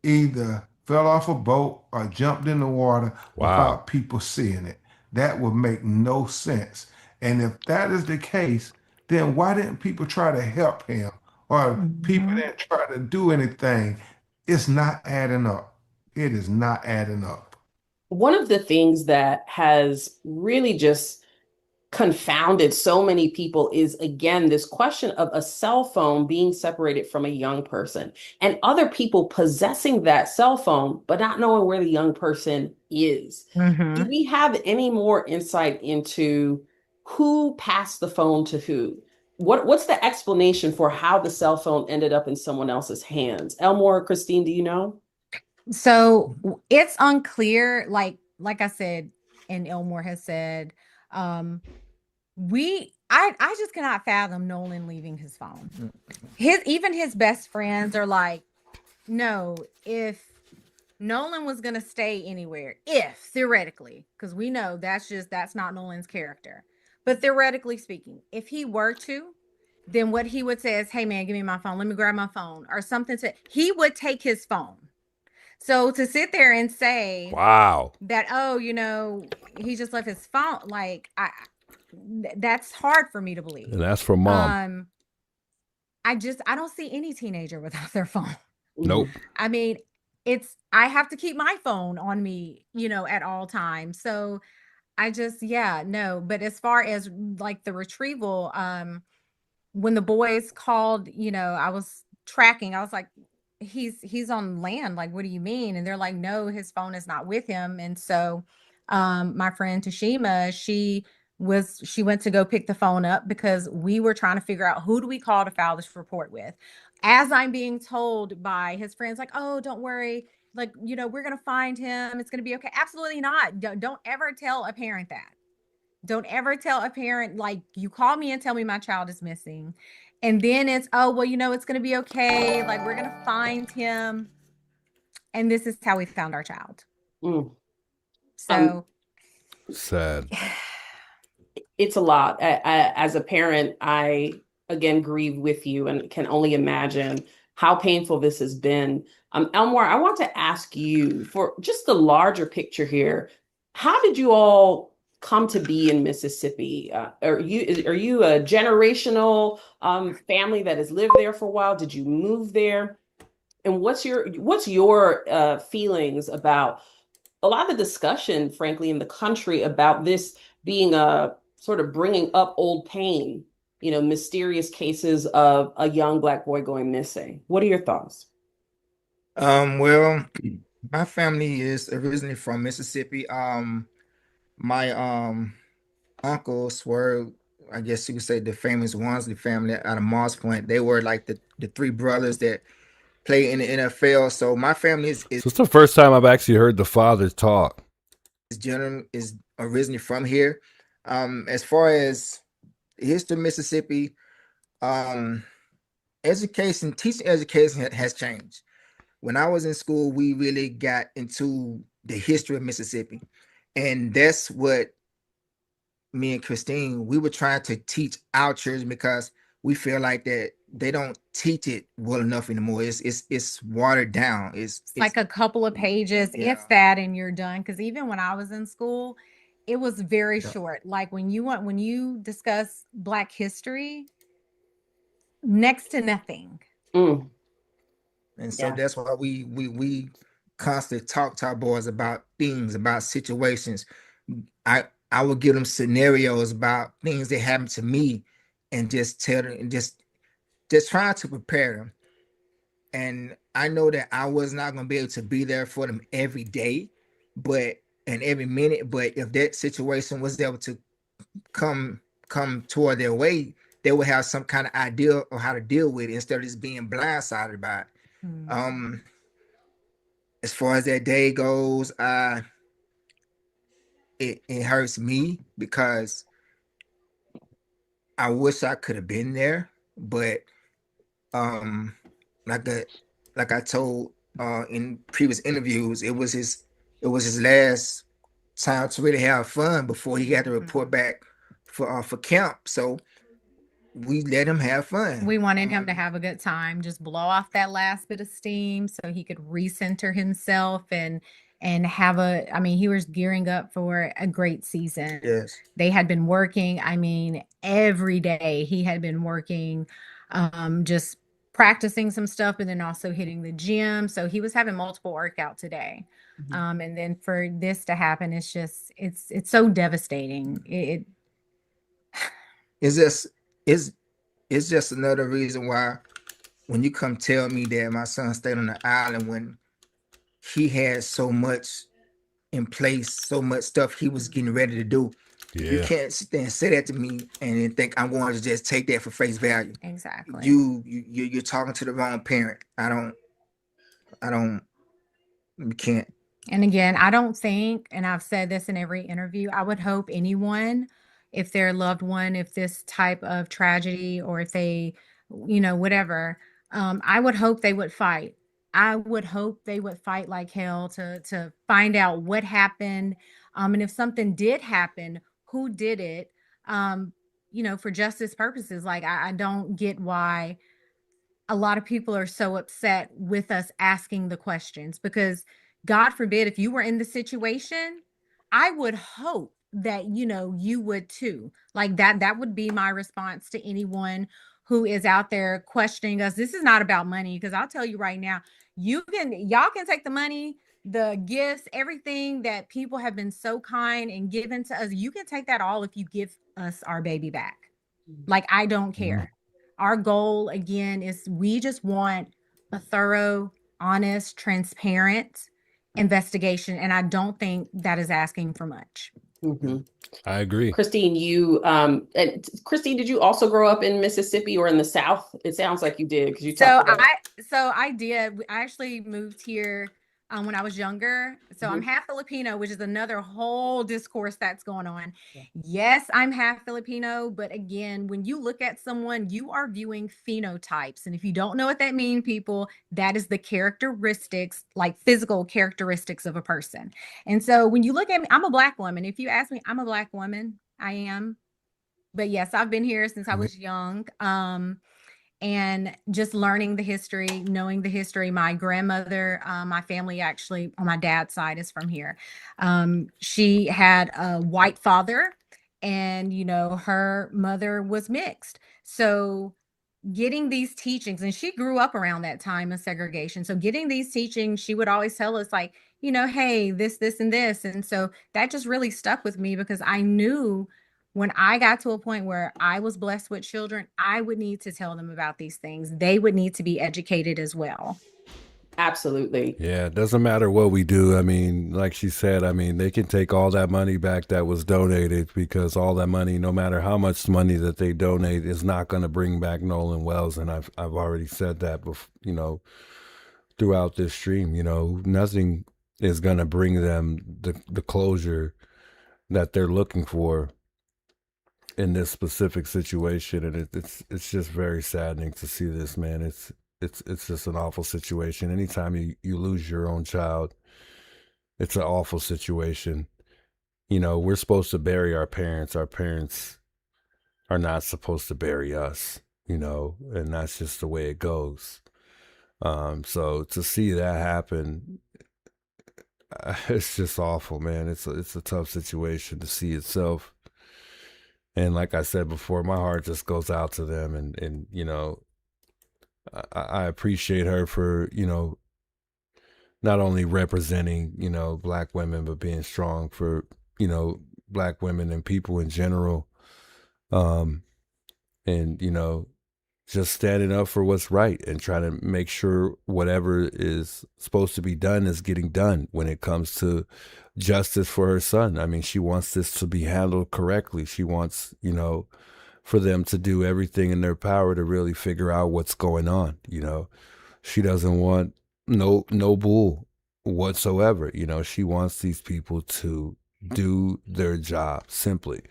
either fell off a boat or jumped in the water without people seeing it. That would make no sense. And if that is the case, then why didn't people try to help him? Or people didn't try to do anything? It's not adding up. It is not adding up. One of the things that has really just confounded so many people is, again, this question of a cell phone being separated from a young person and other people possessing that cell phone but not knowing where the young person is. Do we have any more insight into who passed the phone to who? What's the explanation for how the cell phone ended up in someone else's hands? Elmore, Christine, do you know? So it's unclear, like I said, and Elmore has said, I just cannot fathom Nolan leaving his phone. Even his best friends are like, no, if Nolan was gonna stay anywhere, if theoretically, because we know that's not Nolan's character. But theoretically speaking, if he were to, then what he would say is, hey man, give me my phone, let me grab my phone, or something. He would take his phone. So to sit there and say that, oh, he just left his phone, like that's hard for me to believe. And that's from mom. I don't see any teenager without their phone. Nope. I mean, I have to keep my phone on me, at all times. So no. But as far as like the retrieval, when the boys called, I was tracking, I was like, he's on land. Like, what do you mean? And they're like, no, his phone is not with him. And so my friend Tashima, she went to go pick the phone up because we were trying to figure out who do we call to file this report with. As I'm being told by his friends, like, oh, don't worry, like, you know, we're gonna find him, it's gonna be okay. Absolutely not. Don't ever tell a parent that. Don't ever tell a parent, like, you call me and tell me my child is missing. And then it's, oh, well, you know, it's going to be okay. Like, we're going to find him. And this is how we found our child. So sad. It's a lot. As a parent, I again grieve with you and can only imagine how painful this has been. Elmore, I want to ask you for just the larger picture here. How did you all come to be in Mississippi? Are you a generational family that has lived there for a while? Did you move there? And what's your feelings about a lot of the discussion, frankly, in the country about this being a sort of bringing up old pain, you know, mysterious cases of a young Black boy going missing? What are your thoughts? Well, my family is originally from Mississippi. My uncles were, I guess you could say, the famous ones, the family out of Moss Point. They were like the three brothers that play in the NFL. So my family So it's the first time I've actually heard the father talk. is originally from here. As far as the history of Mississippi, teaching education has changed. When I was in school, we really got into the history of Mississippi. And that's what me and Christine, we were trying to teach our children because we feel like that they don't teach it well enough anymore. It's watered down. It's like a couple of pages, if that, and you're done. Because even when I was in school, it was very short. Like when you discuss Black history, next to nothing. And so that's why we constantly talk to our boys about things, about situations. I would give them scenarios about things that happened to me and just tell them and just trying to prepare them. And I know that I was not going to be able to be there for them every day, and every minute. But if that situation was able to come toward their way, they would have some kind of idea of how to deal with it instead of just being blindsided by it. As far as that day goes, it hurts me because I wish I could have been there, but like I told in previous interviews, it was his last time to really have fun before he got to report back for camp. So we let him have fun. We wanted him to have a good time, just blow off that last bit of steam so he could recenter himself and have he was gearing up for a great season. Yes. They had been working, every day he had been working, just practicing some stuff, but then also hitting the gym. So he was having multiple workouts a day. And then for this to happen, it's just, it's so devastating. It's just another reason why when you come tell me that my son stayed on the island when he had so much in place, so much stuff he was getting ready to do. You can't sit there and say that to me and then think I'm going to just take that for face value. Exactly. You're talking to the wrong parent. You can't. And again, I don't think, and I've said this in every interview, I would hope anyone, if their loved one, if this type of tragedy, or if they, whatever, I would hope they would fight. I would hope they would fight like hell to find out what happened. And if something did happen, who did it, for justice purposes. Like, I don't get why a lot of people are so upset with us asking the questions, because God forbid, if you were in the situation, I would hope that, you would too. Like that would be my response to anyone who is out there questioning us. This is not about money, because I'll tell you right now, y'all can take the money, the gifts, everything that people have been so kind and given to us. You can take that all if you give us our baby back. Like, I don't care. Our goal, again, is we just want a thorough, honest, transparent, investigation. And I don't think that is asking for much. Mm-hmm. I agree. Christine, Christine, did you also grow up in Mississippi or in the South? It sounds like you did, because you talked about. I did. I actually moved here when I was younger. So I'm half Filipino, which is another whole discourse that's going on. Yes, I'm half Filipino, but again, when you look at someone, you are viewing phenotypes. And if you don't know what that means, people, that is the characteristics, like physical characteristics of a person. And so when you look at me, I'm a Black woman. If you ask me, I'm a Black woman. I am. But yes, I've been here since I was young. And just learning the history, knowing the history. My grandmother, my family actually on my dad's side is from here. She had a white father, and her mother was mixed. So getting these teachings, and she grew up around that time of segregation. So getting these teachings, she would always tell us, like, hey, this, and this. And so that just really stuck with me, because I knew when I got to a point where I was blessed with children, I would need to tell them about these things. They would need to be educated as well. Absolutely. Yeah, it doesn't matter what we do. I mean, like she said, I mean, they can take all that money back that was donated, because all that money, no matter how much money that they donate, is not going to bring back Nolan Wells. And I've already said that before, throughout this stream. Nothing is going to bring them the closure that they're looking for in this specific situation. And it's just very saddening to see this, man. It's just an awful situation. Anytime you lose your own child, it's an awful situation. We're supposed to bury our parents. Our parents are not supposed to bury us, and that's just the way it goes. So to see that happen, it's just awful, man. It's a tough situation to see itself. And like I said before, my heart just goes out to them. And I appreciate her for, not only representing, Black women, but being strong for, Black women and people in general. And, just standing up for what's right and trying to make sure whatever is supposed to be done is getting done when it comes to justice for her son. I mean, she wants this to be handled correctly. She wants, for them to do everything in their power to really figure out what's going on. She doesn't want no bull whatsoever. She wants these people to do their job simply.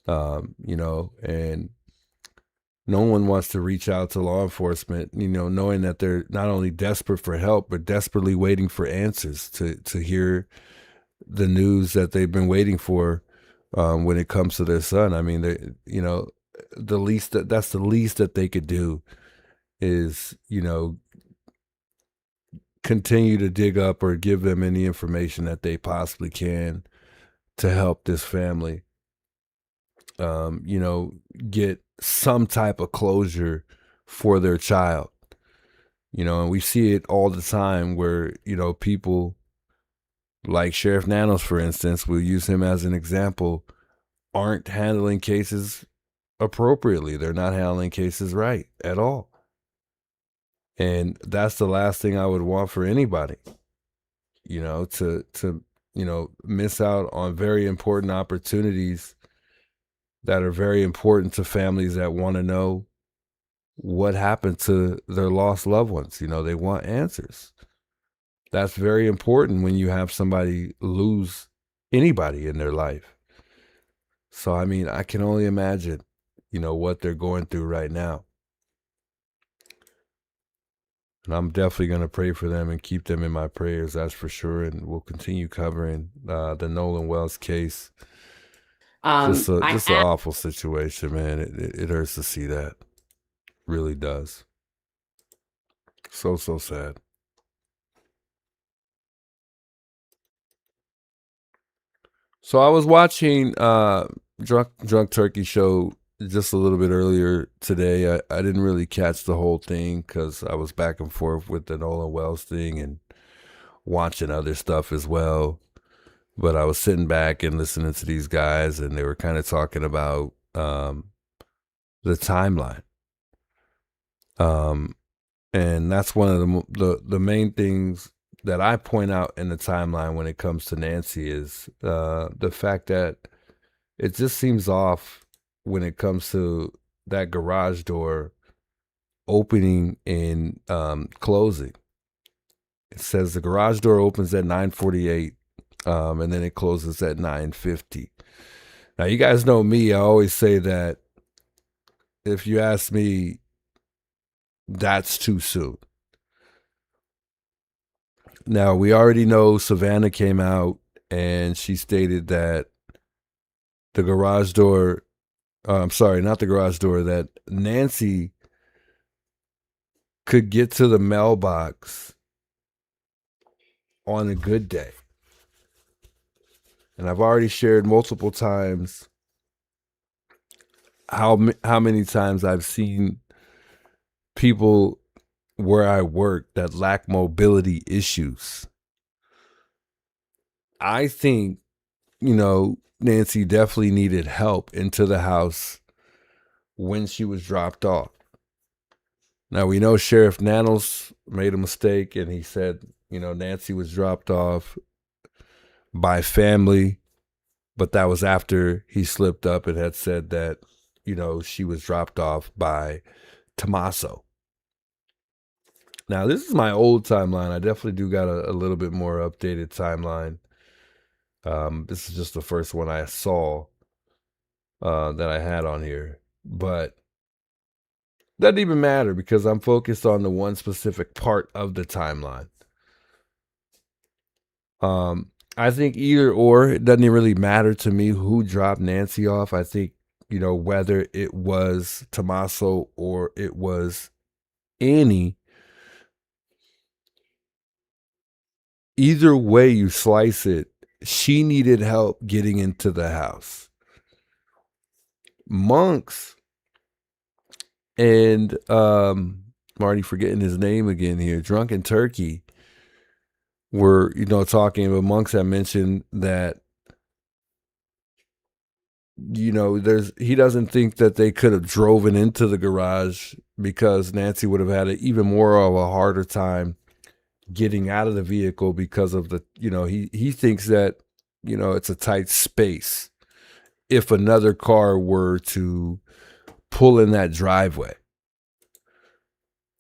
And no one wants to reach out to law enforcement, knowing that they're not only desperate for help, but desperately waiting for answers to hear the news that they've been waiting for when it comes to their son. I mean, that's the least that they could do is, continue to dig up or give them any information that they possibly can to help this family, get some type of closure for their child. And we see it all the time where, people like Sheriff Nanos, for instance, we'll use him as an example, aren't handling cases appropriately. They're not handling cases right at all. And that's the last thing I would want for anybody, to miss out on very important opportunities that are very important to families that want to know what happened to their lost loved ones. They want answers. That's very important when you have somebody lose anybody in their life. So, I mean, I can only imagine, what they're going through right now. And I'm definitely going to pray for them and keep them in my prayers, that's for sure. And we'll continue covering the Nolan Wells case. Just an awful situation, man. It hurts to see that. Really does. So sad. So I was watching Drunk Turkey Show just a little bit earlier today. I didn't really catch the whole thing because I was back and forth with the Nolan Wells thing and watching other stuff as well. But I was sitting back and listening to these guys, and they were kind of talking about the timeline. And that's one of the main things that I point out in the timeline when it comes to Nancy is the fact that it just seems off when it comes to that garage door opening and closing. It says the garage door opens at 9:48, and then it closes at 9:50. Now, you guys know me. I always say that if you ask me, that's too soon. Now, we already know Savannah came out and she stated that the garage door, I'm sorry, not the garage door, that Nancy could get to the mailbox on a good day. And I've already shared multiple times how many times I've seen people where I work that lack mobility issues. I think, Nancy definitely needed help into the house when she was dropped off. Now, we know Sheriff Nanos made a mistake and he said, Nancy was dropped off by family, but that was after he slipped up and had said that, she was dropped off by Tommaso. Now, this is my old timeline. I definitely do got a little bit more updated timeline. This is just the first one I saw that I had on here. But doesn't even matter because I'm focused on the one specific part of the timeline. I think either or, it doesn't really matter to me who dropped Nancy off. I think, whether it was Tommaso or it was Annie, either way you slice it, she needed help getting into the house. Monks and I'm already forgetting his name again here, Drunken Turkey, were, talking, but Monks had mentioned that, he doesn't think that they could have driven into the garage because Nancy would have had even more of a harder time getting out of the vehicle because of the, he thinks that, it's a tight space if another car were to pull in that driveway.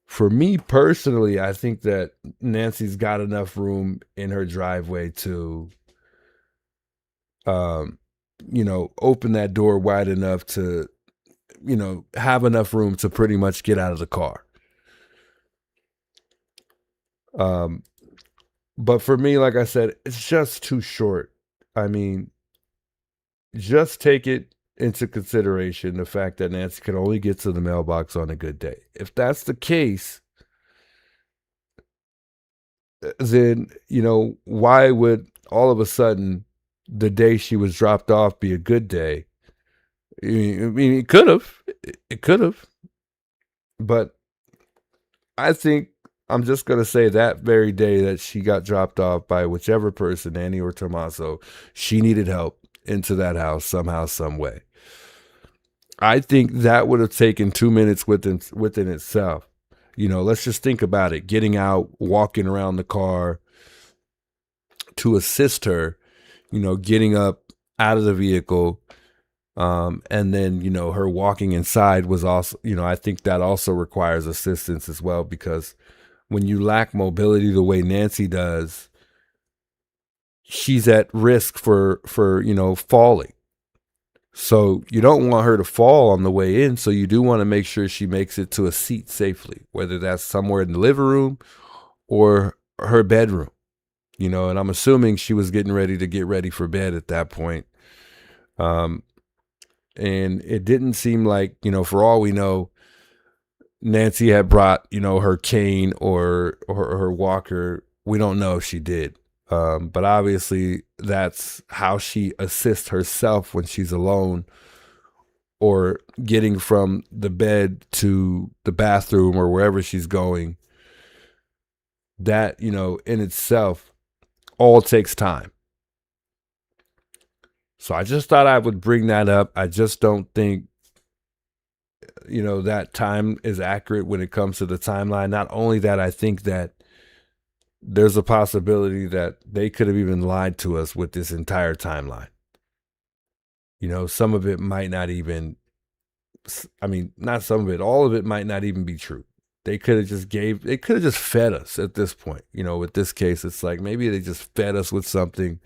For me personally, I think that Nancy's got enough room in her driveway to, open that door wide enough to, have enough room to pretty much get out of the car. But for me, like I said, it's just too short. I mean, just take it into consideration, the fact that Nancy can only get to the mailbox on a good day. If that's the case, then, why would all of a sudden the day she was dropped off be a good day? I mean, it could have, but I think I'm just going to say that very day that she got dropped off by whichever person, Annie or Tommaso, she needed help into that house somehow, some way. I think that would have taken 2 minutes within itself. Let's just think about it. Getting out, walking around the car to assist her, getting up out of the vehicle. And then, her walking inside was also, I think that also requires assistance as well, because when you lack mobility the way Nancy does, she's at risk for falling. So you don't want her to fall on the way in. So you do want to make sure she makes it to a seat safely, whether that's somewhere in the living room or her bedroom, and I'm assuming she was getting ready to get ready for bed at that point. And it didn't seem like, for all we know, Nancy had brought, her cane or her walker. We don't know if she did. But obviously that's how she assists herself when she's alone or getting from the bed to the bathroom or wherever she's going. That, in itself all takes time. So I just thought I would bring that up. I just don't think, that time is accurate when it comes to the timeline. Not only that, I think that there's a possibility that they could have even lied to us with this entire timeline. You know, some of it might not even, I mean, not some of it, all of it might not even be true. They could have just fed us at this point. You know, with this case, it's like maybe they just fed us with something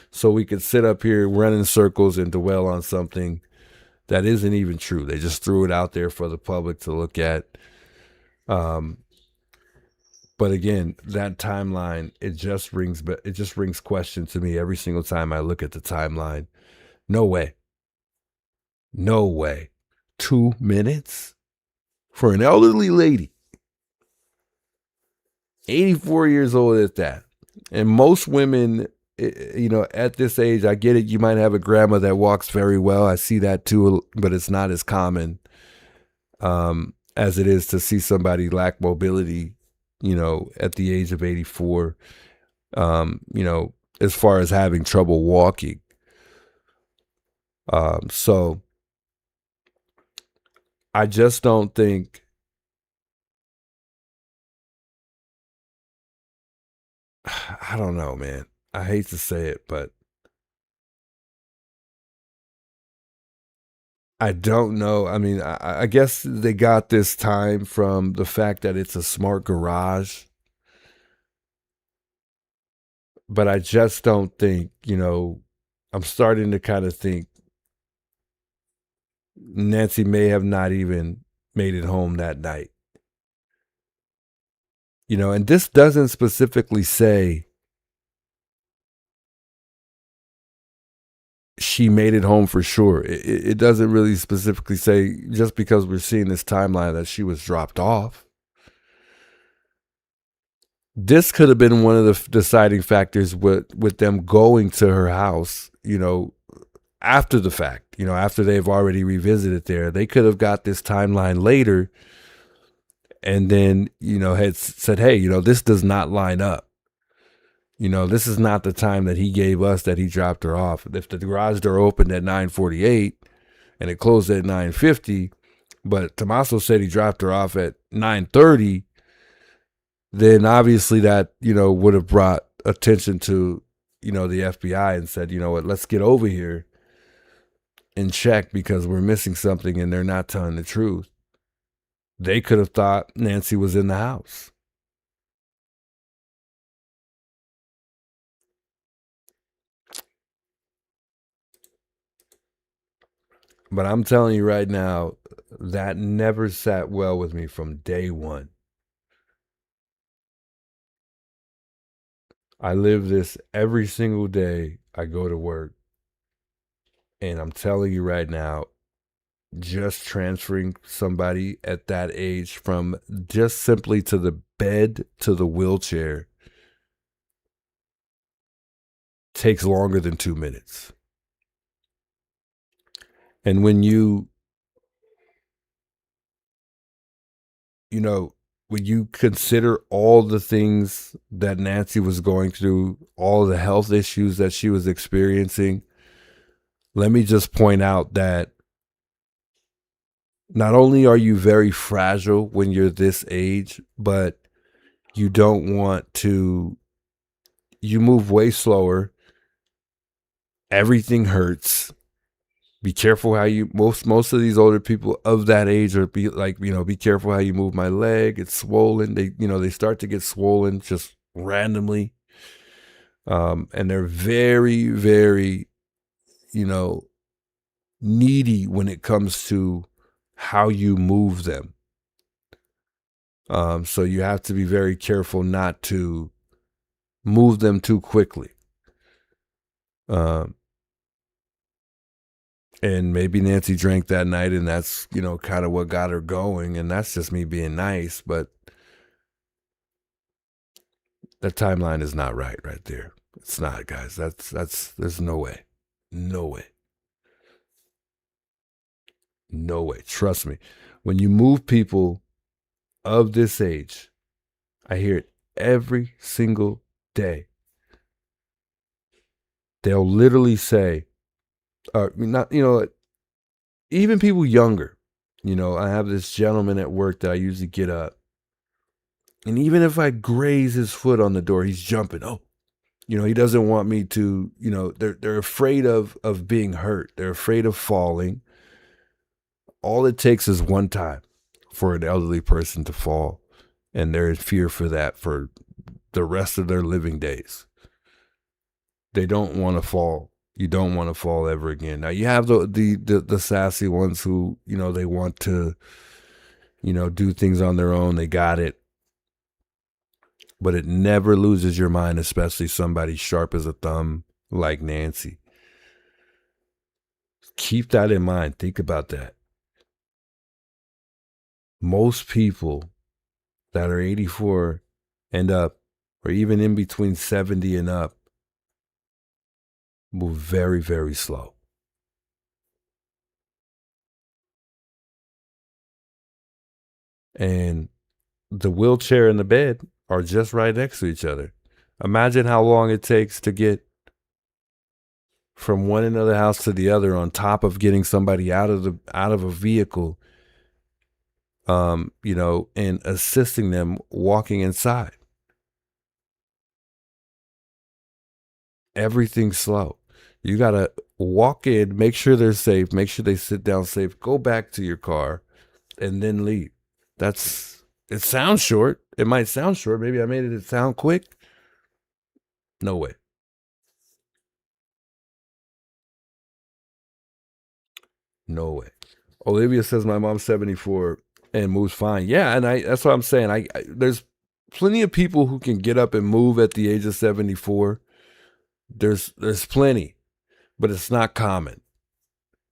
so we could sit up here, run in circles and dwell on something that isn't even true. They just threw it out there for the public to look at. But again, that timeline, it just rings question to me every single time I look at the timeline. No way. No way. 2 minutes for an elderly lady, 84 years old at that. And most women, you know, at this age, I get it. You might have a grandma that walks very well. I see that too, but it's not as common as it is to see somebody lack mobility, you know, at the age of 84, you know, as far as having trouble walking. So I just don't think, I don't know, man. I hate to say it, but I don't know. I mean, I guess they got this time from the fact that it's a smart garage. But I just don't think, you know, I'm starting to kind of think Nancy may have not even made it home that night. You know, and this doesn't specifically say she made it home for sure. It doesn't really specifically say, just because we're seeing this timeline, that she was dropped off. This could have been one of the deciding factors with them going to her house, you know, after the fact, you know, after they've already revisited there. They could have got this timeline later and then, you know, had said, hey, you know, this does not line up. You know, this is not the time that he gave us that he dropped her off. If the garage door opened at 9:48 and it closed at 9:50, but Tommaso said he dropped her off at 9:30, then obviously that, you know, would have brought attention to, you know, the FBI and said, you know what, let's get over here and check because we're missing something and they're not telling the truth. They could have thought Nancy was in the house. But I'm telling you right now, that never sat well with me from day one. I live this every single day I go to work. And I'm telling you right now, just transferring somebody at that age from just simply to the bed to the wheelchair takes longer than 2 minutes. And when you know, when you consider all the things that Nancy was going through, all the health issues that she was experiencing, let me just point out that not only are you very fragile when you're this age, but you don't want to, you move way slower. Everything hurts. Be careful how you, most of these older people of that age are be like, you know, be careful how you move my leg. It's swollen. They, you know, they start to get swollen just randomly. And they're very, very, you know, needy when it comes to how you move them. So you have to be very careful not to move them too quickly. And maybe Nancy drank that night and that's, you know, kind of what got her going. And that's just me being nice, but the timeline is not right there. It's not, guys. There's no way. No way. No way. Trust me. When you move people of this age, I hear it every single day. They'll literally say, not, you know, even people younger, you know, I have this gentleman at work that I usually get up And even if I graze his foot on the door, he's jumping. Oh, he doesn't want me to, they're afraid of being hurt. They're afraid of falling. All it takes is one time for an elderly person to fall, and they're in fear for that for the rest of their living days. They don't want to fall. You don't want to fall ever again. Now you have the sassy ones who, they want to, do things on their own. They got it. But it never loses your mind, especially somebody sharp as a thumb like Nancy. Keep that in mind. Think about that. Most people that are 84 and up, or even in between 70 and up, move very, very slow. And the wheelchair and the bed are just right next to each other. Imagine how long it takes to get from one end of the house to the other, on top of getting somebody out of a vehicle, and assisting them walking inside. Everything's slow. You got to walk in, make sure they're safe, make sure they sit down safe, go back to your car, and then leave. It sounds short. It might sound short. Maybe I made it sound quick. No way. No way. Olivia says my mom's 74 and moves fine. Yeah, and that's what I'm saying. I there's plenty of people who can get up and move at the age of 74. There's plenty, but it's not common.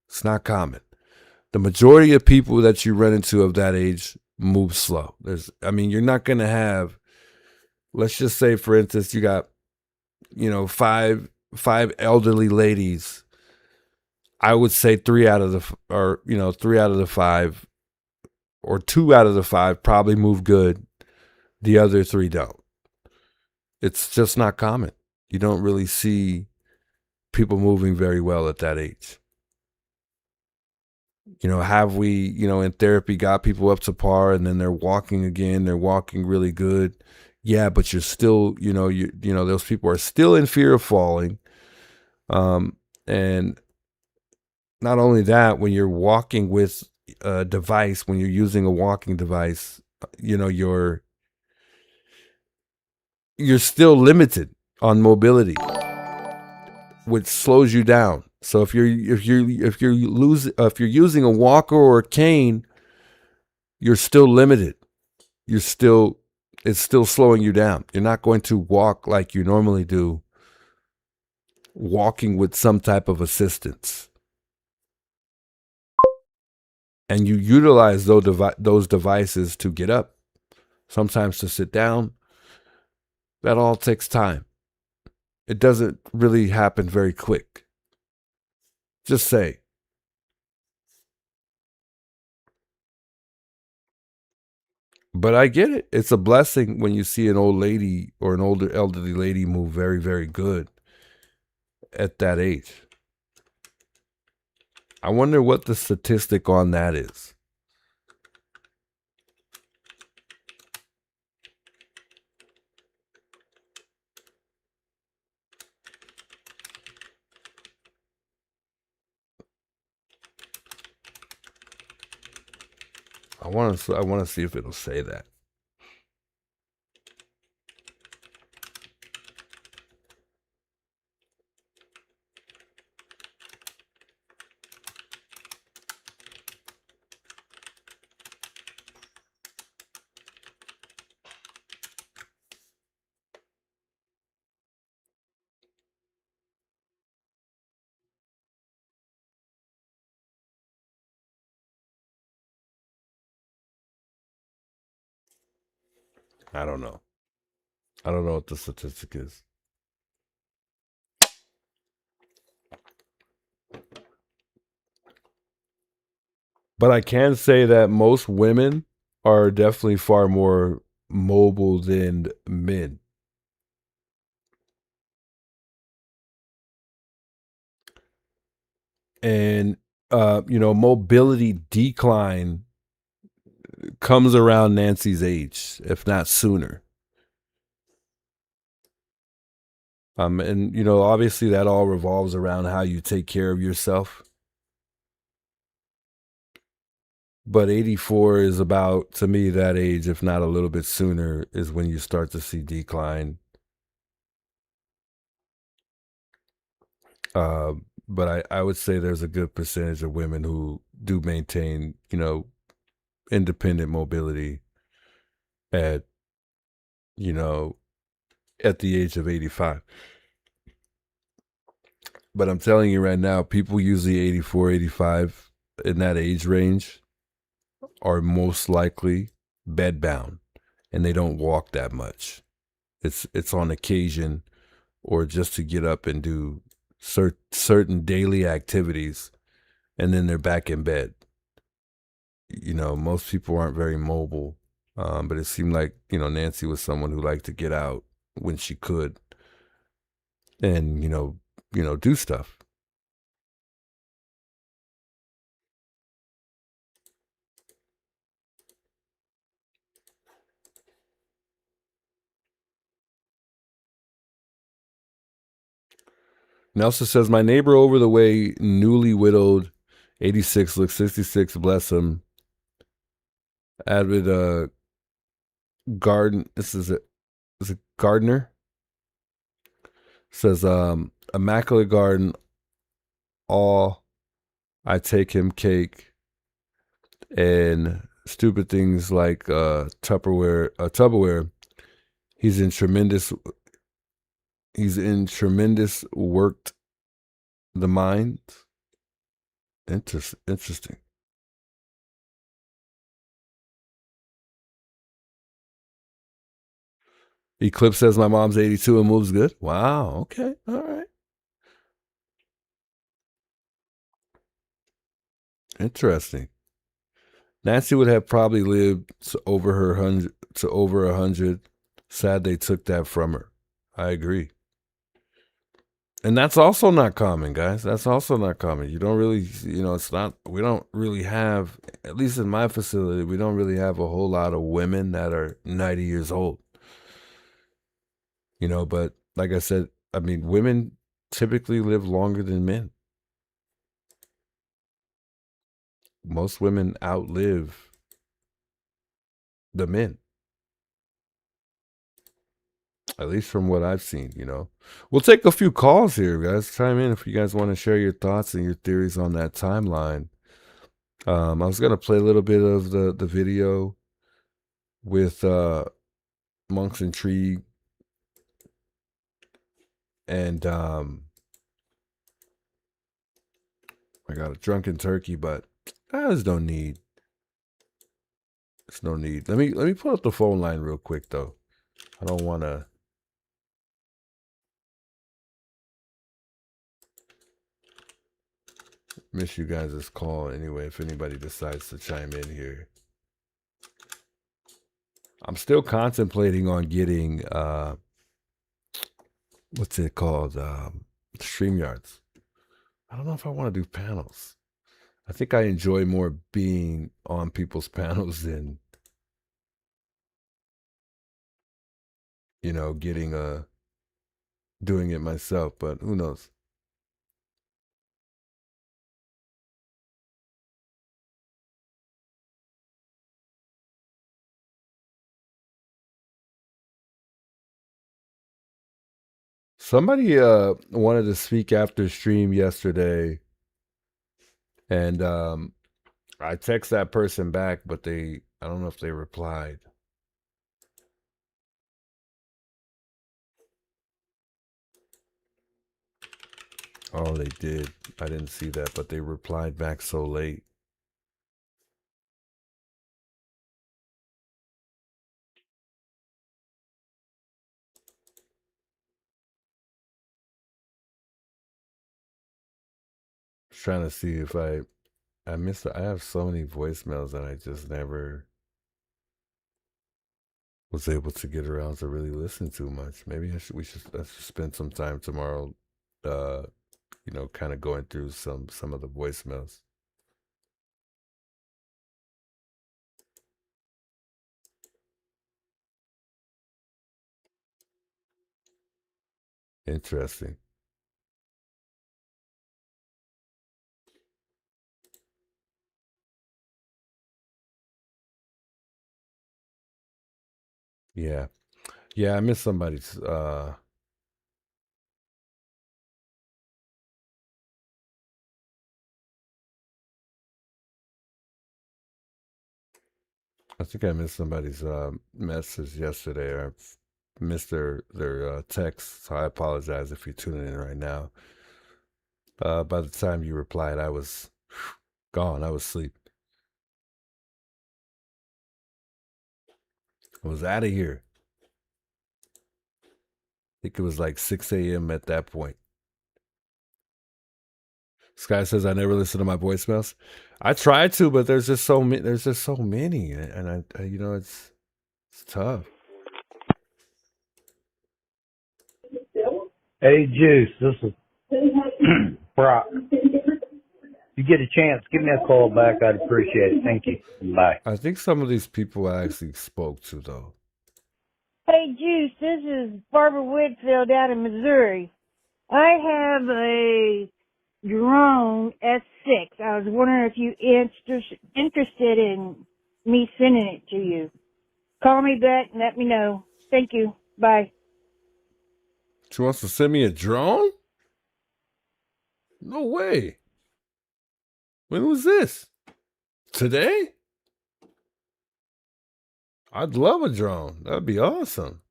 It's not common. The majority of people that you run into of that age move slow. You're not going to have, let's just say, for instance, you got, five elderly ladies. I would say 3 out of the 5, or 2 out of the 5 probably move good. The other 3 don't. It's just not common. You don't really see people moving very well at that age. Have we, in therapy got people up to par and then they're walking again, they're walking really good. Yeah, but you're still, those people are still in fear of falling. And not only that, when you're walking with a device, when you're using a walking device, you're still limited on mobility, which slows you down. So if you're using a walker or a cane, you're still limited. It's still slowing you down. You're not going to walk like you normally do, walking with some type of assistance. And you utilize those devices to get up, sometimes to sit down. That all takes time. It doesn't really happen very quick. Just say. But I get it. It's a blessing when you see an old lady or an older elderly lady move very, very good at that age. I wonder what the statistic on that is. I want to see if it'll say that. I don't know. I don't know what the statistic is. But I can say that most women are definitely far more mobile than men. And, mobility decline comes around Nancy's age, if not sooner. And you know, obviously that all revolves around how you take care of yourself. But 84 is about, to me, that age, if not a little bit sooner, is when you start to see decline. But I would say there's a good percentage of women who do maintain, you know, independent mobility at, you know, at the age of 85. But I'm telling you right now, people usually 84, 85 in that age range are most likely bedbound, and they don't walk that much. It's on occasion or just to get up and do certain daily activities, and then they're back in bed. You know, most people aren't very mobile, but it seemed like, you know, Nancy was someone who liked to get out when she could and, you know, do stuff. Nelson says, my neighbor over the way, newly widowed, 86, looks 66, bless him. Avid garden, is a gardener. Says, immaculate garden, all I take him cake and stupid things like Tupperware. He's in tremendous worked the mind. Interesting. Eclipse says my mom's 82 and moves good. Wow. Okay. All right. Interesting. Nancy would have probably lived to over 100. Sad they took that from her. I agree. And that's also not common, guys. That's also not common. You don't really, you know, we don't really have, at least in my facility, we don't really have a whole lot of women that are 90 years old. You know, but like I said, I mean, women typically live longer than men. Most women outlive the men. At least from what I've seen, you know. We'll take a few calls here, guys. Chime in if you guys want to share your thoughts and your theories on that timeline. I was going to play a little bit of the video with Monk's Intrigue and I got a drunken turkey, but there's no need. There's no need. Let me pull up the phone line real quick though. I don't want to miss you guys' call anyway if anybody decides to chime in here. I'm still contemplating on getting what's it called? StreamYards. I don't know if I want to do panels. I think I enjoy more being on people's panels than, you know, doing it myself, but who knows? Somebody wanted to speak after stream yesterday, and I text that person back, but I don't know if they replied. Oh, they did. I didn't see that, but they replied back so late. Trying to see if I missed. I have so many voicemails that I just never was able to get around to really listen to much. Maybe I should spend some time tomorrow, you know, kind of going through some of the voicemails. Interesting. Yeah. Yeah, I missed somebody's I think I missed somebody's message yesterday, or missed their text. So I apologize if you're tuning in right now. By the time you replied, I was gone. I was asleep. I was out of here. I think it was like 6 a.m. at that point. Sky says I never listen to my voicemails. I tried to, but there's just so many. There's just so many, and I you know, it's tough. Hey, Juice, this is Brock. You get a chance, give me a call back. I'd appreciate it. Thank you. Bye. I think some of these people I actually spoke to, though. Hey, Juice, this is Barbara Whitfield out in Missouri. I have a drone S6. I was wondering if you interested in me sending it to you. Call me back and let me know. Thank you. Bye. She wants to send me a drone? No way. When was this? Today? I'd love a drone. That'd be awesome.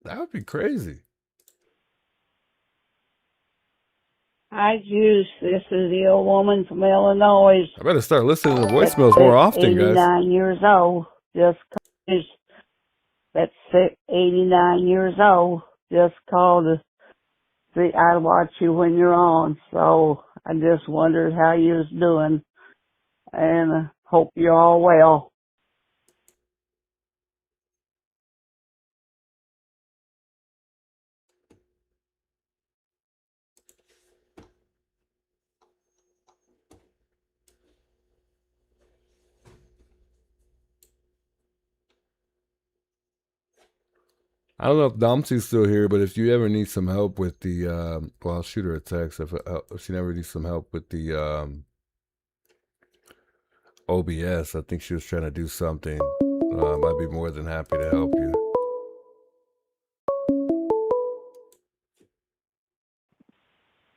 That would be crazy. Hi, Juice. This is the old woman from Illinois. I better start listening to voicemails more often, guys. 89 years old. That's 89 years old. Just called to see I watch you when you're on. So I just wondered how you was doing, and hope you're all well. I don't know if Domsy's still here, but if you ever need some help with the, well, I'll shoot her a text if she ever needs some help with the OBS. I think she was trying to do something. I'd be more than happy to help you.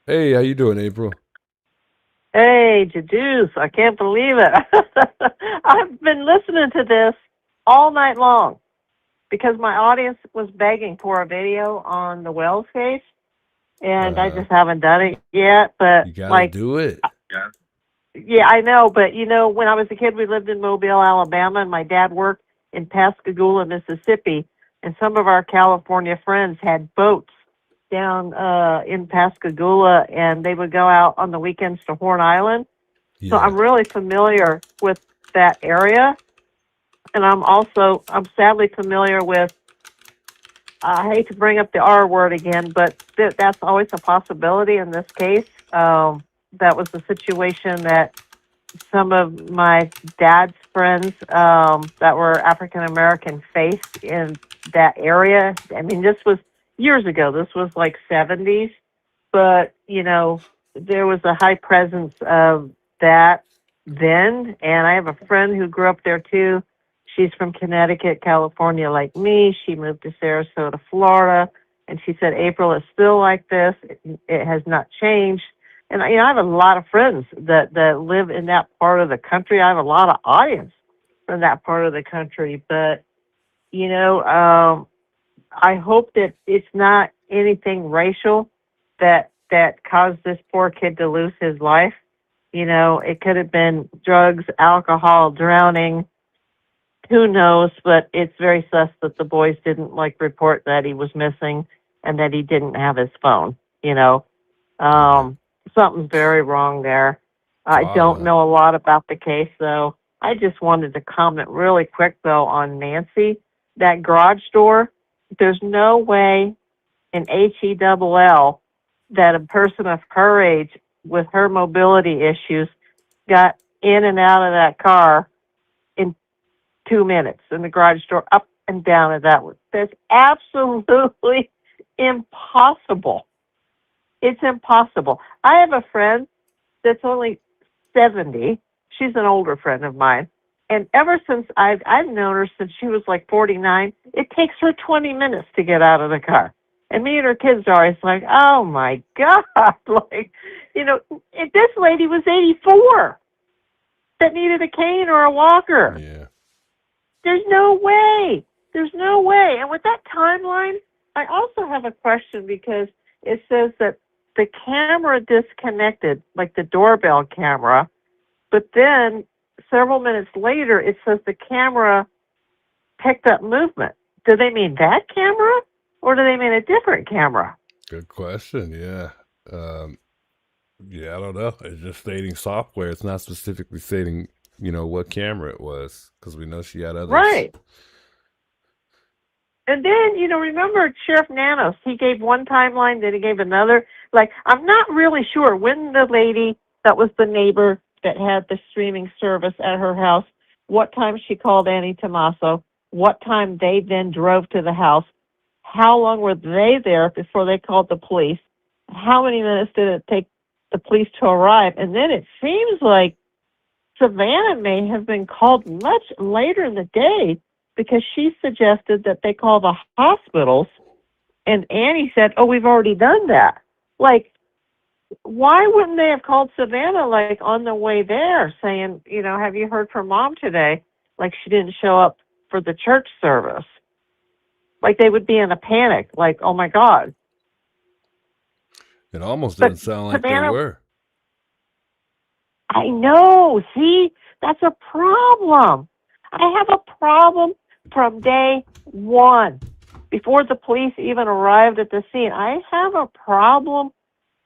Hey, how you doing, April? Hey, Juice, I can't believe it. I've been listening to this all night long because my audience was begging for a video on the Wells case, and I just haven't done it yet. But you gotta do it. Yeah, I know. But you know, when I was a kid, we lived in Mobile, Alabama, and my dad worked in Pascagoula, Mississippi, and some of our California friends had boats down in Pascagoula, and they would go out on the weekends to Horn Island. So I'm really familiar with that area, and I'm sadly familiar with, I hate to bring up the R word again, but that's always a possibility in this case. That was the situation that some of my dad's friends that were African American faced in that area. I mean, this was years ago. This was like 70s, but you know, there was a high presence of that then. And I have a friend who grew up there too. She's from Connecticut, California, like me. She moved to Sarasota, Florida, and she said April is still like this. It has not changed. And you know, I have a lot of friends that live in that part of the country. I have a lot of audience from that part of the country. But you know, I hope that it's not anything racial that caused this poor kid to lose his life. You know, it could have been drugs, alcohol, drowning. Who knows? But it's very sus that the boys didn't report that he was missing and that he didn't have his phone. You know, something's very wrong there. I don't know a lot about the case, though. I just wanted to comment really quick, though, on Nancy. That garage door, there's no way in HELL that a person of her age with her mobility issues got in and out of that car in 2 minutes, and the garage door up and down of that. There's absolutely impossible. It's impossible. I have a friend that's only 70. She's an older friend of mine. And ever since I've known her since she was like 49, it takes her 20 minutes to get out of the car. And me and her kids are always like, oh my God. Like, you know, if this lady was 84 that needed a cane or a walker. Yeah. There's no way. There's no way. And with that timeline, I also have a question because it says that the camera disconnected, like the doorbell camera, but then several minutes later, it says the camera picked up movement. Do they mean that camera or do they mean a different camera? Good question. Yeah. Yeah, I don't know. It's just stating software. It's not specifically stating, you know, what camera it was, because we know she had others. Right. And then, you know, remember Sheriff Nanos, he gave one timeline, then he gave another. Like, I'm not really sure when the lady that was the neighbor that had the streaming service at her house, what time she called Annie Tomaso, what time they then drove to the house, how long were they there before they called the police, how many minutes did it take the police to arrive. And then it seems like Savannah may have been called much later in the day because she suggested that they call the hospitals, and Annie said, oh, we've already done that. Like, why wouldn't they have called Savannah, like, on the way there saying, you know, have you heard from Mom today? Like, she didn't show up for the church service. Like, they would be in a panic, like, oh, my God. It almost doesn't sound like Savannah, they were. I know. See, that's a problem. I have a problem from day one. Before the police even arrived at the scene, I have a problem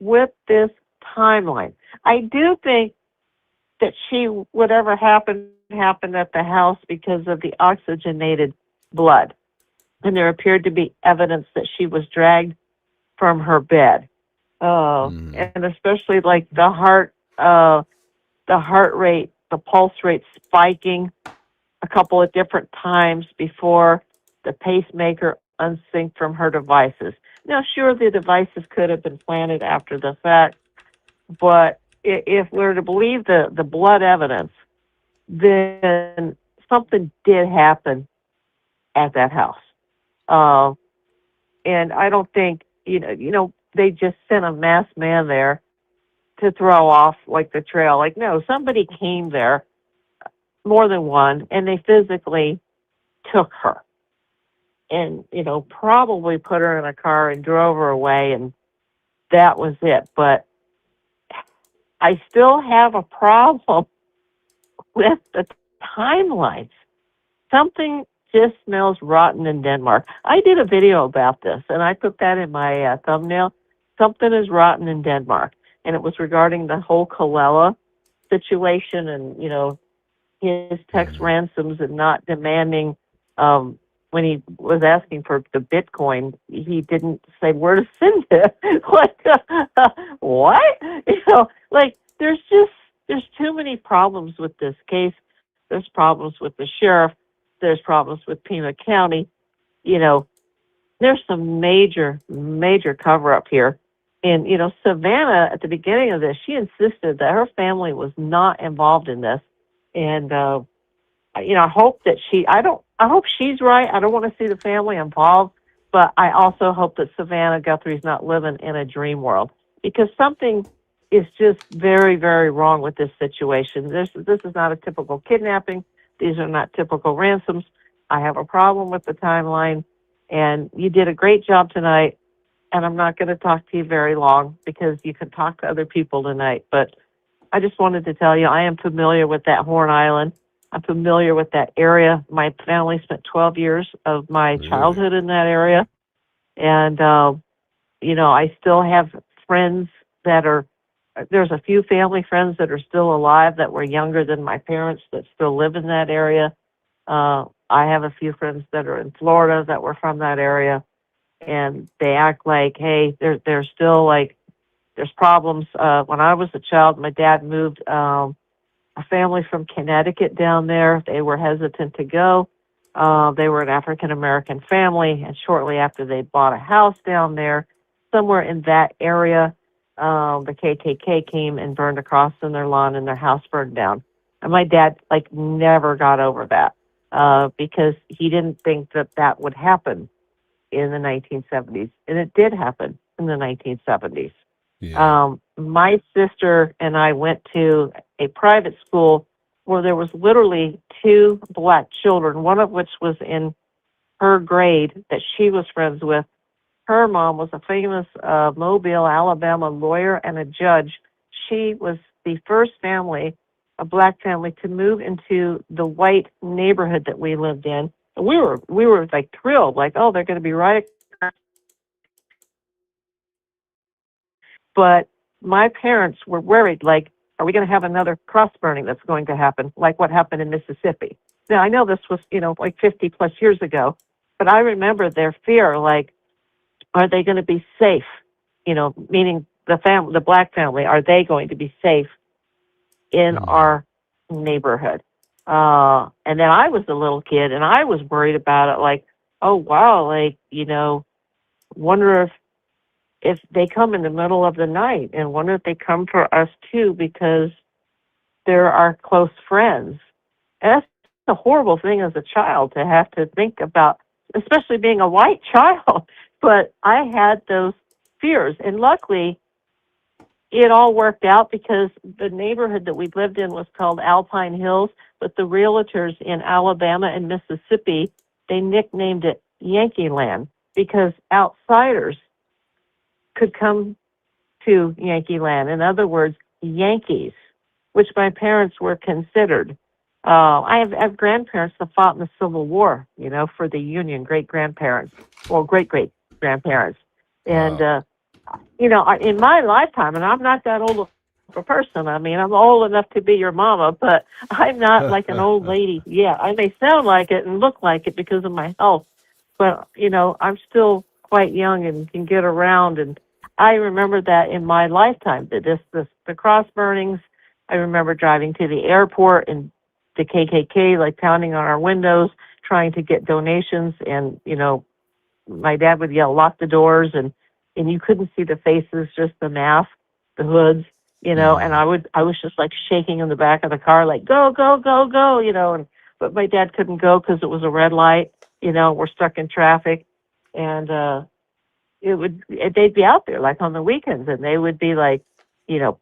with this timeline. I do think that whatever happened at the house because of the oxygenated blood. And there appeared to be evidence that she was dragged from her bed. And especially like the heart rate, the pulse rate spiking a couple of different times before the pacemaker unsynced from her devices. Now, sure, the devices could have been planted after the fact, but if we're to believe the blood evidence, then something did happen at that house. And I don't think, you know, they just sent a masked man there to throw off like the trail. Like, no, somebody came there, more than one, and they physically took her and, you know, probably put her in a car and drove her away, and that was it. But I still have a problem with the timelines. Something just smells rotten in Denmark. I did a video about this, and I put that in my thumbnail. Something is rotten in Denmark. And it was regarding the whole Kallela situation and, you know, his tax ransoms and not demanding, when he was asking for the Bitcoin, he didn't say where to send it. Like, what? You know, like, there's too many problems with this case. There's problems with the sheriff. There's problems with Pima County. You know, there's some major, major cover-up here. And, you know, Savannah, at the beginning of this, she insisted that her family was not involved in this. And, you know, I hope that I hope she's right. I don't want to see the family involved, but I also hope that Savannah Guthrie's not living in a dream world, because something is just very, very wrong with this situation. This is not a typical kidnapping. These are not typical ransoms. I have a problem with the timeline, and you did a great job tonight. And I'm not going to talk to you very long because you can talk to other people tonight. But I just wanted to tell you, I am familiar with that Horn Island. I'm familiar with that area. My family spent 12 years of my childhood in that area. And, you know, I still have friends there's a few family friends that are still alive that were younger than my parents that still live in that area. I have a few friends that are in Florida that were from that area. And they act like, hey, there's still like, there's problems. When I was a child, my dad moved a family from Connecticut down there. They were hesitant to go. They were an African American family, and shortly after they bought a house down there, somewhere in that area, the KKK came and burned a cross in their lawn, and their house burned down. And my dad like never got over that because he didn't think that that would happen in the 1970s, and it did happen in the 1970s. My sister and I went to a private school where there was literally 2 black children, one of which was in her grade that she was friends with. Her mom was a famous Mobile, Alabama lawyer and a judge. She was the first family, a black family, to move into the white neighborhood that we lived in. And we were like thrilled, like, oh, they're going to be right. But my parents were worried, like, are we going to have another cross burning that's going to happen, like what happened in Mississippi? Now, I know this was, like 50 plus years ago, but I remember their fear, like, are they going to be safe? Meaning the black family, are they going to be safe in our neighborhood? And then I was a little kid, and I was worried about it, like, oh, wow, like, wonder if they come in the middle of the night, and wonder if they come for us too, because they're our close friends. And that's a horrible thing as a child to have to think about, especially being a white child. But I had those fears, and luckily it all worked out because the neighborhood that we lived in was called Alpine Hills, but the realtors in Alabama and Mississippi, they nicknamed it Yankee Land because outsiders could come to Yankee Land. In other words, Yankees, which my parents were considered. I have grandparents that fought in the Civil War, for the Union, great-grandparents, or great-great-grandparents. And, in my lifetime, and I'm not that old of a person. I mean, I'm old enough to be your mama, but I'm not like an old lady. Yeah, I may sound like it and look like it because of my health, but, I'm still quite young and can get around. And I remember that in my lifetime, the cross burnings. I remember driving to the airport and the KKK, like, pounding on our windows, trying to get donations. And, my dad would yell, lock the doors, and you couldn't see the faces, just the mask, the hoods, and I was just like shaking in the back of the car, like, go, go, go, go, but my dad couldn't go because it was a red light, we're stuck in traffic. And, they'd be out there like on the weekends, and they would be like, on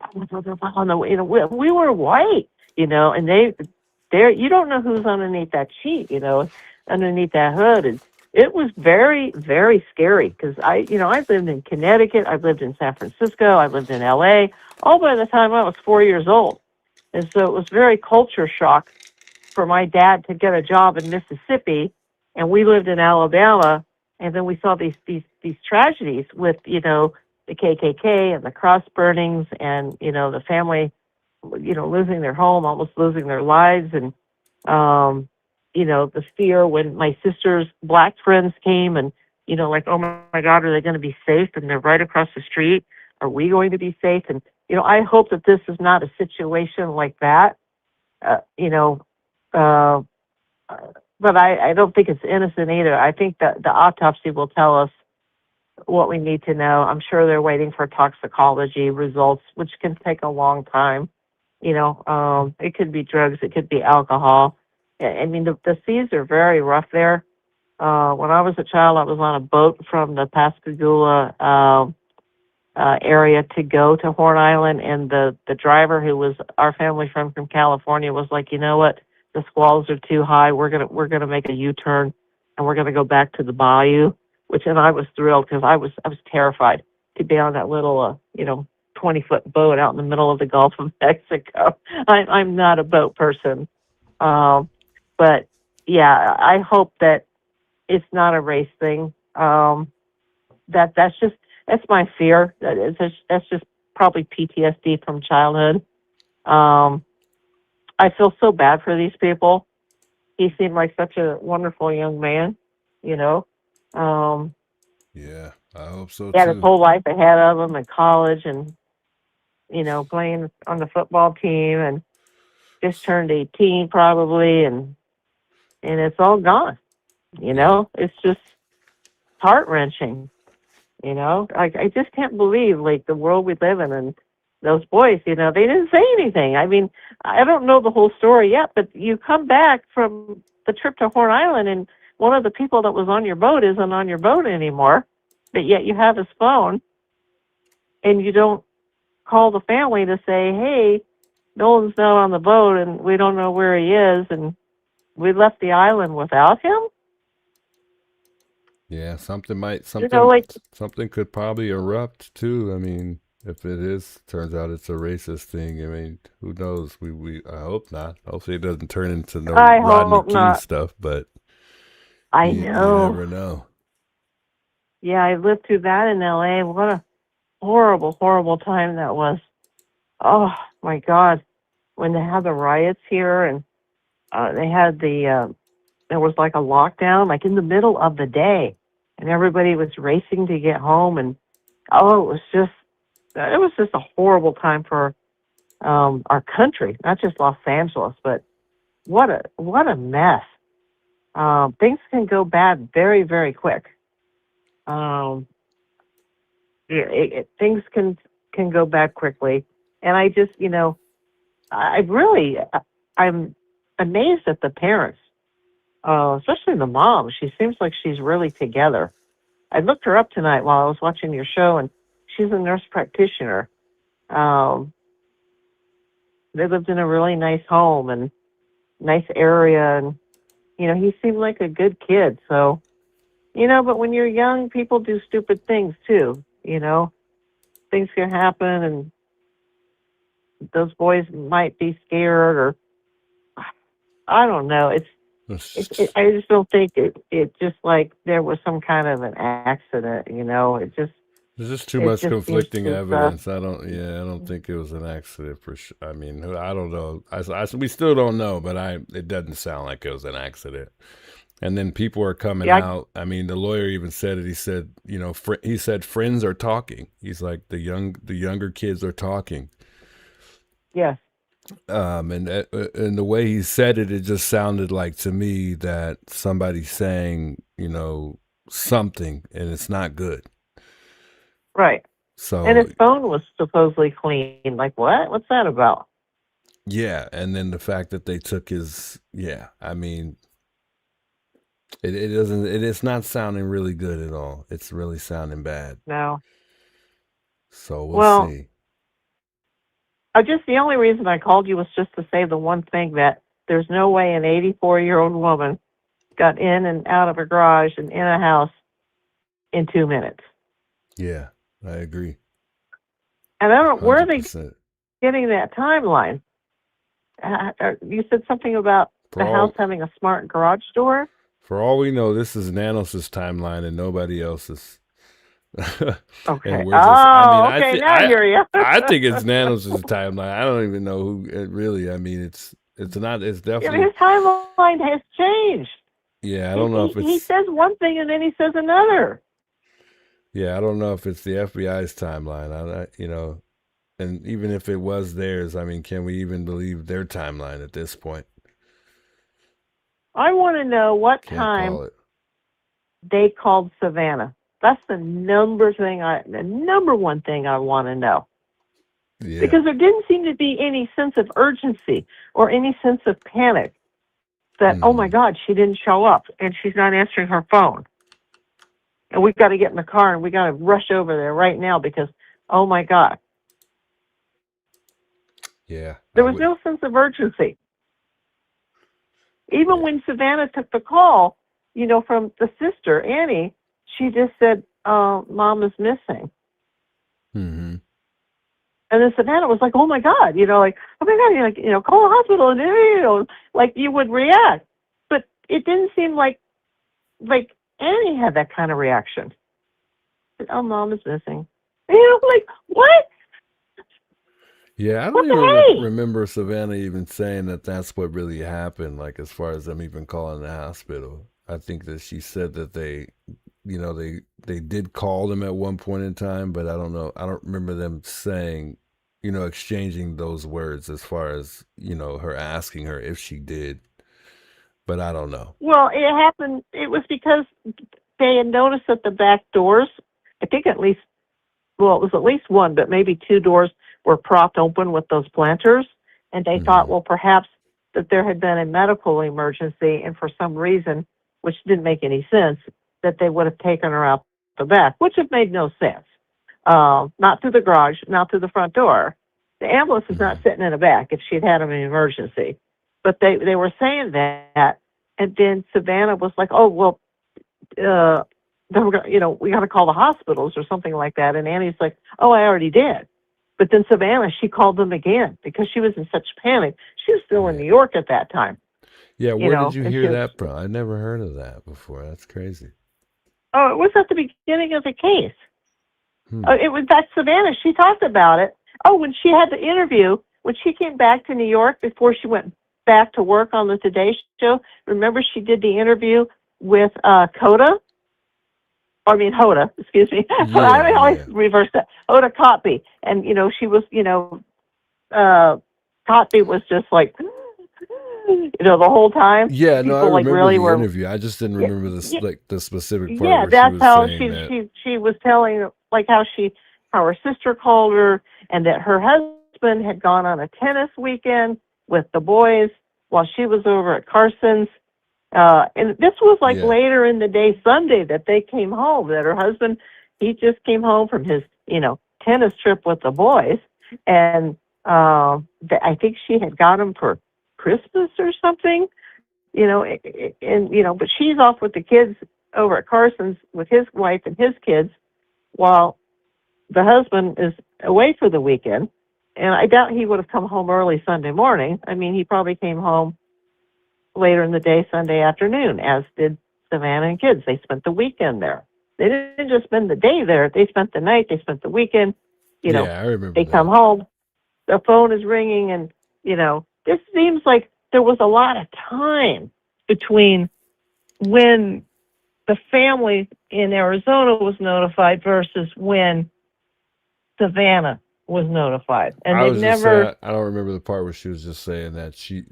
the, we were white, and you don't know who's underneath that sheet, underneath that hood. And it was very, very scary because I've lived in Connecticut, I've lived in San Francisco, I've lived in LA, all by the time I was 4 years old. And so it was very culture shock for my dad to get a job in Mississippi, and we lived in Alabama. And then we saw these tragedies with, the KKK and the cross burnings and, the family, losing their home, almost losing their lives. And, the fear when my sister's black friends came and, like, oh my God, are they going to be safe? And they're right across the street. Are we going to be safe? And, I hope that this is not a situation like that, but I don't think it's innocent either. I think that the autopsy will tell us what we need to know. I'm sure they're waiting for toxicology results, which can take a long time. It could be drugs, it could be alcohol. I mean, the seas are very rough there. When I was a child, I was on a boat from the Pascagoula area to go to Horn Island, and the driver, who was our family friend from California, was like, you know what? The squalls are too high. We're gonna make a U-turn, and we're gonna go back to the bayou. And I was thrilled because I was terrified to be on that little 20-foot boat out in the middle of the Gulf of Mexico. I'm not a boat person, but yeah, I hope that it's not a race thing. That's my fear. That's just probably PTSD from childhood. I feel so bad for these people. He seemed like such a wonderful young man, Yeah, I hope so He had his too. whole life ahead of him in college and, playing on the football team, and just turned 18 probably, and it's all gone. You know, it's just heart wrenching. You know, I just can't believe like the world we live in and those boys. You know, they didn't say anything. I mean, I don't know the whole story yet, but you come back from the trip to Horn Island and one of the people that was on your boat isn't on your boat anymore, but yet you have his phone and you don't call the family to say, hey, Nolan's not on the boat and we don't know where he is and we left the island without him. Yeah, something could probably erupt too. I mean, if it turns out it's a racist thing. I mean, who knows? I hope not. Hopefully, it doesn't turn into no I Rodney hope King not. stuff. But I you know. never know. Yeah, I lived through that in LA. What a horrible, horrible time that was. Oh my God, when they had the riots here and they had there was like a lockdown, like in the middle of the day, and everybody was racing to get home, and it was just a horrible time for our country, not just Los Angeles, but what a mess. Things can go bad very, very quick. Things can go bad quickly, and I just, I'm amazed at the parents. Especially the mom. She seems like she's really together. I looked her up tonight while I was watching your show, and she's a nurse practitioner. They lived in a really nice home and nice area, and, he seemed like a good kid. So, but when you're young, people do stupid things too, Things can happen, and those boys might be scared, or I don't know. I just don't think it just like there was some kind of an accident, There's just too much conflicting evidence. I don't think it was an accident for sure. I mean, I don't know. We still don't know, but it doesn't sound like it was an accident. And then people are coming out. I mean, the lawyer even said it. He said, he said friends are talking. He's like the younger kids are talking. Yes. And the way he said it, it just sounded like to me that somebody's saying, something, and it's not good. Right. So, and his phone was supposedly clean. Like, what? What's that about? Yeah, and then the fact that they took his, I mean, it's not sounding really good at all. It's really sounding bad. No. So we'll see. The only reason I called you was just to say the one thing, that there's no way an 84-year-old woman got in and out of a garage and in a house in 2 minutes. Yeah, I agree. And I don't know, where are they getting that timeline? You said something about the house having a smart garage door? For all we know, this is Nanos' timeline and nobody else's. Okay. Okay, now I hear you. I think it's Nanos' timeline. I don't even know who it really. I mean, it's definitely. His timeline has changed. Yeah, I don't know if it's. He says one thing and then he says another. Yeah, I don't know if it's the FBI's timeline. And even if it was theirs, I mean, can we even believe their timeline at this point? I want to know what time they called Savannah. That's the number one thing I want to know. Yeah. Because there didn't seem to be any sense of urgency or any sense of panic that, oh my God, she didn't show up and she's not answering her phone. And we've got to get in the car and we got to rush over there right now because, oh my God. Yeah. There was no sense of urgency. Even when Savannah took the call, from the sister, Annie, she just said, Mom is missing. Mm-hmm. And then Savannah was like, oh my God, like, oh my God, call the hospital and, like you would react. But it didn't seem like Annie had that kind of reaction. Oh, Mom is missing. Like, what? Yeah, I don't even remember Savannah even saying that that's what really happened, like as far as them even calling the hospital. I think that she said that they did call them at one point in time, but I don't know. I don't remember them saying, exchanging those words as far as, her asking her if she did. but I don't know. Well, it happened. It was because they had noticed that the back doors, I think at least, well, it was at least one, but maybe two doors were propped open with those planters. And they thought, well, perhaps that there had been a medical emergency, and for some reason, which didn't make any sense, that they would have taken her out the back, which have made no sense. Not through the garage, not through the front door. The ambulance is not sitting in the back if she'd had an emergency. But they were saying that, and then Savannah was like, oh, well, then we're gonna, we got to call the hospitals or something like that. And Annie's like, oh, I already did. But then Savannah, she called them again because she was in such panic. She was still in New York at that time. Yeah, where did you hear that from? I never heard of that before. That's crazy. Oh, it was at the beginning of the case. It was that Savannah. She talked about it. Oh, when she had the interview, when she came back to New York before she went back to work on the Today Show, remember she did the interview with Hoda, excuse me. I always reverse that. Hoda Kotb. And, she was, Kotb was just like, the whole time. Yeah, no, I People, remember really the were, interview. I just didn't remember the specific part yeah, where that's she was how saying that. she was telling, like, how her sister called her, and that her husband had gone on a tennis weekend with the boys while she was over at Carson's. And this was like later in the day, Sunday, that they came home, that her husband, he just came home from his, tennis trip with the boys. And I think she had got him for Christmas or something, but she's off with the kids over at Carson's with his wife and his kids while the husband is away for the weekend. And I doubt he would have come home early Sunday morning. I mean, he probably came home later in the day, Sunday afternoon, as did Savannah and kids. They spent the weekend there. They didn't just spend the day there. They spent the night. They spent the weekend. I remember they that. come home. The phone is ringing, and, this seems like there was a lot of time between when the family in Arizona was notified versus when Savannah was notified. And I they've was just never... saying, I don't remember the part where she was just saying that she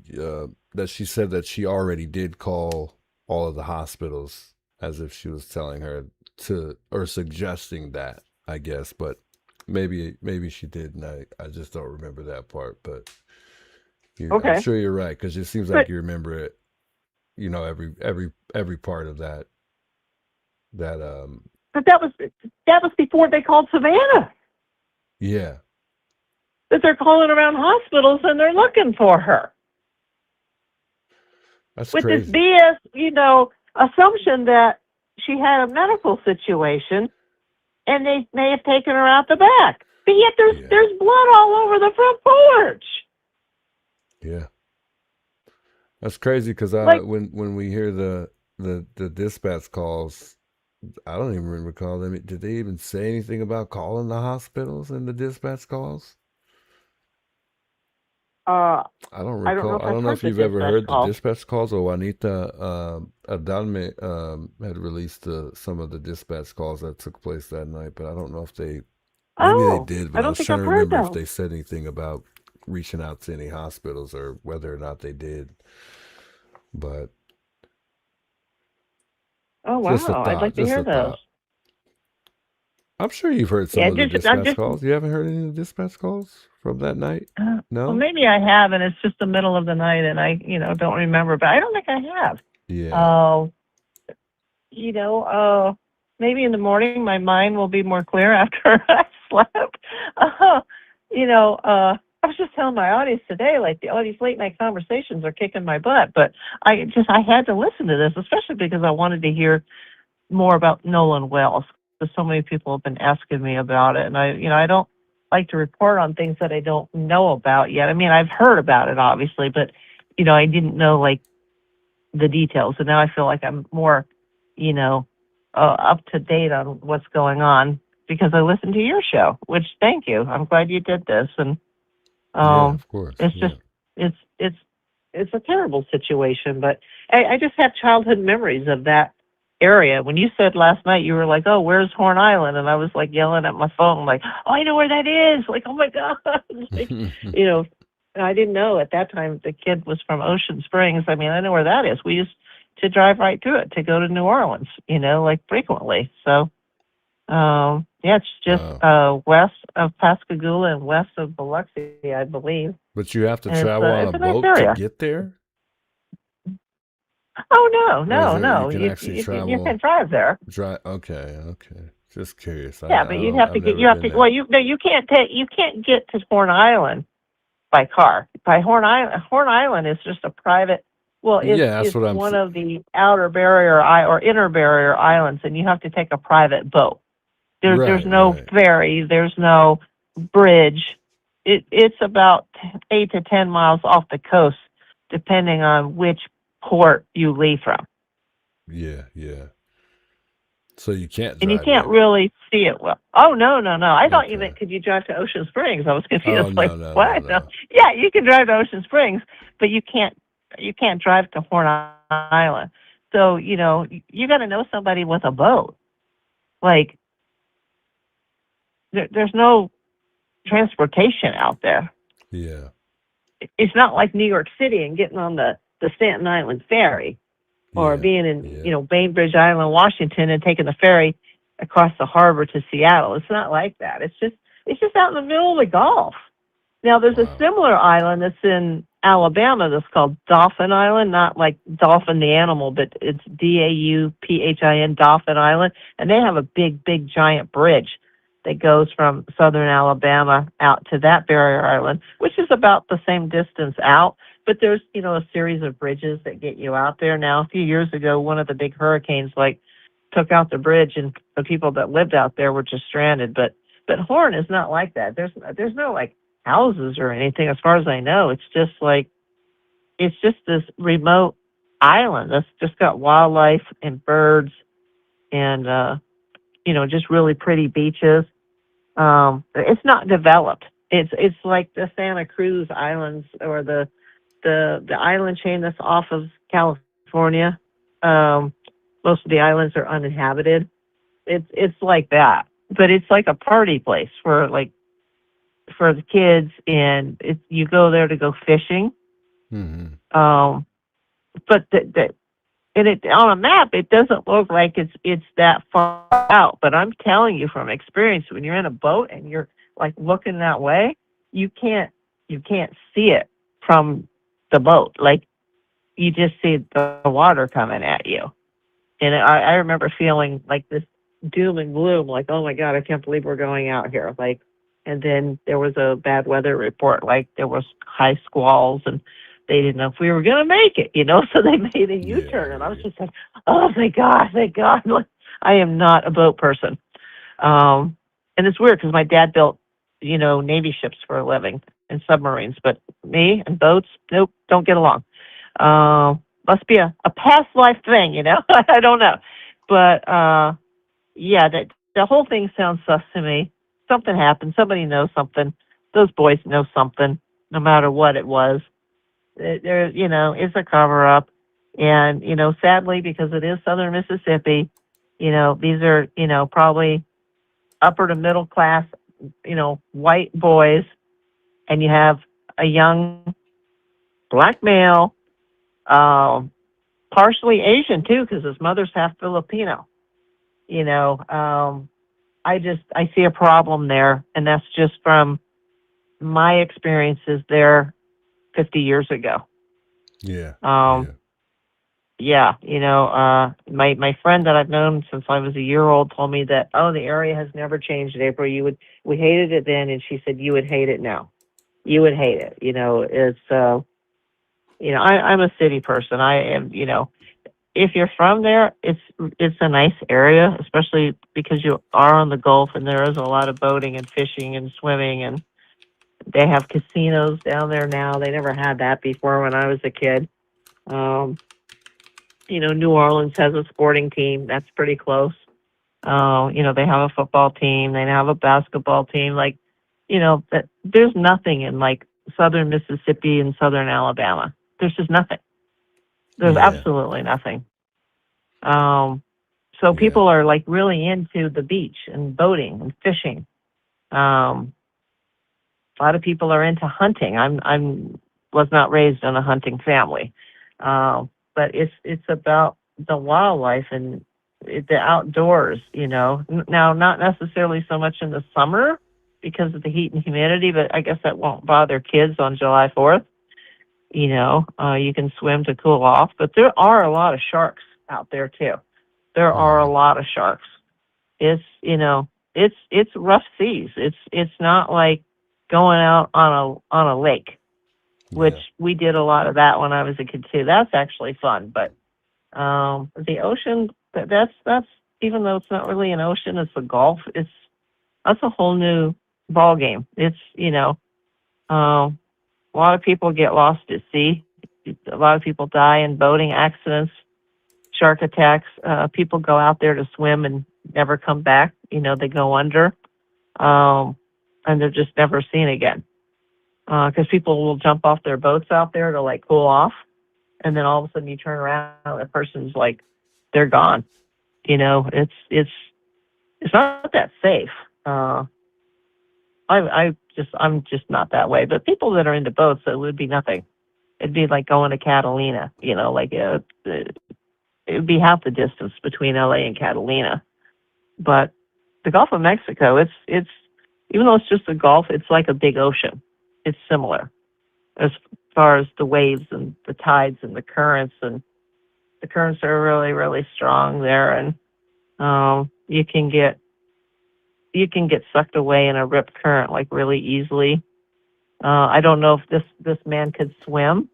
said that she already did call all of the hospitals, as if she was telling her to, or suggesting that, I guess, but maybe she did, and I just don't remember that part. But I'm sure you're right, because it seems like you remember it, every part of that. But that was before they called Savannah. Yeah. That they're calling around hospitals and they're looking for her. That's with crazy. this BS, assumption that she had a medical situation, and they may have taken her out the back. But yet there's blood all over the front porch. Yeah. That's crazy, because when we hear the dispatch calls, I don't even recall them. Did they even say anything about calling the hospitals in the dispatch calls? I don't recall. I don't know if you've ever heard the dispatch calls, or Juanita Adalme had released some of the dispatch calls that took place that night, but I don't know if they they did, but I was trying to remember if they said anything about reaching out to any hospitals or whether or not they did. But oh wow, I'd like to hear those. I'm sure you've heard some of the dispatch calls. You haven't heard any of the dispatch calls from that night? No? Well, maybe I have, and it's just the middle of the night, and I, don't remember, but I don't think I have. Yeah. Maybe in the morning my mind will be more clear after I slept. I was just telling my audience today, like, all these late night conversations are kicking my butt, but I had to listen to this, especially because I wanted to hear more about Nolan Wells, because so many people have been asking me about it, and I don't like to report on things that I don't know about yet. I mean, I've heard about it, obviously, but, I didn't know, like, the details. And now I feel like I'm more, up to date on what's going on because I listened to your show, which, thank you. I'm glad you did this. And, yeah, of course. It's just, it's a terrible situation, but I just have childhood memories of that area. When you said last night, you were like, oh, where's Horn Island? And I was like yelling at my phone, like, oh, I know where that is. Like, oh my God. Like, And I didn't know at that time the kid was from Ocean Springs. I mean, I know where that is. We used to drive right through it to go to New Orleans, like frequently. So, yeah, it's just west of Pascagoula and west of Biloxi, I believe. But you have to And travel on a it's a nice boat to area. get there? Oh Or is no, you can actually you travel can drive there. okay. Just curious. Yeah, but you'd have to I've get never been there. well, you can't get to Horn Island by car. Horn Island is just a private. Well, Yeah, that's it's what I'm one of the outer barrier or inner barrier islands, and you have to take a private boat. There's no ferry. There's no bridge. It's about 8 to 10 miles off the coast, depending on which port you leave from. Yeah. So you can't drive And you can't there. really see it well. Oh, no. I thought you Okay. meant could you drive to Ocean Springs? I was confused. Oh, no, What? no. Yeah, you can drive to Ocean Springs, but you can't drive to Horn Island. So, you got to know somebody with a boat. Like, there's no transportation out there. Yeah. It's not like New York City and getting on the Staten Island ferry or being in, Bainbridge Island, Washington, and taking the ferry across the harbor to Seattle. It's not like that. It's just out in the middle of the Gulf. Now, there's a similar island that's in Alabama that's called Dauphin Island, not like dolphin the animal, but it's Dauphin, Dauphin Island, and they have a big, giant bridge that goes from southern Alabama out to that barrier island, which is about the same distance out. But there's, a series of bridges that get you out there. Now, a few years ago, one of the big hurricanes, took out the bridge, and the people that lived out there were just stranded. But Horn is not like that. There's no, houses or anything, as far as I know. It's just this remote island that's just got wildlife and birds and, just really pretty beaches. It's not developed. It's like the Santa Cruz Islands or the island chain that's off of California. Most of the islands are uninhabited. It's like that, but it's like a party place for the kids, and you go there to go fishing. Mm-hmm. But on a map, it doesn't look like it's that far out. But I'm telling you from experience, when you're in a boat and you're looking that way, you can't see it from the boat. You just see the water coming at you. And I remember feeling like this doom and gloom, oh my God, I can't believe we're going out here. And then there was a bad weather report, there was high squalls, and they didn't know if we were going to make it, so they made a U-turn. And I was just like, oh, thank God. I am not a boat person. And it's weird because my dad built, Navy ships for a living and submarines, but me and boats, nope, don't get along. Must be a past life thing, I don't know. But, yeah, the whole thing sounds sus to me. Something happened. Somebody knows something. Those boys know something, no matter what it was. It's a cover-up. And, sadly, because it is southern Mississippi, these are, probably upper to middle class, white boys. And you have a young black male, partially Asian, too, because his mother's half Filipino. I see a problem there, and that's just from my experiences there 50 years ago. Yeah. Yeah. My friend that I've known since I was a year old told me that, the area has never changed, April. We hated it then, and she said, you would hate it now. You would hate it. It's, I'm a city person. I am, if you're from there, it's a nice area, especially because you are on the Gulf, and there is a lot of boating and fishing and swimming, and they have casinos down there now. They never had that before when I was a kid. New Orleans has a sporting team. That's pretty close. They have a football team. They have a basketball team. There's nothing in southern Mississippi and southern Alabama. There's just nothing. There's absolutely nothing. So people are really into the beach and boating and fishing. A lot of people are into hunting. Was not raised in a hunting family, but it's about the wildlife and the outdoors. Now not necessarily so much in the summer because of the heat and humidity, but I guess that won't bother kids on July 4th. You can swim to cool off, but there are a lot of sharks out there too. There are a lot of sharks. It's rough seas. It's not like going out on a lake, which we did a lot of that when I was a kid too. That's actually fun, but the ocean, that's even though it's not really an ocean, it's a Gulf. That's a whole new ball game. A lot of people get lost at sea. A lot of people die in boating accidents, shark attacks. People go out there to swim and never come back. They go under, and they're just never seen again. Because people will jump off their boats out there to like cool off, and then all of a sudden you turn around and the person's like, they're gone. It's not that safe. I'm just not that way. But people that are into boats, it would be nothing. It'd be like going to Catalina. It would be half the distance between LA and Catalina. But the Gulf of Mexico, it's even though it's just a Gulf, it's like a big ocean. It's similar as far as the waves and the tides and the currents, and the currents are really, really strong there, and you can get sucked away in a rip current like really easily. I don't know if this man could swim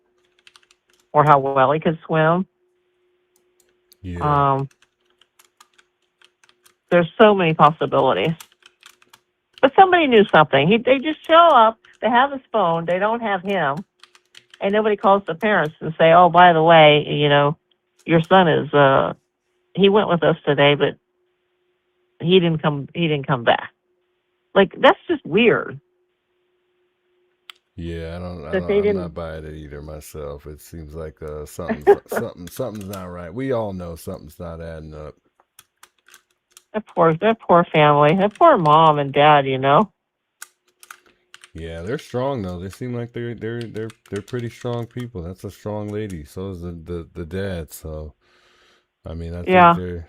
or how well he could swim. Yeah. There's so many possibilities. But somebody knew something. They just show up. They have his phone. They don't have him. And nobody calls the parents and say, oh, by the way, your son is, he went with us today, but he didn't come back. Like, that's just weird. Yeah, That they I'm didn't. not buying it either myself. It seems like something's not right. We all know something's not adding up. That poor family. That poor mom and dad, Yeah, they're strong though. They seem like they're pretty strong people. That's a strong lady. So is the dad. So I mean, I Yeah. think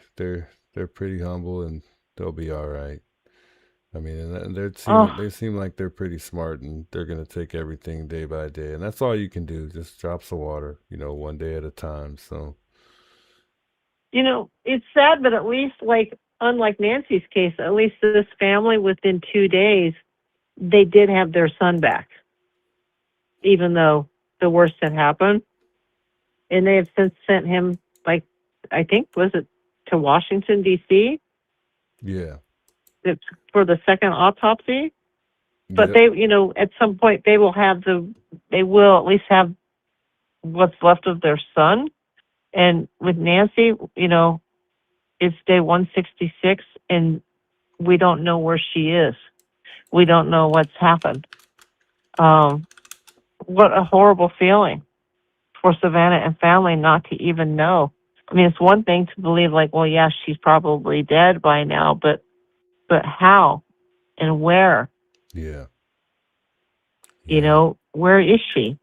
they're pretty humble and they'll be all right. I mean, and they seem like they're pretty smart and they're gonna take everything day by day, and that's all you can do. Just drops of water, one day at a time. So It's sad, but at least, like, unlike Nancy's case, at least this family, within 2 days, they did have their son back, even though the worst had happened. And they have since sent him, like, I think, was it to Washington, D.C.? yeah. For the second autopsy. But Yep. they, at some point, they will at least have what's left of their son. And with Nancy, it's day 166, and we don't know where she is. We don't know what's happened. What a horrible feeling for Savannah and family not to even know. I mean, it's one thing to believe, like, well, yeah, she's probably dead by now, but how and where? Yeah. Where is she?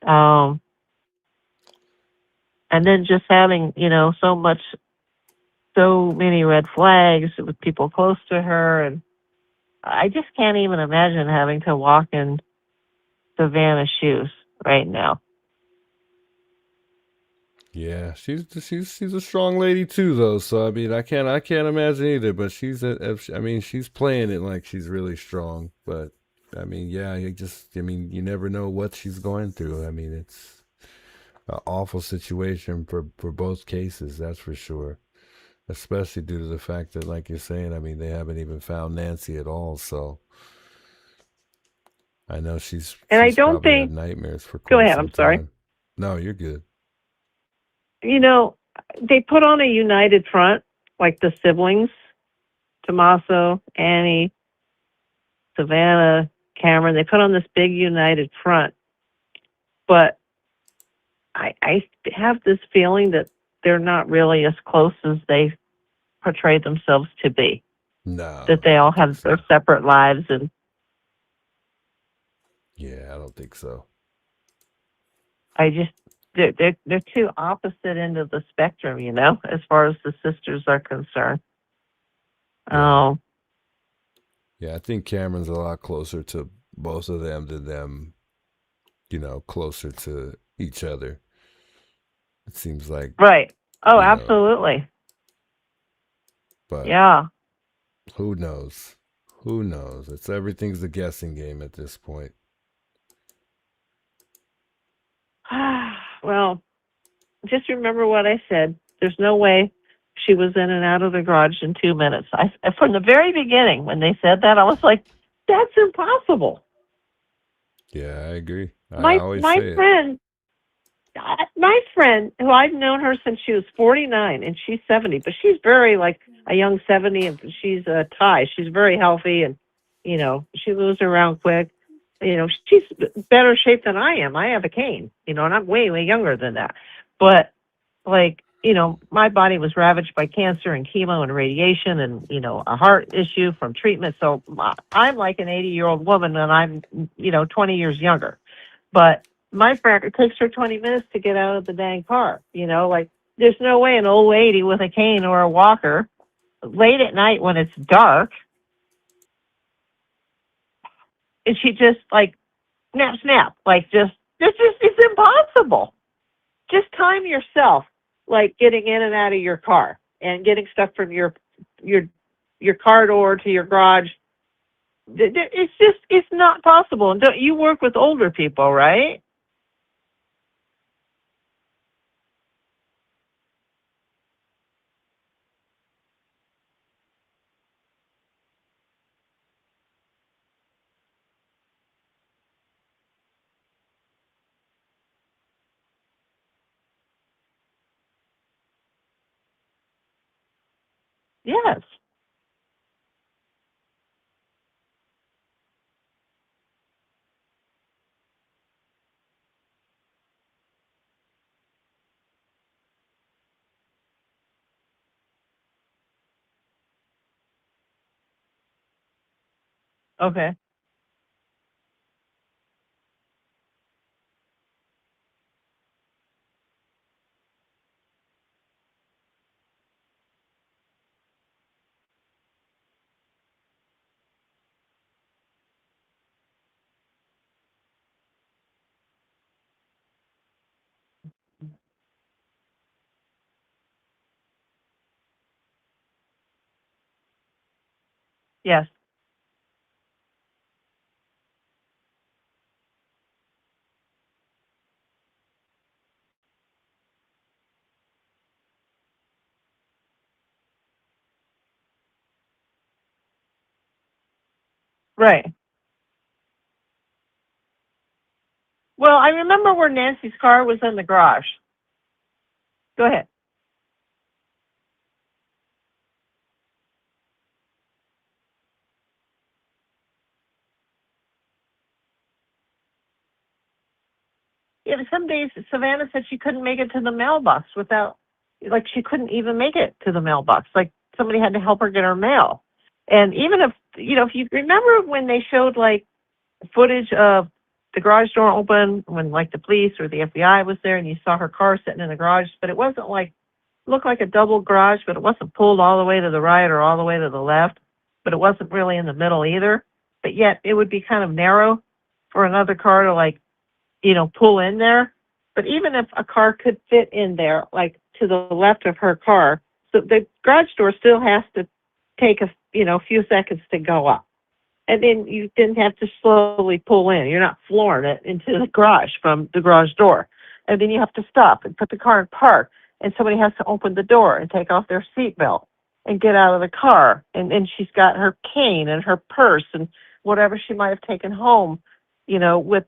And then just having, so many red flags with people close to her. And I just can't even imagine having to walk in Savannah's shoes right now. Yeah, she's a strong lady too, though. So I mean, I can't imagine either. But she's playing it like she's really strong. But I mean, yeah, you never know what she's going through. I mean, it's an awful situation for both cases, that's for sure. Especially due to the fact that, like you're saying, I mean, they haven't even found Nancy at all. So I know she's I don't probably think. had nightmares for Go quite ahead. some I'm sorry. time. No, you're good. They put on a united front, like the siblings, Tommaso, Annie, Savannah, Cameron. They put on this big united front. But I have this feeling that they're not really as close as they portray themselves to be. No. That they all have their separate lives, and Yeah, I don't think so. I just they're two opposite end of the spectrum, you know, as far as the sisters are concerned. Oh, Yeah, I think Cameron's a lot closer to both of them than them, closer to each other. It seems like, right. Oh, you know, absolutely. but Yeah. who knows? Who knows? Everything's a guessing game at this point. Well, just remember what I said. There's no way she was in and out of the garage in 2 minutes. From the very beginning, when they said that, I was like, that's impossible. Yeah, I agree. I My always my say it. friend, my friend, who I've known her since she was 49 and she's 70, but she's very like a young 70, and she's a Thai. She's very healthy, and she moves around quick. She's better shape than I am. I have a cane, and I'm way younger than that. But like, my body was ravaged by cancer and chemo and radiation and, a heart issue from treatment. So I'm like an 80-year-old woman, and I'm, 20 years younger. But my friend, it takes her 20 minutes to get out of the dang car. Like, there's no way an old lady with a cane or a walker late at night when it's dark, and she just like snap, like it's impossible. Just time yourself, like getting in and out of your car and getting stuff from your car door to your garage. It's not possible. And don't you work with older people, right? Yes. Okay. Yes. Right. Well, I remember where Nancy's car was in the garage. Go ahead. Yeah, some days Savannah said she couldn't make it to the mailbox without, like, she couldn't even make it to the mailbox. Like, somebody had to help her get her mail. And even if you remember when they showed, like, footage of the garage door open when, like, the police or the FBI was there, and you saw her car sitting in the garage, but it wasn't like, looked like a double garage, but it wasn't pulled all the way to the right or all the way to the left, but it wasn't really in the middle either. But yet it would be kind of narrow for another car to, like, pull in there. But even if a car could fit in there, like to the left of her car, so the garage door still has to take a few seconds to go up. And then you didn't have to slowly pull in. You're not flooring it into the garage from the garage door. And then you have to stop and put the car in park. And somebody has to open the door and take off their seatbelt and get out of the car. And then she's got her cane and her purse and whatever she might have taken home, with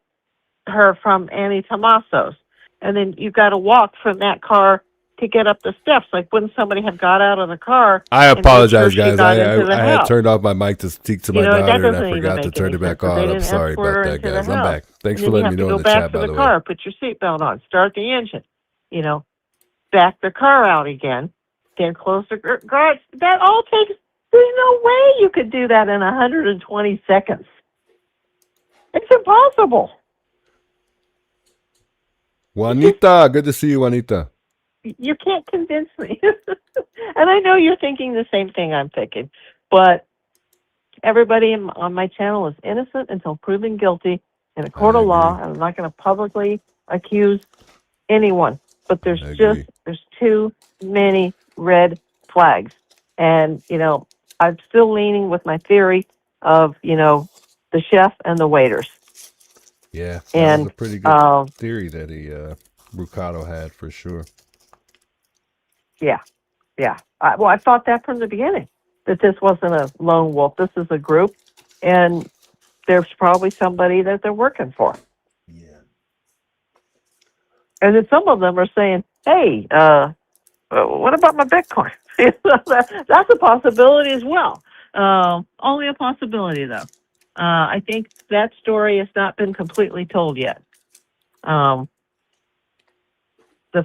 her from Annie Tomaso's. And then you've got to walk from that car to get up the steps. Like, wouldn't somebody have got out of the car? I and made apologize, sure she guys. got into the I had house? turned off my mic to speak to my That daughter, and doesn't I even forgot to make turn any it back sense. But they on. I'm didn't sorry escort about her that, into the guys. I'm house. back. Thanks And for then you letting have me to know go in the back chat, to by the the way. car, put your seatbelt on, start the engine, back the car out again, then close the garage. That all takes, there's no way you could do that in 120 seconds. It's impossible. Juanita, good to see you, Juanita. You can't convince me. And I know you're thinking the same thing I'm thinking, but everybody on my channel is innocent until proven guilty in a court of law, and I'm not going to publicly accuse anyone. But there's too many red flags, and I'm still leaning with my theory of the chef and the waiters. Yeah, that was a pretty good theory that Rucato had for sure. Yeah. I thought that from the beginning, that this wasn't a lone wolf. This is a group, and there's probably somebody that they're working for. Yeah. And then some of them are saying, hey, what about my Bitcoin? That's a possibility as well. Only a possibility, though. I think that story has not been completely told yet. The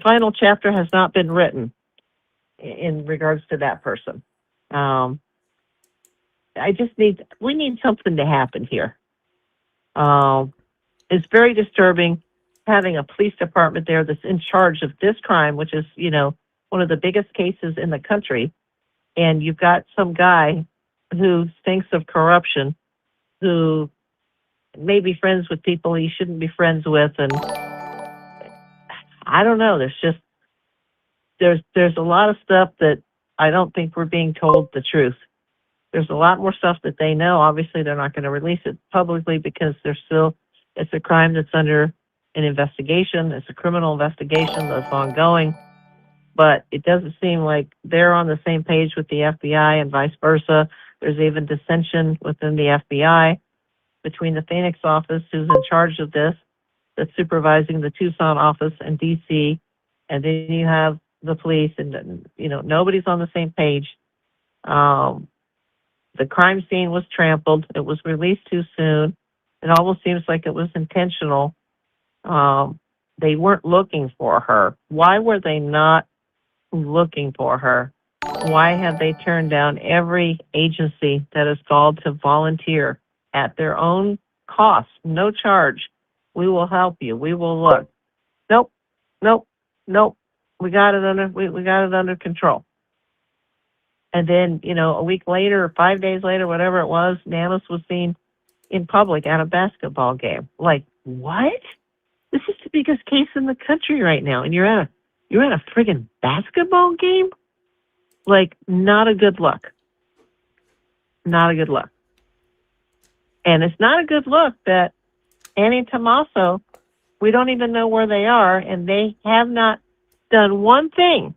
final chapter has not been written in regards to that person. We need something to happen here. It's very disturbing having a police department there that's in charge of this crime, which is, one of the biggest cases in the country. And you've got some guy who thinks of corruption, who may be friends with people he shouldn't be friends with. And I don't know. There's a lot of stuff that I don't think we're being told the truth. There's a lot more stuff that they know. Obviously, they're not going to release it publicly because it's a crime that's under an investigation. It's a criminal investigation that's ongoing. But it doesn't seem like they're on the same page with the FBI and vice versa. There's even dissension within the FBI between the Phoenix office, who's in charge of this, that's supervising the Tucson office and DC. And then you have the police, and nobody's on the same page. The crime scene was trampled. It was released too soon. It almost seems like it was intentional. They weren't looking for her. Why were they not looking for her? Why have they turned down every agency that has called to volunteer at their own cost, no charge? We will help you. We will look. Nope. We got it under control. And then, a week later, or 5 days later, whatever it was, Nanis was seen in public at a basketball game. Like, what? This is the biggest case in the country right now, and you're at a friggin' basketball game? Like, not a good look. Not a good look. And it's not a good look that Annie Tommaso, we don't even know where they are, and they have not done one thing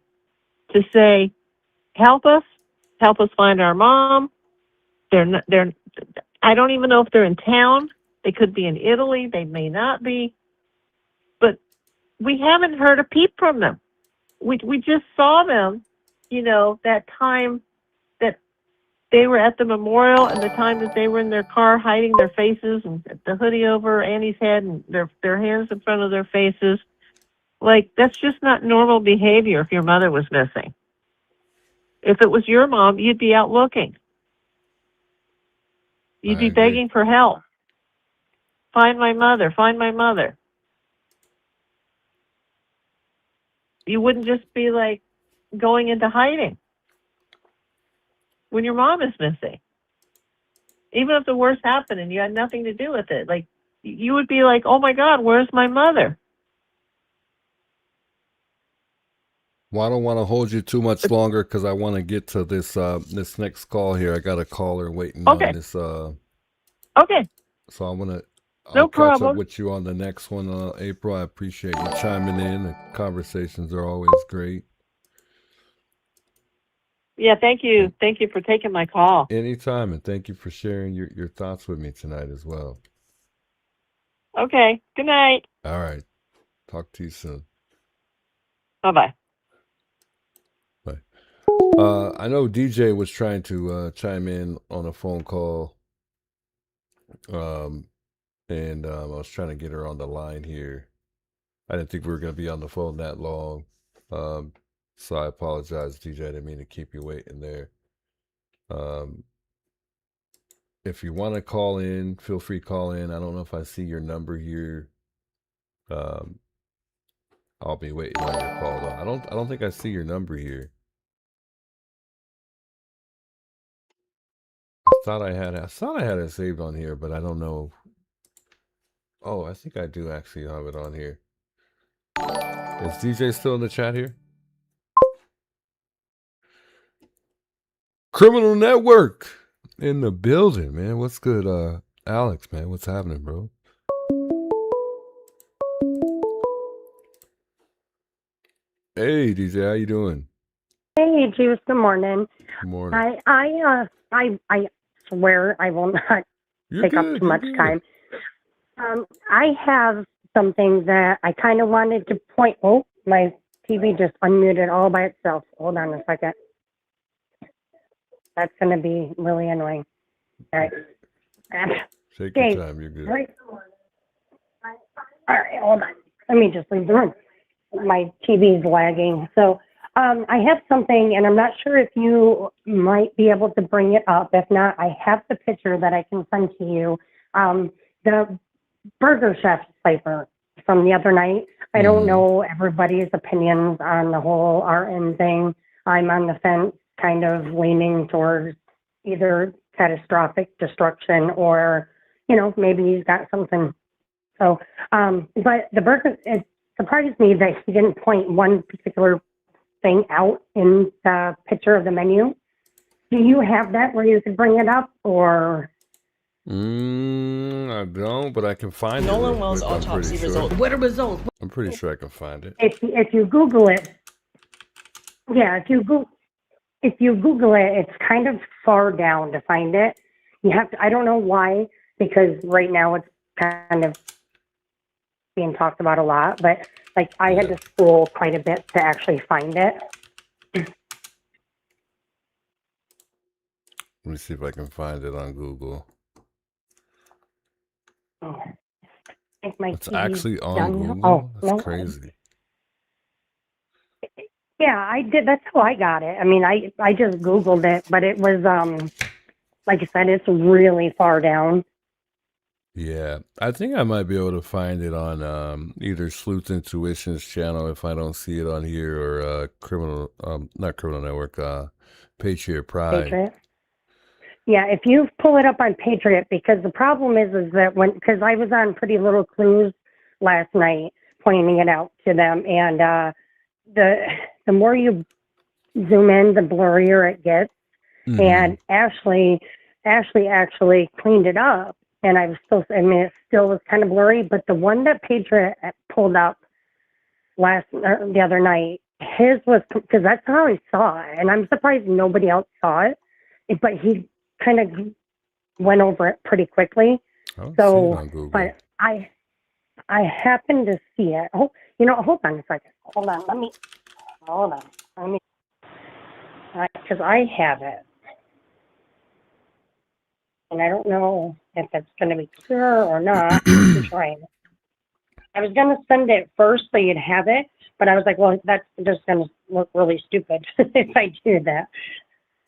to say, help us find our mom. I don't even know if they're in town. They could be in Italy. They may not be. But we haven't heard a peep from them. We just saw them, that time that they were at the memorial, and the time that they were in their car hiding their faces and the hoodie over Annie's head and their hands in front of their faces. Like, that's just not normal behavior if your mother was missing. If it was your mom, you'd be out looking. You'd be begging for help. Find my mother. Find my mother. You wouldn't just be like going into hiding when your mom is missing. Even if the worst happened and you had nothing to do with it, like, you would be like, oh my God, where's my mother? Well, I don't want to hold you too much longer because I want to get to this next call here. I got a caller waiting on this. Okay. So No catch problem. up with you on the next one, April. I appreciate you chiming in. The conversations are always great. Yeah, thank you. Thank you for taking my call. Anytime, and thank you for sharing your thoughts with me tonight as well. Okay. Good night. All right. Talk to you soon. Bye-bye. Bye. I know DJ was trying to chime in on a phone call. And I was trying to get her on the line here. I didn't think we were going to be on the phone that long. So I apologize, DJ. I didn't mean to keep you waiting there. if you want to call in, feel free to call in. I don't know if I see your number here. I'll be waiting on your call though. I don't think I see your number here. I thought I had it saved on here, but I don't know. Oh, I think I do actually have it on here. Is DJ still in the chat here? Criminal Network in the building, man. What's good, Alex, man? What's happening, bro? Hey, DJ, how you doing? Hey, Juice. Good morning. Good morning. I swear I will not take up too much time. I have something that I kind of wanted to point. Oh, my TV just unmuted all by itself. Hold on a second. That's going to be really annoying. All right. Take your time. You're good. Right. All right, hold on. Let me just leave the room. My TV is lagging. So I have something, and I'm not sure if you might be able to bring it up. If not, I have the picture that I can send to you. The Burger Chef cipher from the other night. I don't know everybody's opinions on the whole RN thing. I'm on the fence, kind of leaning towards either catastrophic destruction or, maybe he's got something. So, but the burger, it surprised me that he didn't point one particular thing out in the picture of the menu. Do you have that where you could bring it up, or? I don't, but I can find it. Nolan Wells autopsy result. What are results? I'm pretty sure I can find it. If you Google it, yeah, if you Google it, it's kind of far down to find it. You have to, I don't know why, because right now it's kind of being talked about a lot, but like I had to scroll quite a bit to actually find it. Let me see if I can find it on Google. It's actually on Google? Oh, That's no. crazy. Yeah, I did. That's how I got it. I mean, I just Googled it, but it was, like I said, it's really far down. Yeah, I think I might be able to find it on either Sleuth Intuition's channel if I don't see it on here, or not Criminal Network, Patriot Pride. Patriot. Yeah, if you pull it up on Patriot, because the problem is that because I was on Pretty Little Clues last night pointing it out to them, and the more you zoom in, the blurrier it gets. Mm-hmm. And Ashley actually cleaned it up, and it still was kind of blurry, but the one that Patriot pulled up the other night, his was, because that's how I saw it, and I'm surprised nobody else saw it, but he kind of went over it pretty quickly. So, but I happened to see it. Oh, hold on a second. Hold on. Because I have it. And I don't know if it's going to be clear or not. I'm trying. I was going to send it first so you'd have it, but I was like, well, that's just going to look really stupid if I do that.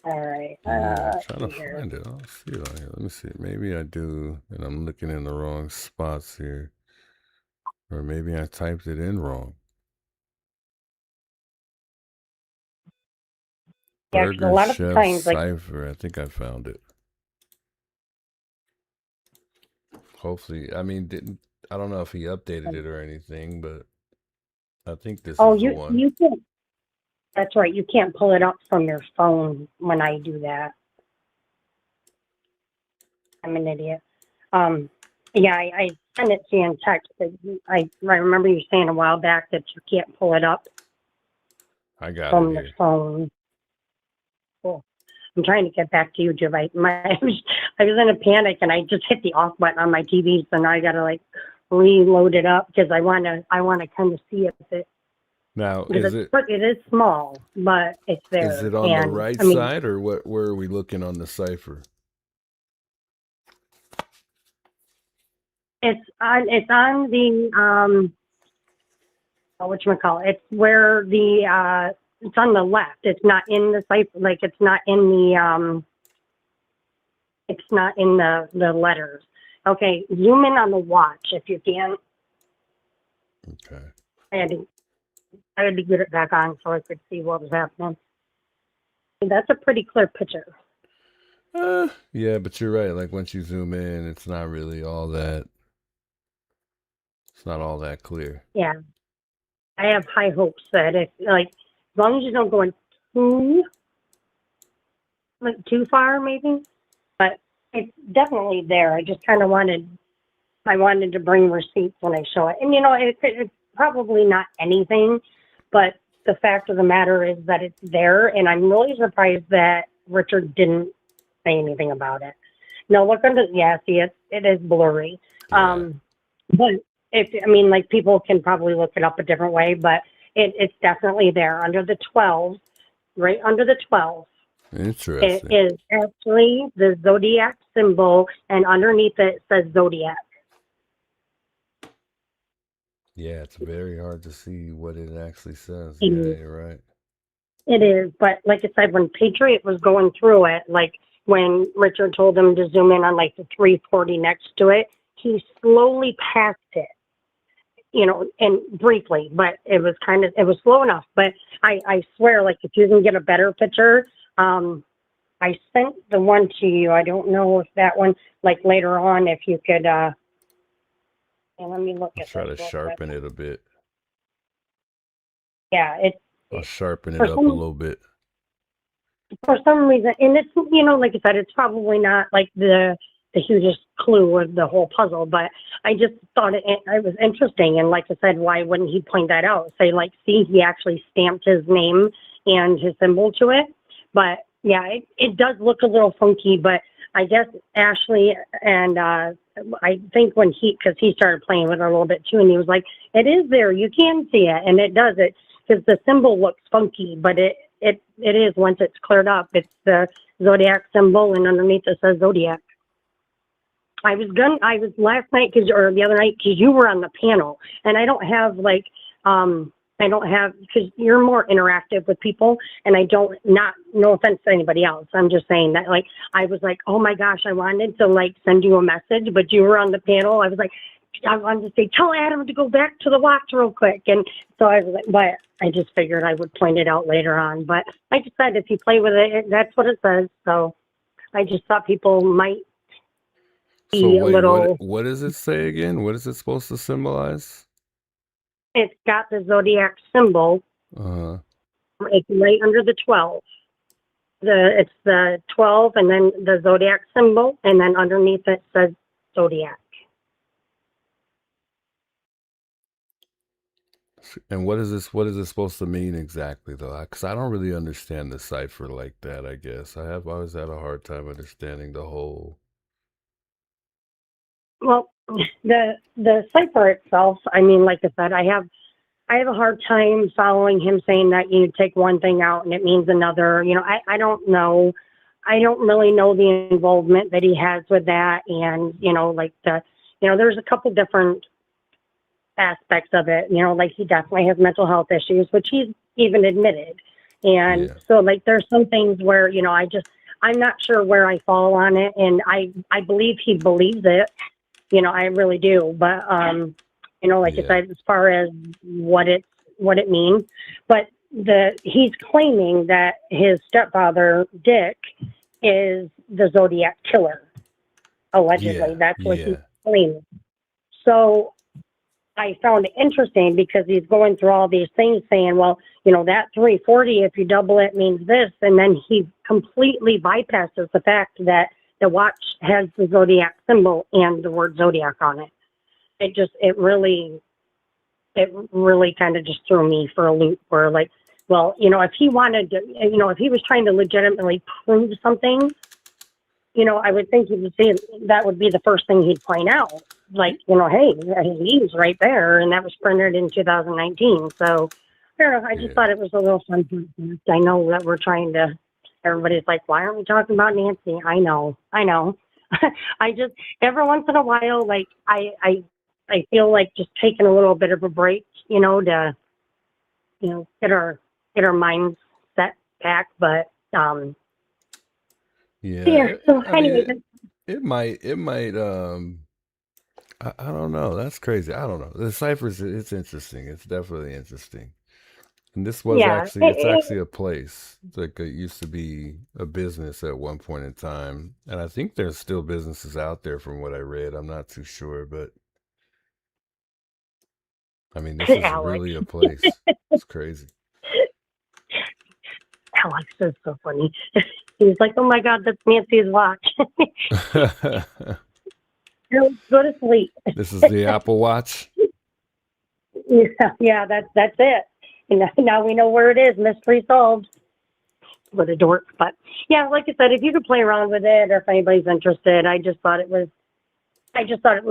All right. I'm trying to find it. I'll see it on here. Let me see. Maybe I do, and I'm looking in the wrong spots here. Or maybe I typed it in wrong. Yeah, 'cause a Burger lot of Chef times, like, Cipher. I think I found it. Hopefully, I mean, I don't know if he updated it or anything, but I think this is the one. you can't. That's right. You can't pull it up from your phone when I do that. I'm an idiot. Yeah, I sent it to you in text, but I remember you saying a while back that you can't pull it up I got from it the here. phone. Cool. I'm trying to get back to you, Joe. I was in a panic and I just hit the off button on my TV, so now I got to like reload it up because I want to kind of see it. Now, It is small, but it's there. Is it on the right side, or where are we looking on the cipher? It's on the whatchamacallit. It's where it's on the left. It's not in the cipher. Like it's not in the It's not in the letters. Okay, zoom in on the watch if you can. Okay. I had to get it back on so I could see what was happening. That's a pretty clear picture. Yeah, but you're right. Like once you zoom in, it's not really all that. It's not all that clear. Yeah, I have high hopes that if as long as you don't go in too far, maybe. But it's definitely there. I just kind of wanted to bring receipts when I show it, and it's probably not anything, but the fact of the matter is that it's there, and I'm really surprised that Richard didn't say anything about it. No, look under. Yeah, see, it is blurry. Yeah. But people can probably look it up a different way, but it's definitely there under the 12, right under the 12. Interesting. It is actually the zodiac symbol, and underneath it says zodiac. Yeah, it's very hard to see what it actually says. It Yeah, is. you're right. It is, but like I said, when Patriot was going through it, like when Richard told him to zoom in on like the 340 next to it, he slowly passed it, and briefly, but it was slow enough. But I swear, like if you can get a better picture, I sent the one to you. I don't know if that one, like later on, if you could, and let me look at Try to this real sharpen quick. it a bit. Yeah, I'll sharpen it for up a some- little bit. for some reason, and it's, like I said, it's probably not like the hugest clue of the whole puzzle, but I just thought it was interesting. And like I said, why wouldn't he point that out? Say like, see, he actually stamped his name and his symbol to it. But yeah, it does look a little funky, but I guess Ashley and I think because he started playing with it a little bit too, and he was like, it is there, you can see it, and it does it, because the symbol looks funky, but it is, once it's cleared up, it's the zodiac symbol, and underneath it says zodiac. I was last night, or the other night, because you were on the panel, and I don't have because you're more interactive with people, and no offense to anybody else. I'm just saying that, like, I was like, oh my gosh, I wanted to like send you a message, but you were on the panel. I was like, I wanted to say, tell Adam to go back to the watch real quick. And so I was like, but I just figured I would point it out later on. But I just said, if you play with it, that's what it says. So I just thought people might be So a wait, little. what does it say again? What is it supposed to symbolize? It's got the zodiac symbol. Uh-huh. It's right under the 12. It's the 12 and then the zodiac symbol, and then underneath it says zodiac. And what is this? What is it supposed to mean exactly, though? Because I don't really understand the cipher like that. I guess I always had a hard time understanding the whole. Well, the cipher itself, I mean, like I said, I have a hard time following him saying that you take one thing out and it means another. I don't know. I don't really know the involvement that he has with that, and there's a couple different aspects of it. Like he definitely has mental health issues, which he's even admitted, and so like there's some things where I'm not sure where I fall on it, and I believe he believes it. I really do, but like I said, as far as what it means, but he's claiming that his stepfather Dick is the Zodiac killer. Allegedly, that's what he's claiming. So I found it interesting because he's going through all these things saying, well, that 340, if you double it, means this, and then he completely bypasses the fact that the watch has the zodiac symbol and the word zodiac on it. It really kind of just threw me for a loop, where like, well, if he wanted to, if he was trying to legitimately prove something, I would think he would say that would be the first thing he'd point out. Like, hey, his name's right there, and that was printed in 2019. So, I don't know, I just thought it was a little fun. I know that we're trying to, everybody's like, why aren't we talking about Nancy? I know. I just, every once in a while, like, I feel like just taking a little bit of a break, to, get our minds set back. But, yeah. So anyway, It might, I don't know. That's crazy. I don't know. The ciphers, it's interesting. It's definitely interesting. And this was Yeah, actually, it's actually a place. It's like it used to be a business at one point in time. And I think there's still businesses out there from what I read. I'm not too sure, but I mean, this is Alex. really a place. It's crazy. Alex is so funny. He's like, oh my God, that's Nancy's watch. Go to sleep. This is the Apple Watch. Yeah, that's it. And now we know where it is. Mystery solved. What a dork. But yeah, like I said, if you could play around with it, or if anybody's interested, I just thought it was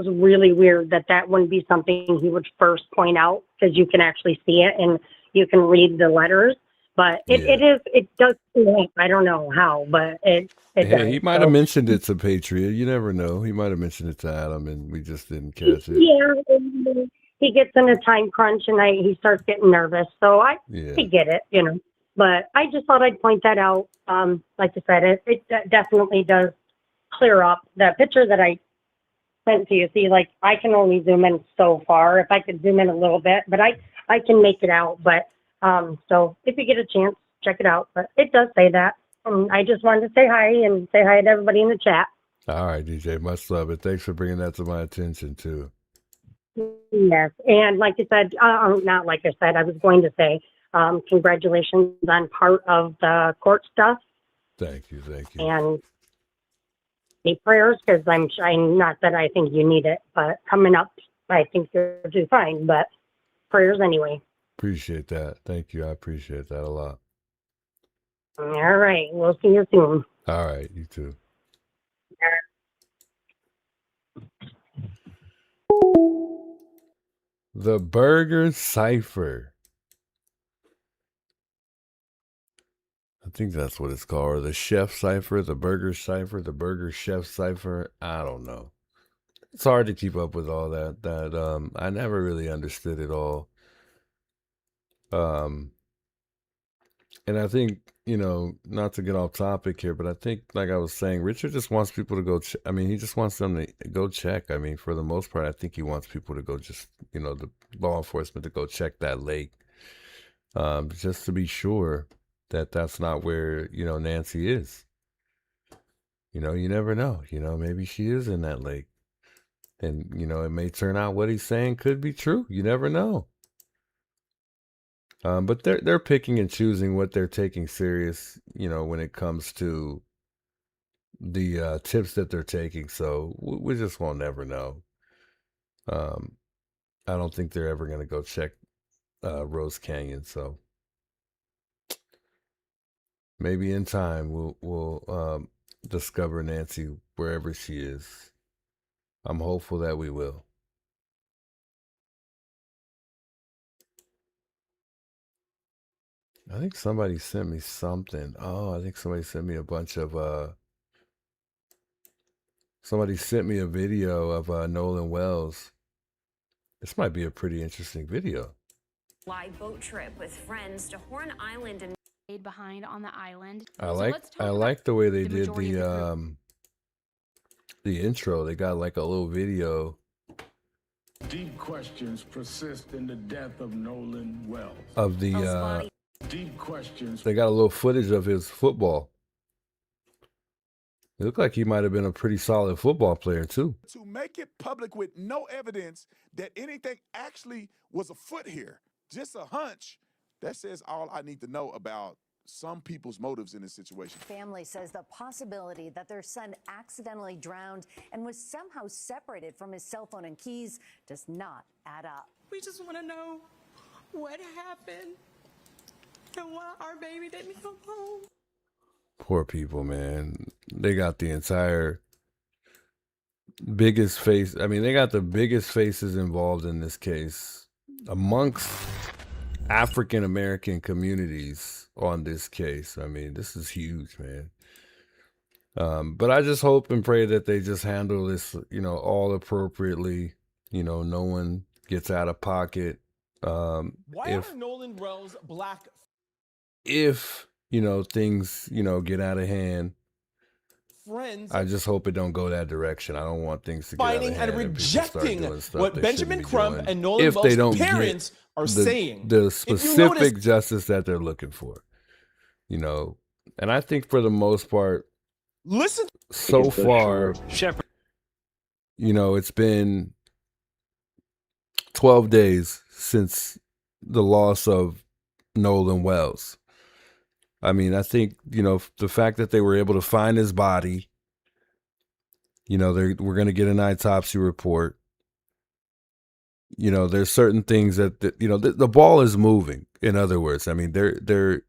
really weird that wouldn't be something he would first point out, because you can actually see it and you can read the letters. But it does. I don't know how, but it Hey, does. he might have mentioned it to Patriot. You never know. He might have mentioned it to Adam, and we just didn't catch it. Yeah, he gets in a time crunch and he starts getting nervous. So I get it, But I just thought I'd point that out. Like I said, it definitely does clear up the picture that I sent to you. See, like, I can only zoom in so far. If I could zoom in a little bit, but I can make it out. But so if you get a chance, check it out. But it does say that. I just wanted to say hi and say hi to everybody in the chat. All right, DJ, much love. And thanks for bringing that to my attention, too. Yes, and like I said, not like I said, I was going to say, congratulations on part of the court stuff. Thank you. And need prayers, because I'm not that I think you need it, but coming up, I think you'll do fine. But prayers anyway. Appreciate that. Thank you. I appreciate that a lot. All right, we'll see you soon. All right, you too. The Burger Cipher. I think that's what it's called. Or the Chef Cipher, the Burger Cipher, the Burger Chef Cipher. I don't know. It's hard to keep up with all that. I never really understood it all. And I think, not to get off topic here, but I think, like I was saying, Richard just wants people to go. He just wants them to go check. I mean, for the most part, I think he wants people to go just, the law enforcement to go check that lake, just to be sure that that's not where, Nancy is. You never know. Maybe she is in that lake. And, it may turn out what he's saying could be true. You never know. But they're picking and choosing what they're taking serious, when it comes to the tips that they're taking. So we just won't never know. I don't think they're ever going to go check Rose Canyon. So maybe in time we'll discover Nancy wherever she is. I'm hopeful that we will. I think somebody sent me something. Oh, I think somebody sent me a bunch of somebody sent me a video of Nolan Wells. This might be a pretty interesting video. Live boat trip with friends to Horn Island and stayed behind on the island. I like the way they did the intro. They got like a little video. Deep questions persist in the death of Nolan Wells. Of the deep questions. They got a little footage of his football. It looked like he might have been a pretty solid football player too. To make it public with no evidence that anything actually was afoot here, just a hunch, that says all I need to know about some people's motives in this situation. Family says the possibility that their son accidentally drowned and was somehow separated from his cell phone and keys does not add up. We just want to know what happened and why our baby didn't come home. Poor people, man. They got the entire biggest face. I mean, they got the biggest faces involved in this case amongst African American communities on this case. I mean, this is huge, man. But I just hope and pray that they just handle this, all appropriately. No one gets out of pocket. Why are Nolan Wells black? If things, get out of hand, friends. I just hope it don't go that direction. I don't want things to get Fighting out of hand and rejecting what Benjamin Crump and Nolan if they don't Wells' parents are saying. the specific justice that they're looking for. You know, and I think for the most part, listen. So far, you know, it's been 12 days since the loss of Nolan Wells. I mean, I think, you know, the fact that they were able to find his body, you know, we're going to get an autopsy report. You know, there's certain things that you know, the ball is moving. In other words, I mean, they're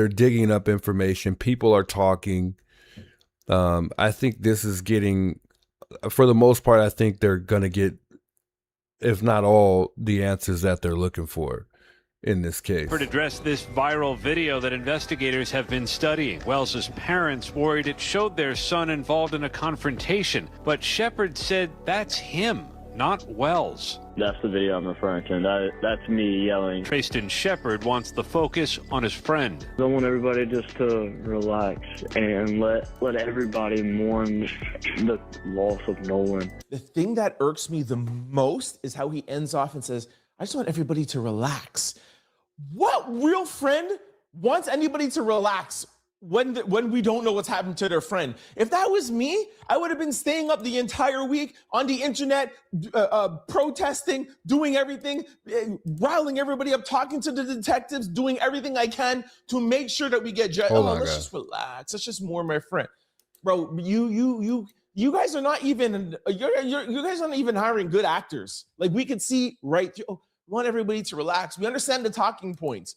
digging up information. People are talking. I think this is getting, for the most part, I think they're going to get, if not all, the answers that they're looking for in this case. To address this viral video that investigators have been studying, Wells's parents worried it showed their son involved in a confrontation, but Shepard said that's him, not Wells. That's the video I'm referring to. That's me yelling. Trayston Shepard wants the focus on his friend. I want everybody just to relax and let everybody mourn the loss of Nolan. The thing that irks me the most is how he ends off and says, I just want everybody to relax. What real friend wants anybody to relax when we don't know what's happened to their friend? If that was me, I would have been staying up the entire week on the internet, protesting, doing everything, riling everybody up, talking to the detectives, doing everything I can to make sure that we get judged. Let's just relax. Let's just mourn my friend. Bro, you guys are not even, you guys aren't even hiring good actors. Like, we could see right through, we want everybody to relax. We understand the talking points,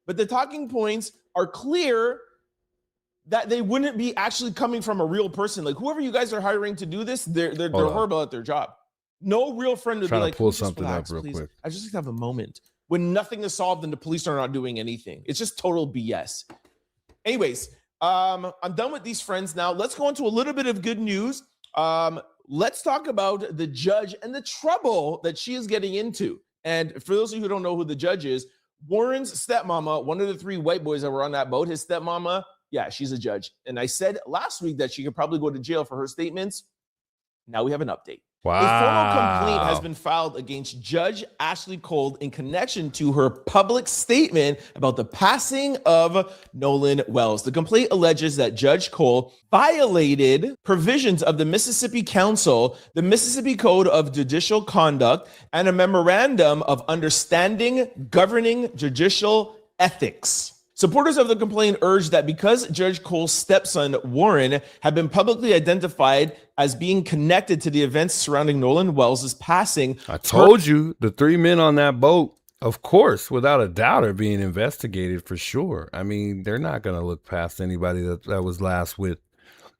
but the talking points are clear that they wouldn't be actually coming from a real person. Like, whoever you guys are hiring to do this, they're horrible at their job. No real friend would be like, pull something up real quick. I just like to have a moment when nothing is solved and the police are not doing anything. It's just total BS. Anyways, I'm done with these friends now. Let's go into a little bit of good news. Let's talk about the judge and the trouble that she is getting into. And for those of you who don't know who the judge is, Warren's stepmama, one of the 3 white boys that were on that boat, his stepmama, yeah, she's a judge. And I said last week that she could probably go to jail for her statements. Now we have an update. Wow. A formal complaint has been filed against Judge Ashley Cole in connection to her public statement about the passing of Nolan Wells. The complaint alleges that Judge Cole violated provisions of the Mississippi Council, the Mississippi Code of Judicial Conduct, and a memorandum of understanding governing judicial ethics. Supporters of the complaint urge that because Judge Cole's stepson, Warren, had been publicly identified as being connected to the events surrounding Nolan Wells' passing. I told you, the 3 men on that boat, of course, without a doubt, are being investigated for sure. I mean, they're not going to look past anybody that was last with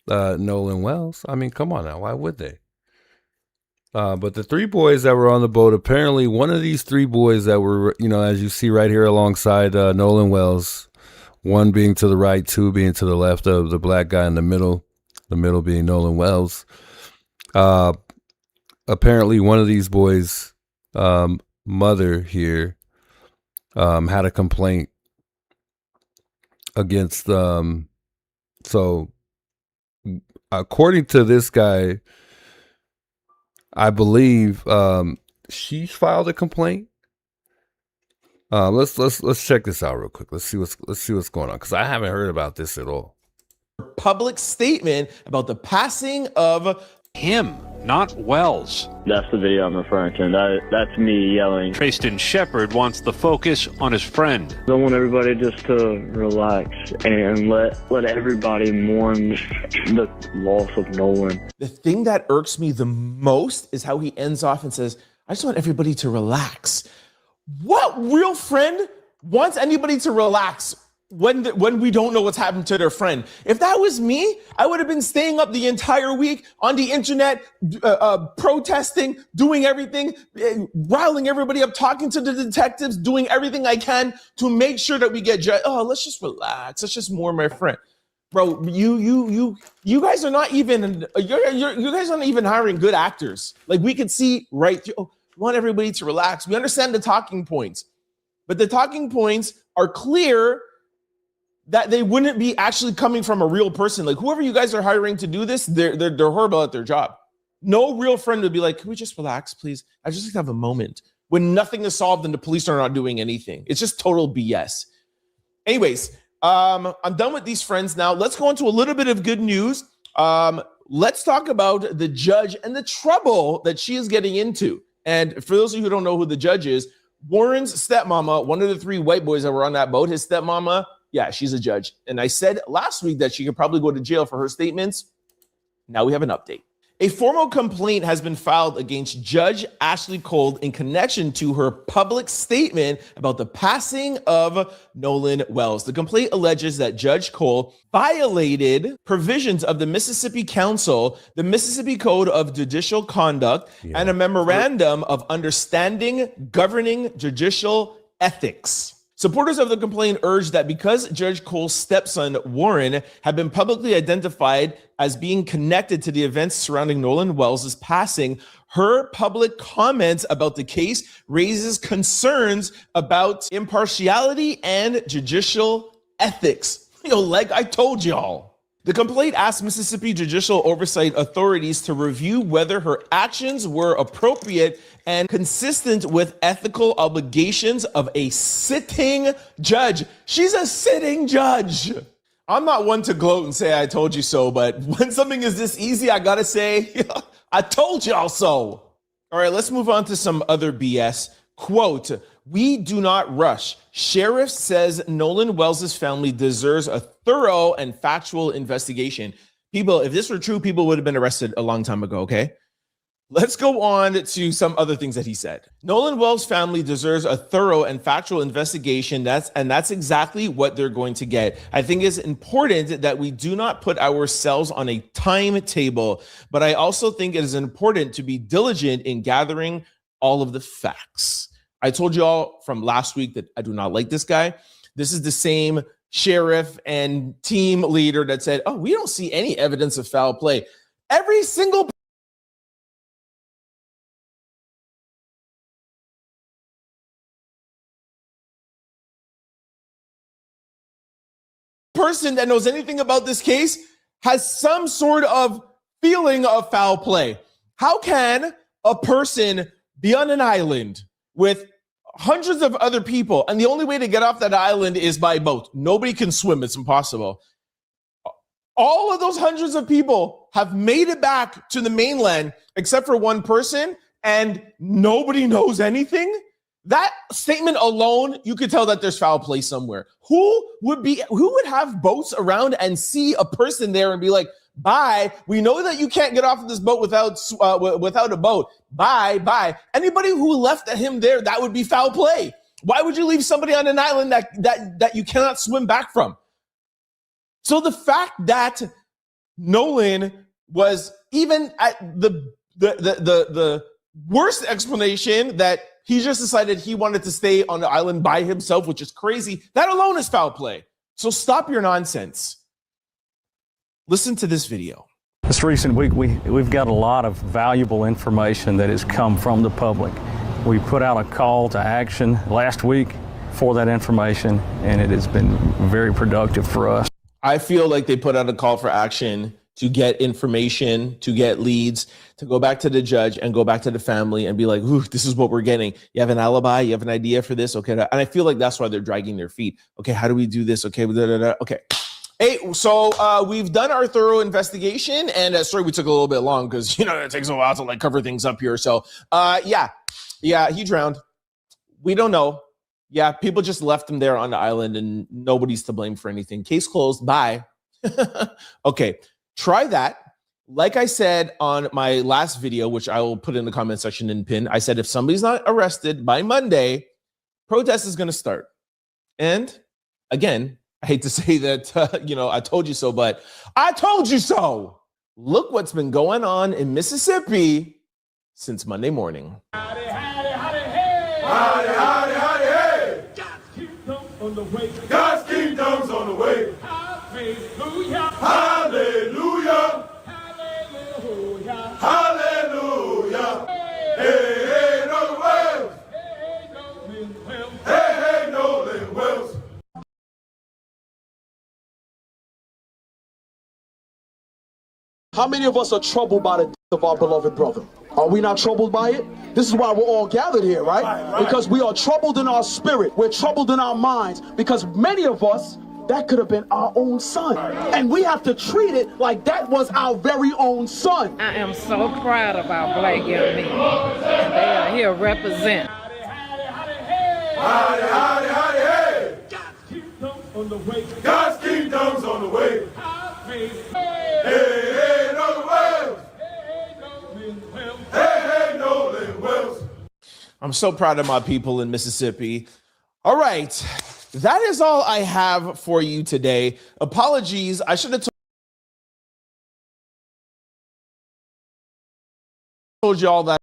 Nolan Wells. I mean, come on now. Why would they? But the 3 boys that were on the boat, apparently one of these 3 boys that were, you know, as you see right here alongside Nolan Wells, 1 being to the right, 2 being to the left of the black guy in the middle being Nolan Wells. Apparently one of these boys' mother here had a complaint against, so according to this guy, I believe she filed a complaint. Let's check this out real quick. Let's see what's going on, because I haven't heard about this at all. Public statement about the passing of him, not Wells. That's the video I'm referring to. That's me yelling. Trayston Shepard wants the focus on his friend. I want everybody just to relax and let everybody mourn the loss of Nolan. The thing that irks me the most is how he ends off and says, I just want everybody to relax. What real friend wants anybody to relax when we don't know what's happened to their friend? If that was me, I would have been staying up the entire week on the internet, protesting, doing everything, riling everybody up, talking to the detectives, doing everything I can to make sure that we get judged. Let's just relax. Let's just mourn my friend. Bro, you guys are not even, you guys aren't even hiring good actors. Like, we could see right through, we want everybody to relax. We understand the talking points, but the talking points are clear that they wouldn't be actually coming from a real person. Like whoever you guys are hiring to do this, they're horrible at their job. No real friend would be like, can we just relax, please? I just like to have a moment when nothing is solved and the police are not doing anything. It's just total BS. Anyways, I'm done with these friends now. Let's go into a little bit of good news. Let's talk about the judge and the trouble that she is getting into. And for those of you who don't know who the judge is, Warren's stepmama, one of the 3 white boys that were on that boat, his stepmama, yeah, she's a judge. And I said last week that she could probably go to jail for her statements. Now we have an update. A formal complaint has been filed against Judge Ashley Cole in connection to her public statement about the passing of Nolan Wells. The complaint alleges that Judge Cole violated provisions of the Mississippi Council, the Mississippi Code of Judicial Conduct, and a memorandum of understanding governing judicial ethics. Supporters of the complaint urged that because Judge Cole's stepson, Warren, had been publicly identified as being connected to the events surrounding Nolan Wells' passing, her public comments about the case raises concerns about impartiality and judicial ethics. Like I told y'all. The complaint asked Mississippi Judicial Oversight authorities to review whether her actions were appropriate and consistent with ethical obligations of a sitting judge. She's a sitting judge. I'm not one to gloat and say I told you so, but when something is this easy, I gotta say, I told y'all so. All right, let's move on to some other BS. Quote, "We do not rush. Sheriff says Nolan Wells' family deserves a thorough and factual investigation." People, if this were true, people would have been arrested a long time ago, okay? Let's go on to some other things that he said. Nolan Wells' family deserves a thorough and factual investigation. That's exactly what they're going to get. I think it's important that we do not put ourselves on a timetable, but I also think it is important to be diligent in gathering all of the facts. I told you all from last week that I do not like this guy. This is the same sheriff and team leader that said, oh, we don't see any evidence of foul play. Every single person that knows anything about this case has some sort of feeling of foul play. How can a person be on an island with hundreds of other people, and the only way to get off that island is by boat? Nobody can swim. It's impossible. All of those hundreds of people have made it back to the mainland except for one person, and nobody knows anything. That statement alone, you could tell that there's foul play somewhere. Who would have boats around and see a person there and be like, bye, we know that you can't get off of this boat without a boat. Bye. Anybody who left him there, that would be foul play. Why would you leave somebody on an island that you cannot swim back from? So the fact that Nolan was even at the worst explanation that he just decided he wanted to stay on the island by himself, which is crazy, that alone is foul play. So stop your nonsense. Listen to this video. This recent week, we've got a lot of valuable information that has come from the public. We put out a call to action last week for that information, and it has been very productive for us. I feel like they put out a call for action to get information, to get leads, to go back to the judge and go back to the family and be like, ooh, this is what we're getting. You have an alibi? You have an idea for this? Okay. And I feel like that's why they're dragging their feet. Okay, how do we do this? Okay, okay. Hey, so we've done our thorough investigation, and sorry we took a little bit long because, it takes a while to cover things up here. So yeah, he drowned. We don't know. Yeah, people just left him there on the island and nobody's to blame for anything. Case closed. Bye. Okay, try that. Like I said on my last video, which I will put in the comment section and pin, I said if somebody's not arrested by Monday, protest is going to start. And again, I hate to say that, I told you so, but I told you so. Look what's been going on in Mississippi since Monday morning. Howdy, hey! God's kingdom's on the way. God's kingdom's on the way. Hallelujah. Hallelujah. Hallelujah. Hallelujah. Hey, Nolan Wells. Hey, Nolan Wells. Hey, Nolan Wells. How many of us are troubled by the death of our beloved brother? Are we not troubled by it? This is why we're all gathered here, right? Because we are troubled in our spirit. We're troubled in our minds because many of us, that could have been our own son. And we have to treat it like that was our very own son. I am so proud of our black young men. They are here represent. Howdy, howdy, howdy, hey! God's kingdom's on the way. God's kingdom's on the way. Hey, hey, Nolan Wells. Hey, hey, Nolan Wells. I'm so proud of my people in Mississippi. All right, that is all I have for you today. Apologies, I should have told you all that.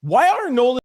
Why are Nolan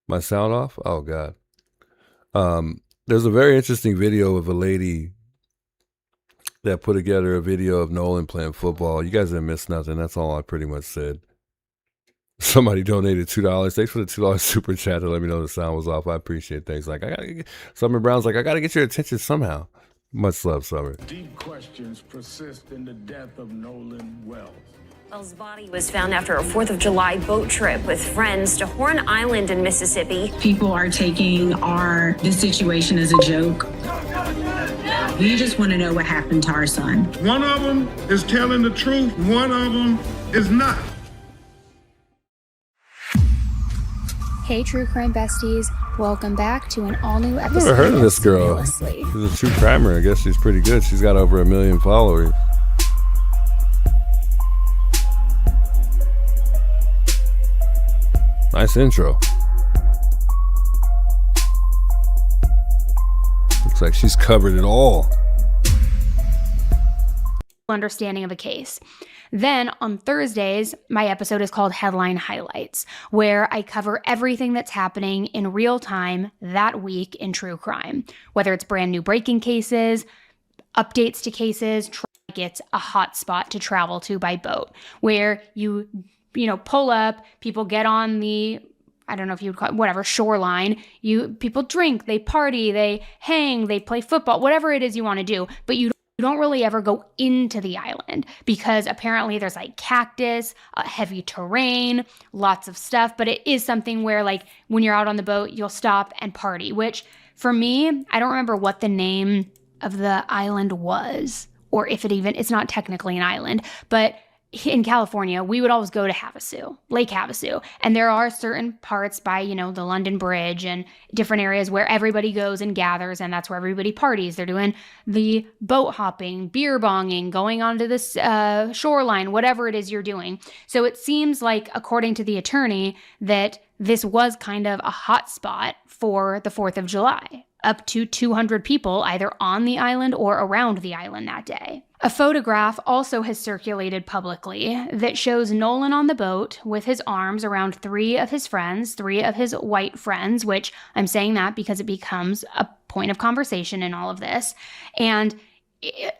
My sound off? Oh God. There's a very interesting video of a lady that put together a video of Nolan playing football. You guys didn't miss nothing. That's all I pretty much said. Somebody donated $2. Thanks for the $2 super chat to let me know the sound was off. I appreciate things. Like Summer Brown's like, I gotta get your attention somehow. Much love, Summer. Deep questions persist in the death of Nolan Wells. Wells' body was found after a 4th of July boat trip with friends to Horn Island in Mississippi. People are taking this situation as a joke. We just want to know what happened to our son. One of them is telling the truth, one of them is not. Hey, True Crime Besties. Welcome back to an all-new episode. I've never heard of this girl. Seriously. She's a true crimer. I guess she's pretty good. She's got over 1 million followers. Nice intro. Looks like she's covered it all. Understanding of a case. Then on Thursdays, my episode is called Headline Highlights, where I cover everything that's happening in real time that week in true crime, whether it's brand new breaking cases, updates to cases, gets a hot spot to travel to by boat, where you pull up, people get on the, I don't know if you would call it, whatever, shoreline. People drink, they party, they hang, they play football, whatever it is you want to do, but you don't really ever go into the island because apparently there's like cactus, heavy terrain, lots of stuff, but it is something where like when you're out on the boat, you'll stop and party, which For me, I don't remember what the name of the island was, or if it's not technically an island, but in California, we would always go to Havasu, Lake Havasu. And there are certain parts by, the London Bridge and different areas where everybody goes and gathers, and that's where everybody parties. They're doing the boat hopping, beer bonging, going onto this shoreline, whatever it is you're doing. So it seems like, according to the attorney, that this was kind of a hot spot for the 4th of July. Up to 200 people either on the island or around the island that day. A photograph also has circulated publicly that shows Nolan on the boat with his arms around 3 of his friends, 3 of his white friends, which I'm saying that because it becomes a point of conversation in all of this, and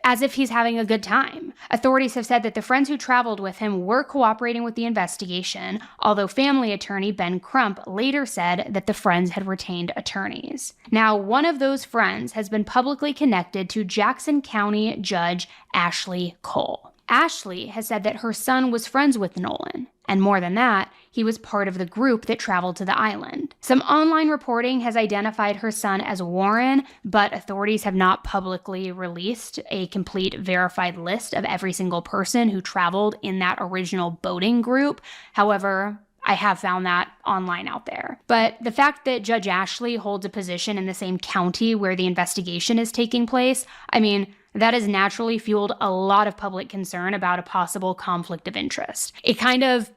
as if he's having a good time. Authorities have said that the friends who traveled with him were cooperating with the investigation, although family attorney Ben Crump later said that the friends had retained attorneys. Now, one of those friends has been publicly connected to Jackson County Judge Ashley Cole. Ashley has said that her son was friends with Nolan, and more than that, he was part of the group that traveled to the island. Some online reporting has identified her son as Warren, but authorities have not publicly released a complete verified list of every single person who traveled in that original boating group. However, I have found that online out there. But the fact that Judge Ashley holds a position in the same county where the investigation is taking place, that has naturally fueled a lot of public concern about a possible conflict of interest. It kind of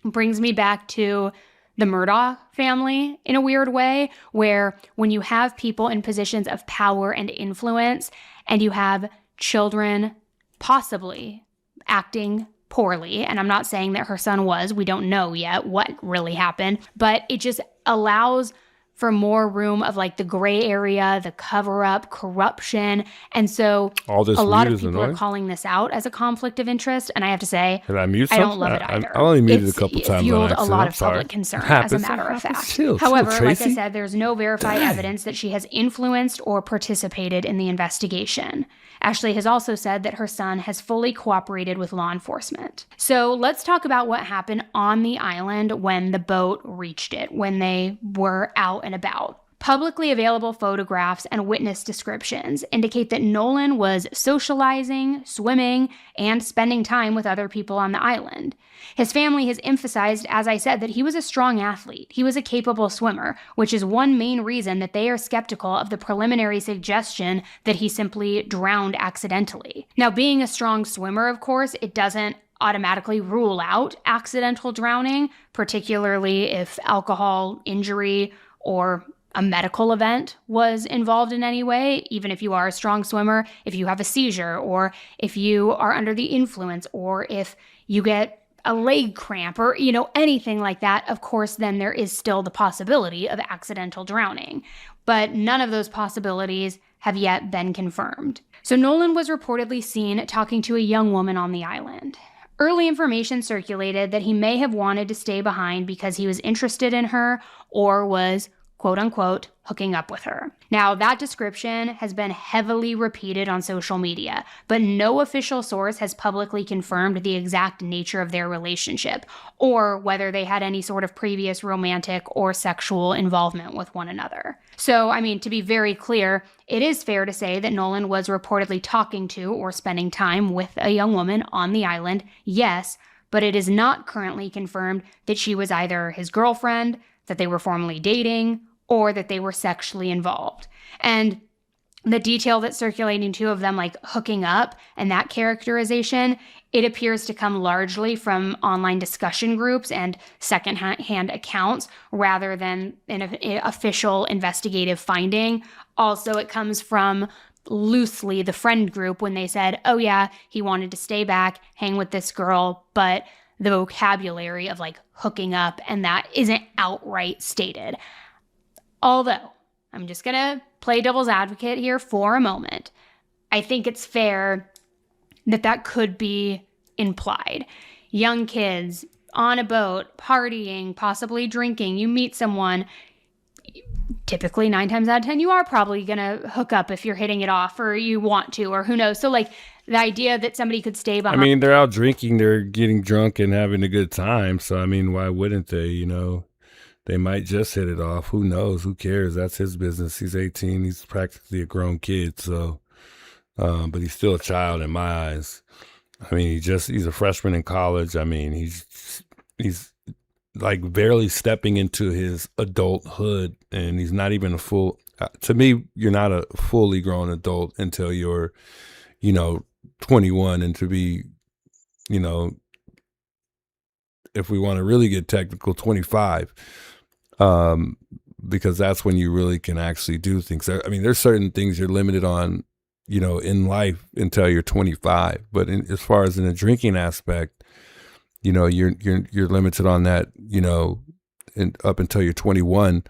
brings me back to the Murdaugh family in a weird way, where when you have people in positions of power and influence and you have children possibly acting poorly, and I'm not saying that her son was, we don't know yet what really happened, but it just allows for more room of the gray area, the cover up, corruption. And so a lot of people are calling this out as a conflict of interest. And I have to say, I don't love it either. I only muted a couple times. It fueled a lot of public concern, as a matter of fact. However, like I said, there's no verified evidence that she has influenced or participated in the investigation. Ashley has also said that her son has fully cooperated with law enforcement. So let's talk about what happened on the island when the boat reached it, when they were out and about. Publicly available photographs and witness descriptions indicate that Nolan was socializing, swimming, and spending time with other people on the island. His family has emphasized, as I said, that he was a strong athlete. He was a capable swimmer, which is one main reason that they are skeptical of the preliminary suggestion that he simply drowned accidentally. Now, being a strong swimmer, of course, it doesn't automatically rule out accidental drowning, particularly if alcohol injury or a medical event was involved in any way. Even if you are a strong swimmer, if you have a seizure, or if you are under the influence, or if you get a leg cramp, or anything like that, of course, then there is still the possibility of accidental drowning. But none of those possibilities have yet been confirmed. So Nolan was reportedly seen talking to a young woman on the island. Early information circulated that he may have wanted to stay behind because he was interested in her or was, quote unquote, hooking up with her. Now, that description has been heavily repeated on social media, but no official source has publicly confirmed the exact nature of their relationship or whether they had any sort of previous romantic or sexual involvement with one another. So, to be very clear, it is fair to say that Nolan was reportedly talking to or spending time with a young woman on the island, yes, but it is not currently confirmed that she was either his girlfriend, that they were formally dating, or that they were sexually involved. And the detail that's circulating too of them hooking up and that characterization, it appears to come largely from online discussion groups and secondhand accounts rather than an official investigative finding. Also, it comes from loosely the friend group when they said, oh yeah, he wanted to stay back, hang with this girl, but the vocabulary of hooking up and that isn't outright stated. Although, I'm just going to play devil's advocate here for a moment. I think it's fair that that could be implied. Young kids on a boat, partying, possibly drinking, you meet someone, typically 9 times out of 10, you are probably going to hook up if you're hitting it off or you want to, or who knows. So the idea that somebody could stay behind. They're out drinking, they're getting drunk and having a good time. So, why wouldn't they, They might just hit it off. Who knows? Who cares? That's his business. He's 18. He's practically a grown kid. So, but he's still a child in my eyes. I mean, he's a freshman in college. I mean, he's like barely stepping into his adulthood, and he's not even a full, to me, you're not a fully grown adult until you're, 21, and to be, if we want to really get technical, 25, because that's when you really can actually do things. I mean, there's certain things you're limited on, in life until you're 25, but as far as in the drinking aspect, you're limited on that, up until you're 21.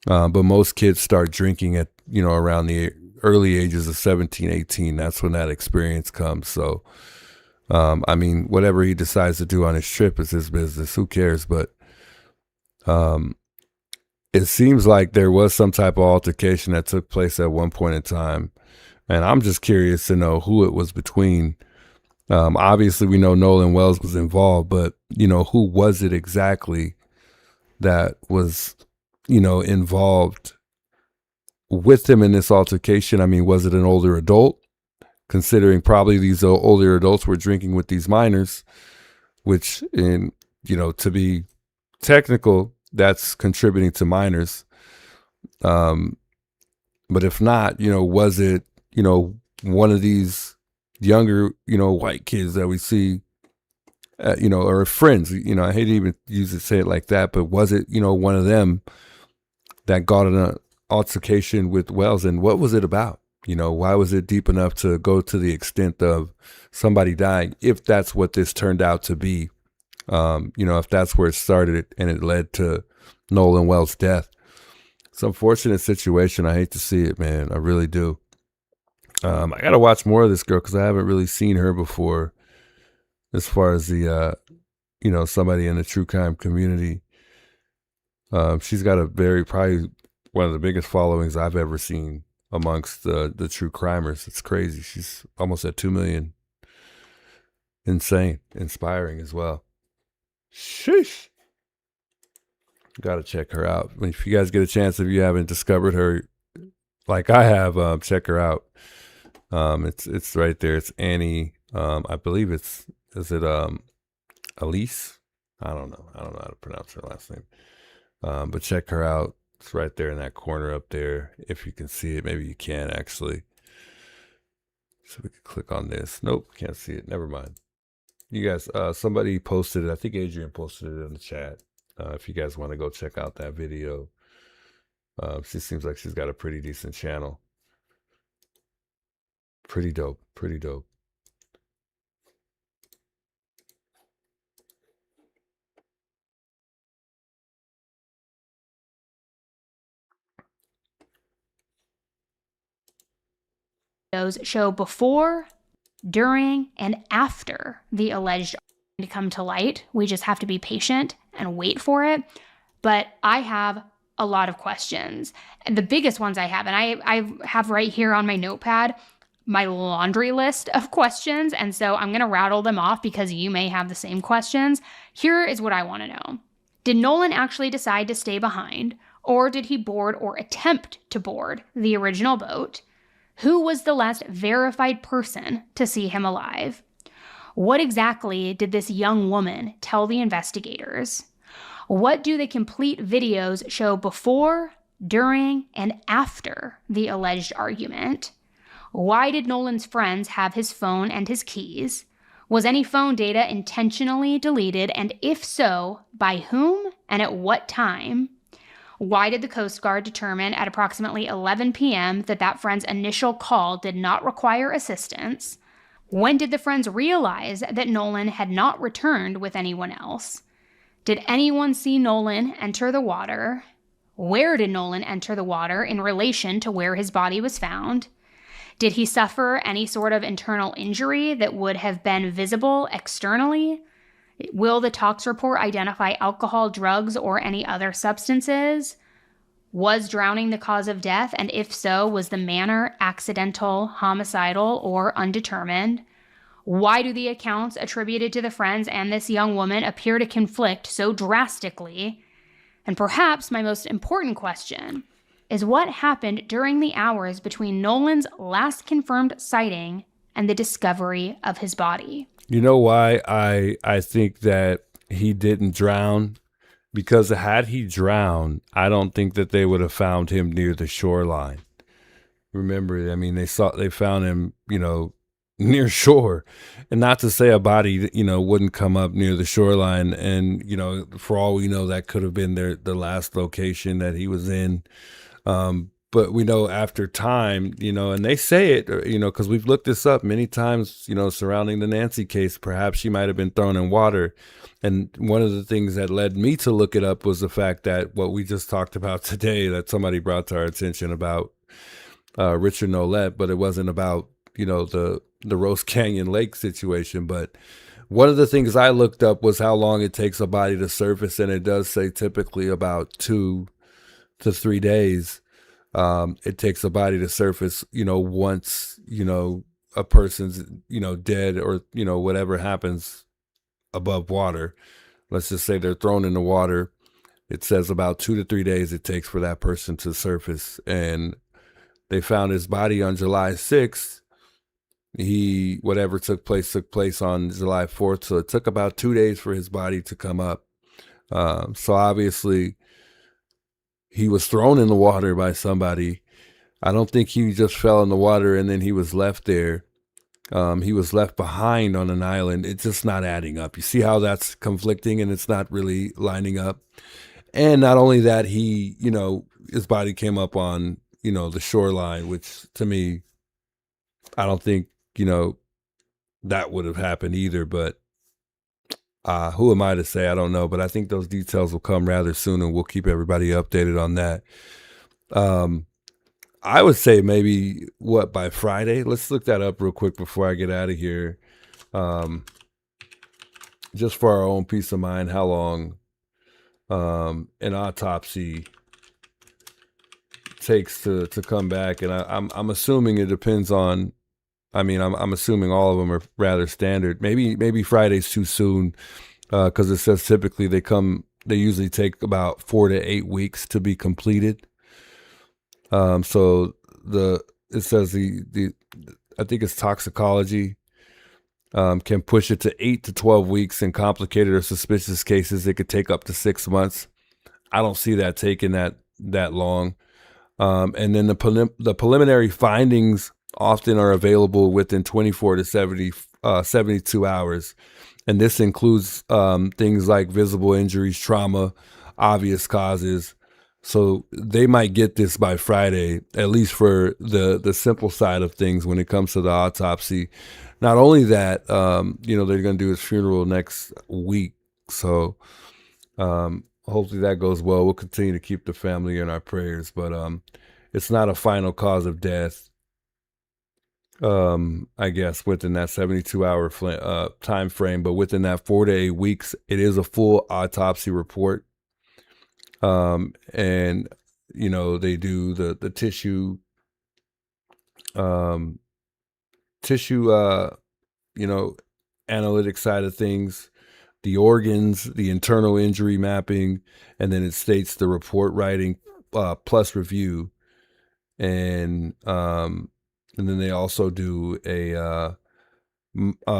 But most kids start drinking at, around the early ages of 17, 18. That's when that experience comes. So, I mean, whatever he decides to do on his trip is his business. Who cares? But, it seems like there was some type of altercation that took place at one point in time. And I'm just curious to know who it was between. Obviously, we know Nolan Wells was involved, but, who was it exactly that was, involved with him in this altercation? I mean, was it an older adult? Considering probably these older adults were drinking with these minors, which, to be technical, that's contributing to minors. But if not, was it, one of these younger, white kids that we see, or friends, I hate to even say it like that, but was it, one of them that got in an altercation with Wells? And what was it about? Why was it deep enough to go to the extent of somebody dying, if that's what this turned out to be? If that's where it started and it led to Nolan Wells' death. It's an unfortunate situation. I hate to see it, man. I really do. I got to watch more of this girl because I haven't really seen her before as far as the, somebody in the true crime community. She's got probably one of the biggest followings I've ever seen amongst the true crimers. It's crazy. She's almost at 2 million. Insane. Inspiring as well. Sheesh. Got to check her out. If you guys get a chance, if you haven't discovered her like I have, check her out. It's right there. It's Annie. I believe is it Elise? I don't know how to pronounce her last name. But check her out. It's right there in that corner up there. If you can see it, maybe you can actually. So we can click on this. Nope, can't see it. Never mind. You guys, somebody posted it. I think Adrian posted it in the chat. If you guys want to go check out that video. She seems like she's got a pretty decent channel. Pretty dope. Pretty dope. Those show before, during, and after the alleged to come to light. We just have to be patient and wait for it. But I have a lot of questions. And the biggest ones I have, and I have right here on my notepad, my laundry list of questions. And so I'm going to rattle them off because you may have the same questions. Here is what I want to know. Did Nolan actually decide to stay behind, or did he board or attempt to board the original boat? Who was the last verified person to see him alive? What exactly did this young woman tell the investigators? What do the complete videos show before, during, and after the alleged argument? Why did Nolan's friends have his phone and his keys? Was any phone data intentionally deleted, and if so, by whom and at what time? Why did the Coast Guard determine at approximately 11 p.m. that friend's initial call did not require assistance? When did the friends realize that Nolan had not returned with anyone else? Did anyone see Nolan enter the water? Where did Nolan enter the water in relation to where his body was found? Did he suffer any sort of internal injury that would have been visible externally? Will the tox report identify alcohol, drugs, or any other substances? Was drowning the cause of death? And if so, was the manner accidental, homicidal, or undetermined? Why do the accounts attributed to the friends and this young woman appear to conflict so drastically? And perhaps my most important question is what happened during the hours between Nolan's last confirmed sighting and the discovery of his body. You know why I think that he didn't drown? Because had he drowned, I don't think that they would have found him near the shoreline. Remember, I mean, they found him, near shore, and not to say a body, wouldn't come up near the shoreline. And, for all we know, that could have been the last location that he was in. But we know after time, and they say it, because we've looked this up many times, surrounding the Nancy case, perhaps she might have been thrown in water. And one of the things that led me to look it up was the fact that what we just talked about today, that somebody brought to our attention about Richard Nolan, but it wasn't about, the Rose Canyon Lake situation. But one of the things I looked up was how long it takes a body to surface. And it does say typically about 2 to 3 days. It takes a body to surface, once, a person's, dead or, whatever happens above water. Let's just say they're thrown in the water. It says about 2 to 3 days it takes for that person to surface. And they found his body on July 6th. Whatever took place on July 4th. So it took about 2 days for his body to come up. So obviously he was thrown in the water by somebody. I don't think he just fell in the water and then he was left there. He was left behind on an island. It's just not adding up. You see how that's conflicting and it's not really lining up. And not only that, he, his body came up on, the shoreline, which to me, I don't think, that would have happened either. But who am I to say? I don't know. But I think those details will come rather soon and we'll keep everybody updated on that. I would say maybe by Friday? Let's look that up real quick before I get out of here. Just for our own peace of mind, how long an autopsy takes to come back. And I'm assuming it depends on, I'm assuming all of them are rather standard. Maybe Friday's too soon because it says typically they usually take about 4 to 8 weeks to be completed. So it says I think it's toxicology, can push it to 8 to 12 weeks. In complicated or suspicious cases, it could take up to 6 months. I don't see that taking that long. And then the preliminary findings often are available within 24 to 72 hours. And this includes things like visible injuries, trauma, obvious causes. So they might get this by Friday, at least for the simple side of things when it comes to the autopsy. Not only that, they're going to do his funeral next week. So hopefully that goes well. We'll continue to keep the family in our prayers, but it's not a final cause of death. I guess within that 72-hour time frame, but within that 4 to 8 weeks, it is a full autopsy report. And they do the tissue, analytic side of things, the organs, the internal injury mapping, and then it states the report writing, plus review. And then they also do a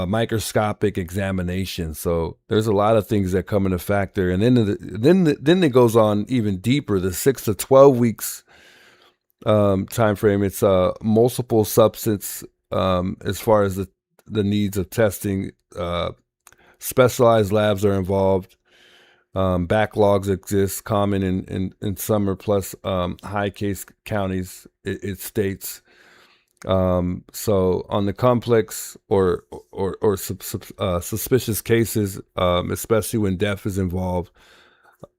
microscopic examination. So there's a lot of things that come into factor. And then it goes on even deeper, the 6 to 12 weeks time frame. It's multiple substance as far as the needs of testing. Specialized labs are involved. Backlogs exist, common in summer plus high case counties, it states. So on the complex or suspicious cases, especially when death is involved,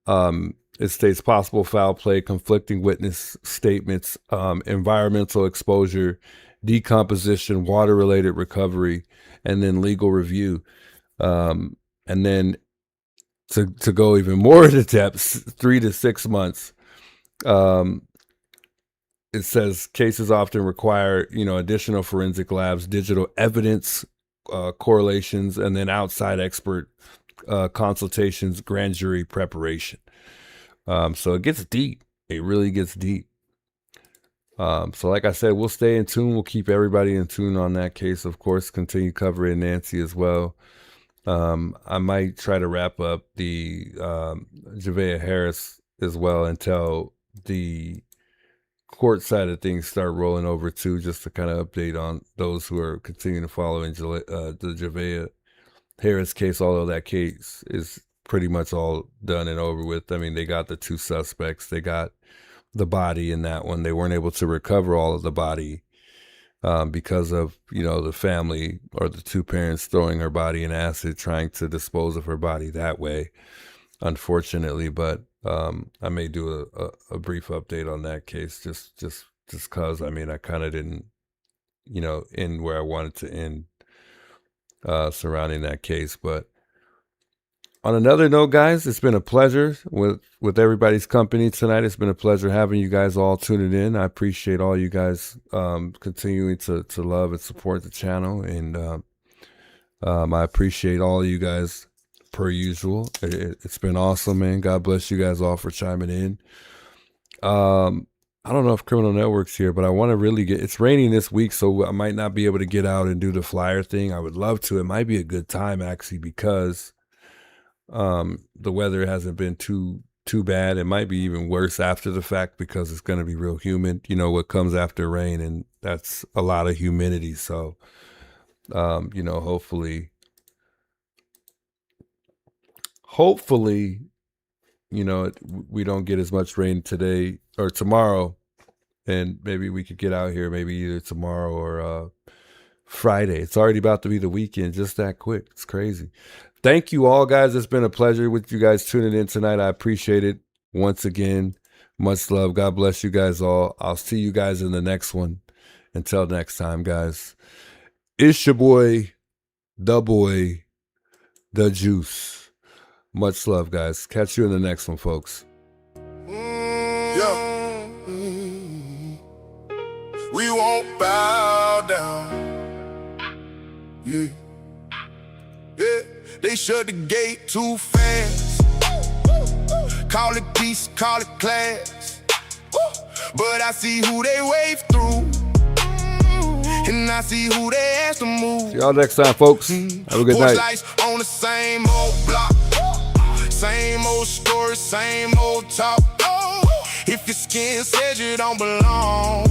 it states possible foul play, conflicting witness statements, environmental exposure, decomposition, water-related recovery, and then legal review. And then to go even more into depth, 3 to 6 months. It says cases often require, additional forensic labs, digital evidence, correlations, and then outside expert consultations, grand jury preparation. So it gets deep. It really gets deep. So like I said, we'll stay in tune. We'll keep everybody in tune on that case. Of course, continue covering Nancy as well. I might try to wrap up the Javea Harris as well until the court side of things start rolling over too, just to kind of update on those who are continuing to follow in the Javea Harris case, although that case is pretty much all done and over with. I mean, they got the 2 suspects. They got the body in that one. They weren't able to recover all of the body because of, the family or the 2 parents throwing her body in acid, trying to dispose of her body that way, unfortunately. But I may do a brief update on that case just because, I mean, I kind of didn't, end where I wanted to end surrounding that case. But on another note, guys, it's been a pleasure with everybody's company tonight. It's been a pleasure having you guys all tuning in. I appreciate all you guys continuing to love and support the channel. And I appreciate all of you guys per usual. It's been awesome, man. God bless you guys all for chiming in. I don't know if Criminal Network's here, but I want to really it's raining this week, so I might not be able to get out and do the flyer thing. I would love to. It might be a good time, actually, because the weather hasn't been too bad. It might be even worse after the fact because it's going to be real humid. What comes after rain, and that's a lot of humidity. So, hopefully, we don't get as much rain today or tomorrow, and maybe we could get out here maybe either tomorrow or Friday. It's already about to be the weekend, just that quick. It's crazy. Thank you all, guys. It's been a pleasure with you guys tuning in tonight. I appreciate it. Once again, much love. God bless you guys all. I'll see you guys in the next one. Until next time, guys. It's your boy, the Juice. Much love, guys. Catch you in the next one, folks. Yeah. We won't bow down. Yeah. Yeah. They shut the gate too fast. Call it peace, call it class. But I see who they wave through, and I see who they ask to move. See y'all next time, folks. Have a good night. Lights on the same old block, same old story, same old talk. If your skin says you don't belong,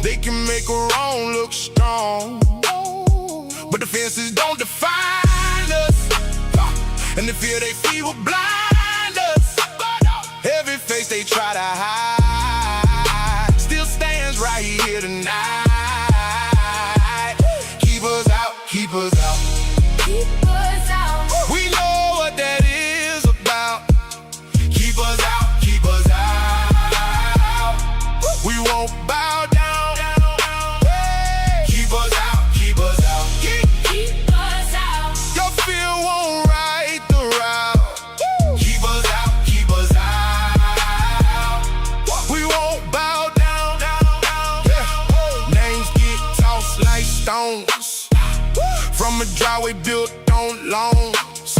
they can make a wrong look strong. But the fences don't define us, and the fear they feel will blind us. Every face they try to hide still stands right here tonight. Keep us out, keep us out, keep us out. We know what that is about. Keep us out, keep us out. We won't bow down. Keep us out, keep us out, keep us out. Your fear won't right the route. Keep us out, keep us out. We won't bow down. Names get tossed like stones from a driveway built on loans.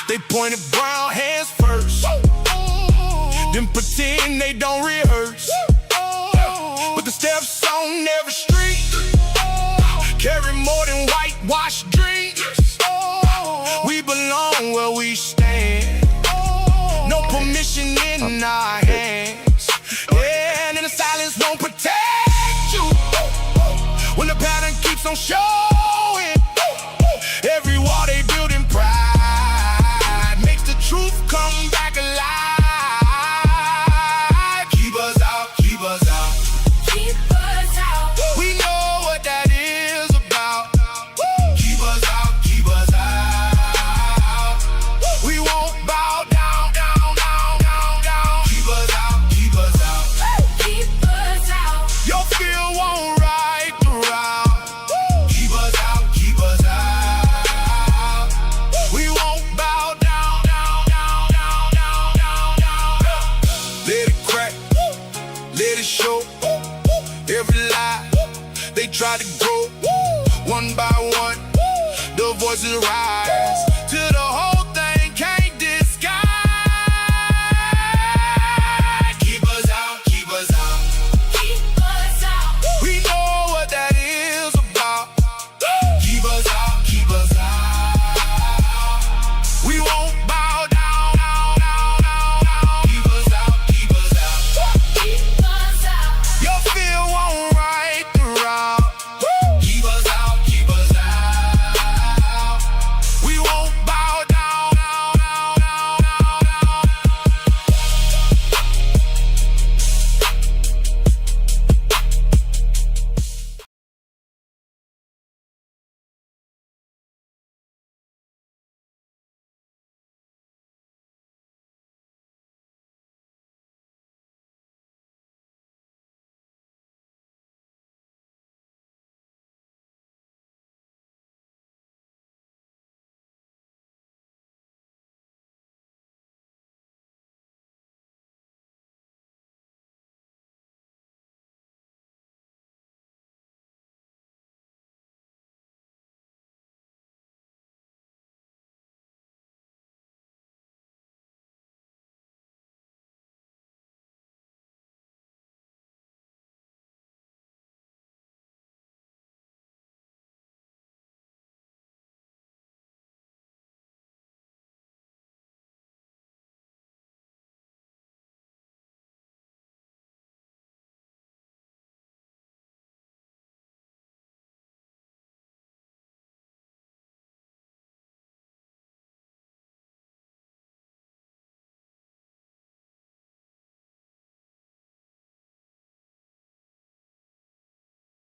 They pointed brown hands first, then pretend they don't rehearse. But the steps on every street carry more than whitewashed dreams. We belong where we stand, no permission in our hands. Yeah, and the silence won't protect you when the pattern keeps on showing. Every wall they build in pride makes the truth come back alive. Keep us out, keep us out, keep us out. We know what that is about. Keep us out, keep us out. We won't bow down, down, down, down, down. Keep us out, keep us out, keep us out. Your fear won't right the route. Keep us out, keep us out. We won't bow down, down, down, down, down, down, down. Let it crack, let it show. Every lie they try to grow, one by one, the voices rise.